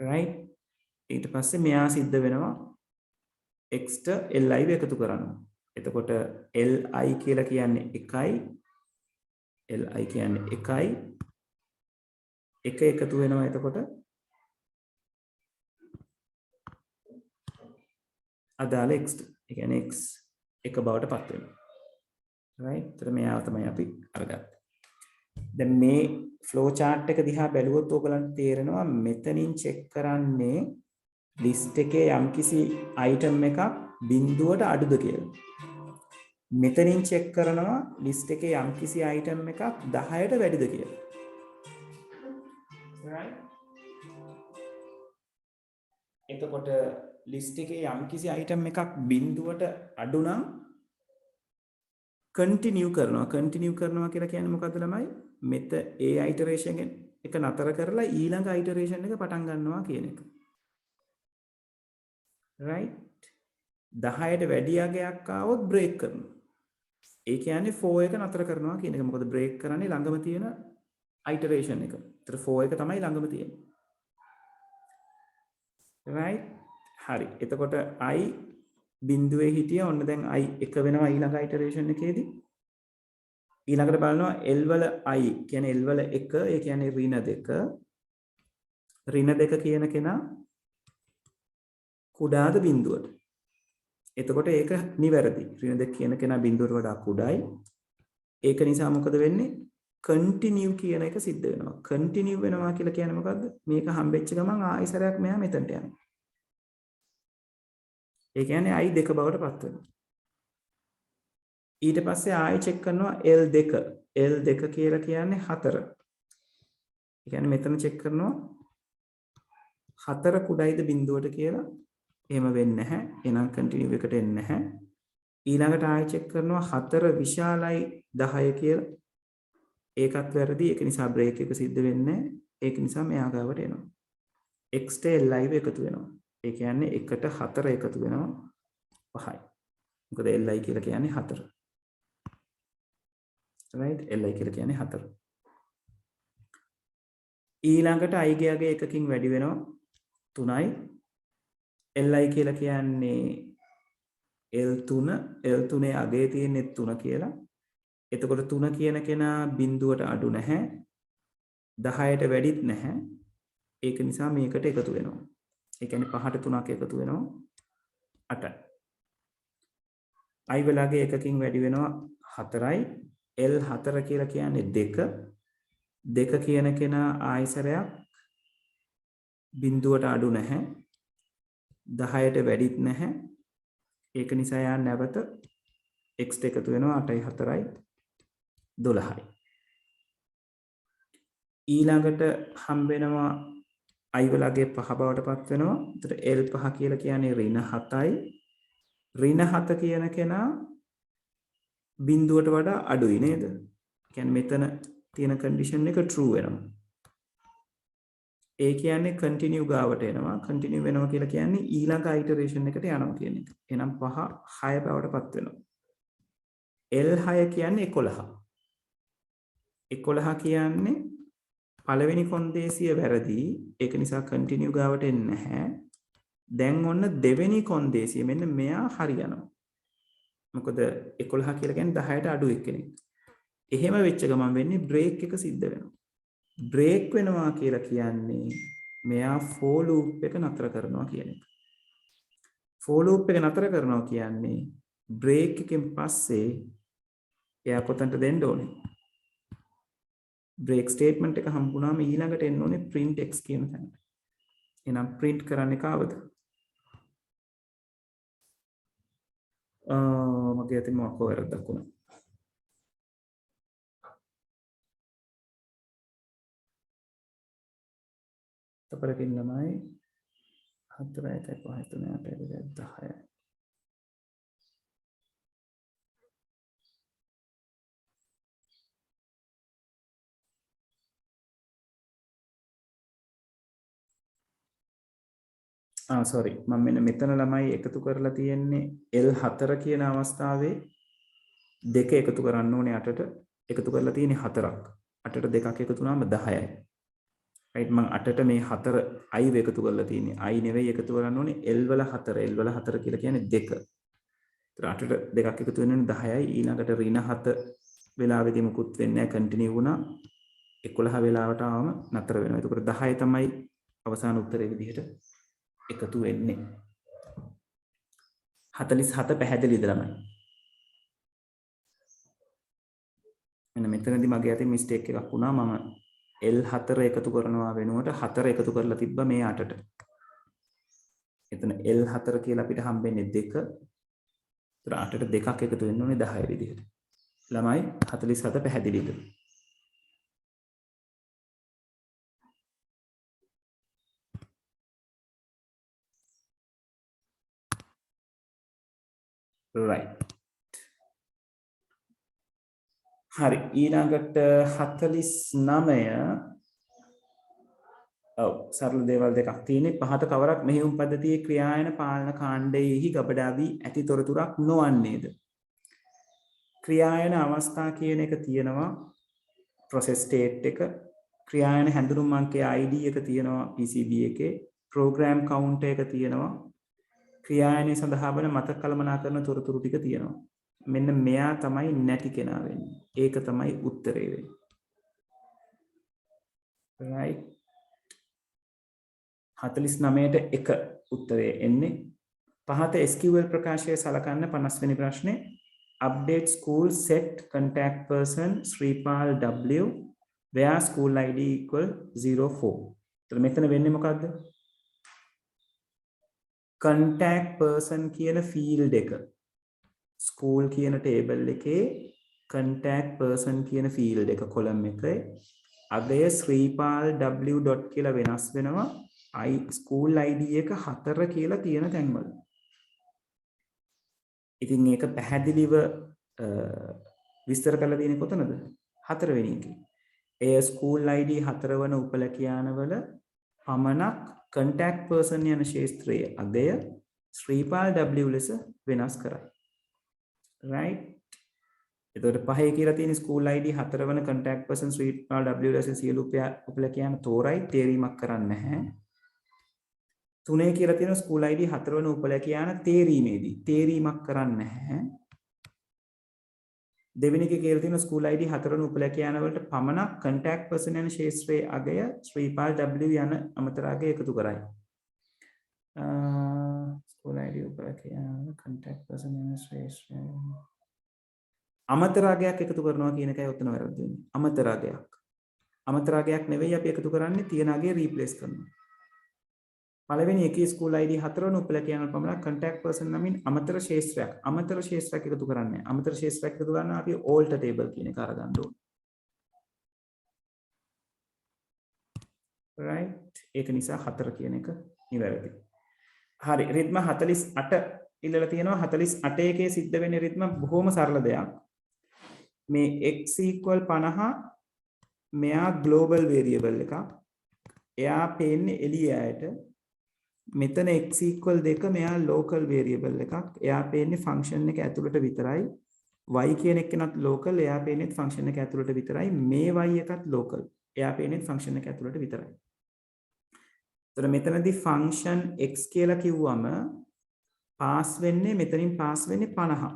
right? ඊට පස්සේ මෙයා සිද්ධ වෙනවා x ට li එකතු කරනවා. එතකොට li කියලා කියන්නේ 1යි. li කියන්නේ 1යි. 1 එකතු වෙනවා එතකොට අදාළ x. ඒ කියන්නේ x 1 බවට පත් වෙනවා. right? ඒතර මෙයාව තමයි අපි අරගත්තේ. දැන් මේ flow chart එක දිහා බැලුවොත් ඔයගලන්ට තේරෙනවා මෙතනින් check කරන්නේ list එකේ යම්කිසි item එකක් බිඳුවට අඩුද කියලා. මෙතනින් check කරනවා list එකේ යම්කිසි item එකක් 10ට වැඩිද කියලා. right? එතකොට list එකේ යම්කිසි item එකක් බිඳුවට අඩු නම් continue කරනවා කියලා කියන්නේ මොකද්ද ළමයි? මෙත ඒ iteration එක නතර කරලා ඊළඟ iteration එක පටන් ගන්නවා කියන එක. right? 10ට වැඩි අගයක් ආවොත් break කරනවා. ඒ කියන්නේ for එක නතර කරනවා කියන එක. මොකද break කරන්නේ ළඟම තියෙන iteration එක. ඒතර 4 එක තමයි ළඟම තියෙන්නේ. right? හරි. එතකොට I බිඳුවේ හිටිය ඔන්න දැන් I 1 වෙනවා ඊළඟ iteration එකේදී. ඊළඟට බලනවා L වල I කියන්නේ L වල 1 ඒ කියන්නේ ඍණ 2. ඍණ 2 කියන කෙනා කුඩාද බිඳුවට. එතකොට ඒක නිවැරදි. ඍණ 2 කියන කෙනා බිඳුවට වඩා කුඩායි. ඒක නිසා මොකද වෙන්නේ? continue කියන එක සිද්ධ වෙනවා. continue වෙනවා කියලා කියන්නේ මොකද්ද? මේක හම්බෙච්ච ගමන් ආයෙසරයක් මෙයා මෙතනට යනවා. ඒ කියන්නේ I 2 බවට පත් වෙනවා. ඊට පස්සේ ආයෙ චෙක් කරනවා L2. L2 කියලා කියන්නේ 4. ඒ කියන්නේ මෙතන චෙක් කරනවා 4 කුඩයිද බිඳුවට කියලා. එහෙම වෙන්නේ නැහැ. එහෙනම් continue එකට එන්නේ නැහැ. ඊළඟට ආයෙ චෙක් කරනවා 4 විශාලයි 10 කියලා. ඒකත් වැරදි. ඒක නිසා බ්‍රේක් එක සිද්ධ වෙන්නේ නැහැ. ඒක නිසා මෙයා ගාවට එනවා. x ට li එකතු වෙනවා. ඒ කියන්නේ 1ට 4 එකතු වෙනවා 5යි. මොකද li කියලා කියන්නේ 4. right? li කියලා කියන්නේ 4. ඊළඟට i ගියගේ එකකින් වැඩි වෙනවා 3යි. li කියලා කියන්නේ L3 අගේ තියෙන්නේ 3 කියලා. එතකොට 3 කියන කෙනා බිඳුවට අඩු නැහැ. 10ට වැඩිත් නැහැ. ඒක නිසා මේකට එකතු වෙනවා. ඒ කියන්නේ 5ට 3ක් එකතු වෙනවා 8යි. i වලගේ එකකින් වැඩි වෙනවා 4යි. L4 කියලා කියන්නේ 2. 2 කියන කෙනා ආයසරයක් බිඳුවට අඩු නැහැ. 10ට වැඩිත් නැහැ. ඒක නිසා යා නැවත x එකතු වෙනවා 8යි 4යි 12යි. ඊළඟට හම්බ වෙනවා i වලගේ 5 බවට පත් වෙනවා. එතකොට L5 කියලා කියන්නේ ඍණ 7යි. ඍණ 7 කියන කෙනා බිඳුවට වඩා අඩුයි නේද? කියන්නේ මෙතන තියෙන condition එක true වෙනවා. ඒ කියන්නේ continue ගාවට එනවා. continue වෙනවා කියලා කියන්නේ ඊළඟ iteration එකට යනවා කියන එක. එහෙනම් 5 6 බවට පත් වෙනවා. L6 කියන්නේ 11. 11 කියන්නේ පළවෙනි කොන්දේසිය වැරදි. ඒක නිසා continue ගාවට එන්නේ නැහැ. දැන් ඔන්න දෙවෙනි කොන්දේසිය මෙන්න මෙයා හරියනවා. මොකද 11 කියලා කියන්නේ 10ට අඩු එක්කෙනෙක්. එහෙම වෙච්ච ගමන් වෙන්නේ බ්‍රේක් එක සිද්ධ වෙනවා. බ්‍රේක් වෙනවා කියලා කියන්නේ මෙයා for loop එක නතර කරනවා කියන එක. for loop එක නතර කරනවා කියන්නේ බ්‍රේක් එකෙන් පස්සේ එයා කොතනට දෙන්න ඕනේ? බ්‍රේක් ස්ටේට්මන්ට් එක හම්බුනාම ඊළඟට එන්න ඕනේ print x කියන තැනට. එහෙනම් print කරන්නේ කාවද? මගේ අතින් මොකක් වැරද්දක් වුණා. තපරකින් ළමයි 4 1 5 3 8 10. sorry මම මෙන්න මෙතන ළමයි එකතු කරලා තියෙන්නේ L4 කියන අවස්ථාවේ දෙක එකතු කරන්න ඕනේ 8ට එකතු කරලා තියෙන්නේ 4ක් 8ට දෙකක් එකතු වුණාම 10යි right මම 8ට මේ 4 i එකතු කරලා තියෙන්නේ i නෙවෙයි එකතු කරන්න ඕනේ L වල 4 L වල 4 කියලා කියන්නේ 2 ඒතර 8ට දෙකක් එකතු වෙනවනේ 10යි ඊළඟට ඍණ 7 වෙලාවෙදී මුකුත් වෙන්නේ නැහැ කන්ටිනියු වුණා 11 වෙලාවට ආවම නතර වෙනවා එතකොට 10 තමයි අවසාන උත්තරේ විදිහට එකතු වෙන්නේ 47 පැහැදිලිද ළමයි මෙන්න මෙතනදී මගේ අතින් මිස්ටේක් එකක් වුණා මම L4 එකතු කරනවා වෙනුවට 4 එකතු කරලා තිබ්බා මේ 8ට එතන L4 කියලා අපිට හම්බෙන්නේ 2 ඒතර 8ට දෙකක් එකතු වෙන්න ඕනේ 10 විදිහට ළමයි 47 පැහැදිලිද right හරි ඊළඟට 49 ඔව් සරල දේවල් දෙකක් තියෙන්නේ පහත කවරක් මෙහෙයුම් පද්ධතියේ ක්‍රියායන පාලන කාණ්ඩයේහි ගබඩා වී ඇති තොරතුරක් නොවන්නේද ක්‍රියායන අවස්ථා කියන එක තියෙනවා process state එක ක්‍රියායන හැඳුනුම් අංකයේ ID එක තියෙනවා PCB එකේ. program counter එක තියෙනවා. ක්‍රියායනයේ සඳහා වන මතක කළමනාකරන තොරතුරු ටික තියෙනවා. මෙන්න මෙයා තමයි නැති කෙනා වෙන්නේ. ඒක තමයි උත්තරේ වෙන්නේ. right 49ට 1 උත්තරේ එන්නේ. පහත SQL ප්‍රකාශය සලකන්න 50 වෙනි ප්‍රශ්නේ. update school set contact person Sripal W where school ID equal 04. එතකොට මෙතන වෙන්නේ මොකද්ද? contact person කියන field එක school කියන table එකේ contact person කියන field එක column එකේ අගය Sripal W dot කියලා වෙනස් වෙනවා school ID එක 4 කියලා තියෙන තැන්වල. ඉතින් ඒක පැහැදිලිව විස්තර කරලා තියෙන්නේ කොතනද? 4 වෙනි එකේ. ඒ school ID 4 වන උපලැකියානවල පමණක් contact person යන ක්ෂේත්‍රයේ අගය Sripal W ලෙස වෙනස් කරයි. right එතකොට පහේ කියලා තියෙන school ID 4 වන contact person Sripal W ලෙස සියලු උපලැකියාන තෝරයි තේරීමක් කරන්නේ නැහැ. 3 කියලා තියෙන school ID 4 වන උපලැකියාන තේරීමේදී තේරීමක් කරන්නේ නැහැ. දෙවෙනි එකේ කියලා තියෙන school ID 4 වන උපලැකියාන වලට පමණක් contact person යන ක්ෂේත්‍රයේ අගය Sripal W යන අමතර අගය එකතු කරයි. school ID උපලැකියාන contact person යන ක්ෂේත්‍රය අමතර අගයක් එකතු කරනවා කියන එකයි උතන වැරද්ද වෙන්නේ. අමතර අගයක්. අමතර අගයක් නෙවෙයි අපි එකතු කරන්නේ තියෙන අගය රීප්ලේස් කරනවා. පළවෙනි එකේ school ID 4 වන උපලැකියාන පමණක් contact person නමින් අමතර ක්ෂේත්‍රයක් එකතු කරන්නේ. අමතර ක්ෂේත්‍රයක් එකතු කරනවා අපි alter table කියන එක අරගන්න ඕනේ. right ඒක නිසා 4 කියන එක නිවැරදි. හරි රිද්ම 48 ඉල්ලලා තියෙනවා. 48 එකේ සිද්ධ වෙන්නේ රිද්ම බොහොම සරල දෙයක්. මේ x equal 50 මෙයා global variable එකක්. එයා පේන්නේ එළියට. මෙතන x equal 2 මෙයා local variable එකක්. එයා පේන්නේ function එක ඇතුළට විතරයි. y කියන එකනත් local. එයා පේන්නේ function එක ඇතුළට විතරයි. මේ y එකත් local. එයා පේන්නේ function එක ඇතුළට විතරයි. එතකොට මෙතනදී function x කියලා කිව්වම pass වෙන්නේ මෙතනින් pass වෙන්නේ 50.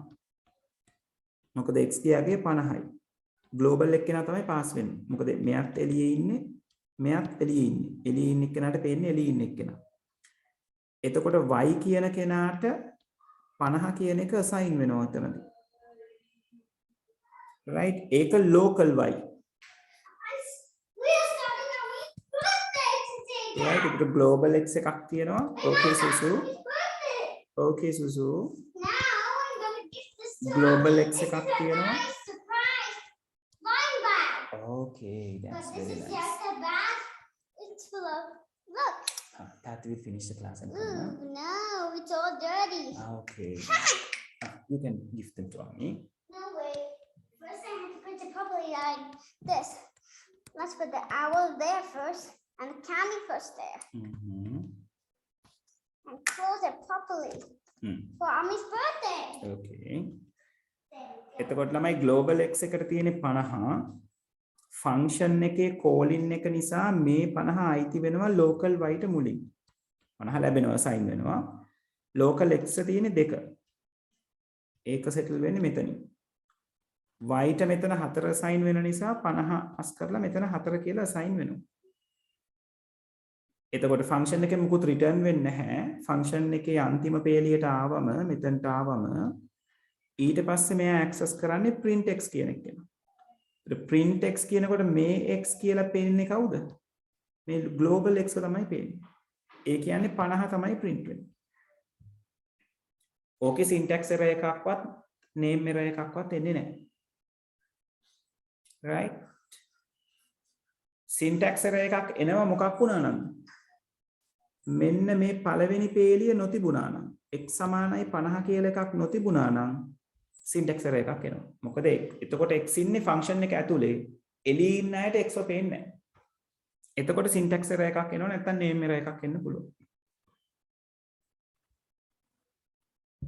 මොකද x කියාගේ 50යි. global එක්කෙනා තමයි pass වෙන්නේ. මොකද මෙයාත් එළියේ ඉන්නේ. මෙයාත් එළියේ ඉන්නේ. එළියේ ඉන්න එක්කෙනාට පේන්නේ එළියේ ඉන්න එක්කෙනා. එතකොට y කියන කෙනාට 50 කියන එක assign වෙනවා එතනදී. right ඒක local y. right ඒක global x එකක් තියෙනවා. okay සුසු global x එකක් තියෙනවා. okay that's very nice. It's full of look. That we finish the class and Ooh, no, it's all dirty. okay. You can give them to me. No way. First I have to put it properly like this. Let's put the owl there first and the candy first there. And close it properly for Ami's birthday. Okay. එතකොට ළමයි global x එකට තියෙන 50 function එකේ calling එක නිසා මේ 50 අයිති වෙනවා local y ට මුලින් 50 ලැබෙනවා assign වෙනවා local x තියෙන 2 ඒක settle වෙන්නේ මෙතනින් y ට මෙතන 4 assign වෙන නිසා 50 අස් කරලා මෙතන 4 කියලා assign වෙනවා. එතකොට function එකේ මුකුත් return වෙන්නේ නැහැ. function එකේ අන්තිම පේලියට ආවම මෙතනට ආවම ඊට පස්සේ මෙයා access කරන්නේ print x කියන එක වෙනවා. print x කියනකොට මේ x කියලා පේන්නේ කවුද? මේ global x තමයි පේන්නේ. ඒ කියන්නේ 50 තමයි print වෙන්නේ. ඕකේ syntax error එකක්වත් name error එකක්වත් එන්නේ නැහැ. right syntax error එකක් එනවා මොකක් වුණා නම් මෙන්න මේ පළවෙනි පේලිය නොතිබුණා නම් x සමානයි 50 කියලා එකක් නොතිබුණා නම් syntax error එකක් එනවා. මොකද එතකොට x ඉන්නේ function එක ඇතුලේ එළියේ ඉන්න අයට x පේන්නේ නැහැ. එතකොට syntax error එකක් එනවා නැත්නම් name error එකක් එන්න පුළුවන්.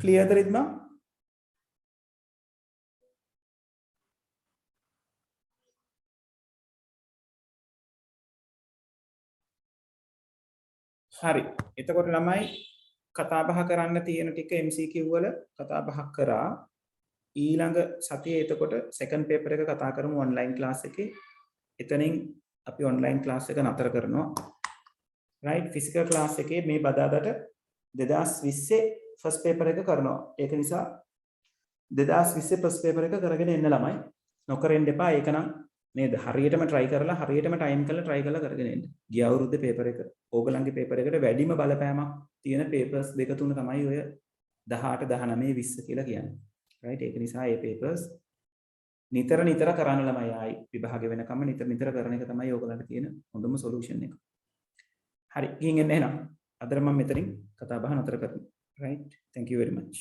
clear ද රිද්මා? හරි. එතකොට ළමයි කතා බහ කරන්න තියෙන ටික MCQ වල කතා බහ කරා. ඊළඟ සතියේ එතකොට සෙකන්ඩ් පේපර් එක කතා කරමු ඔන්ලයින් ක්ලාස් එකේ. එතනින් අපි ඔන්ලයින් ක්ලාස් එක නතර කරනවා. right ෆිසිකල් ක්ලාස් එකේ මේ බදාදට 2020 ෆස්ට් පේපර් එක කරනවා. ඒක නිසා 2020 ෆස්ට් පේපර් එක කරගෙන එන්න ළමයි. නොකරෙන්න එපා. ඒක නම් නේද? හරියටම try කරලා හරියටම time කරලා try කරලා කරගෙන එන්න. ගිය අවුරුද්දේ පේපර් එක ඕගලන්ගේ පේපර් එකට වැඩිම බලපෑමක් තියෙන papers දෙක තුන තමයි ඔය 18 19 20 කියලා කියන්නේ. right ඒක නිසා මේ papers නිතර නිතර කරන්න ළමයි ආයි විභාග වෙනකම් නිතර කරන එක තමයි ඕගලන්ට තියෙන හොඳම solution එක. හරි ගිහින් එන්න එහෙනම්. අදට මම මෙතනින් කතා බහ නතර කරමු. right thank you very much.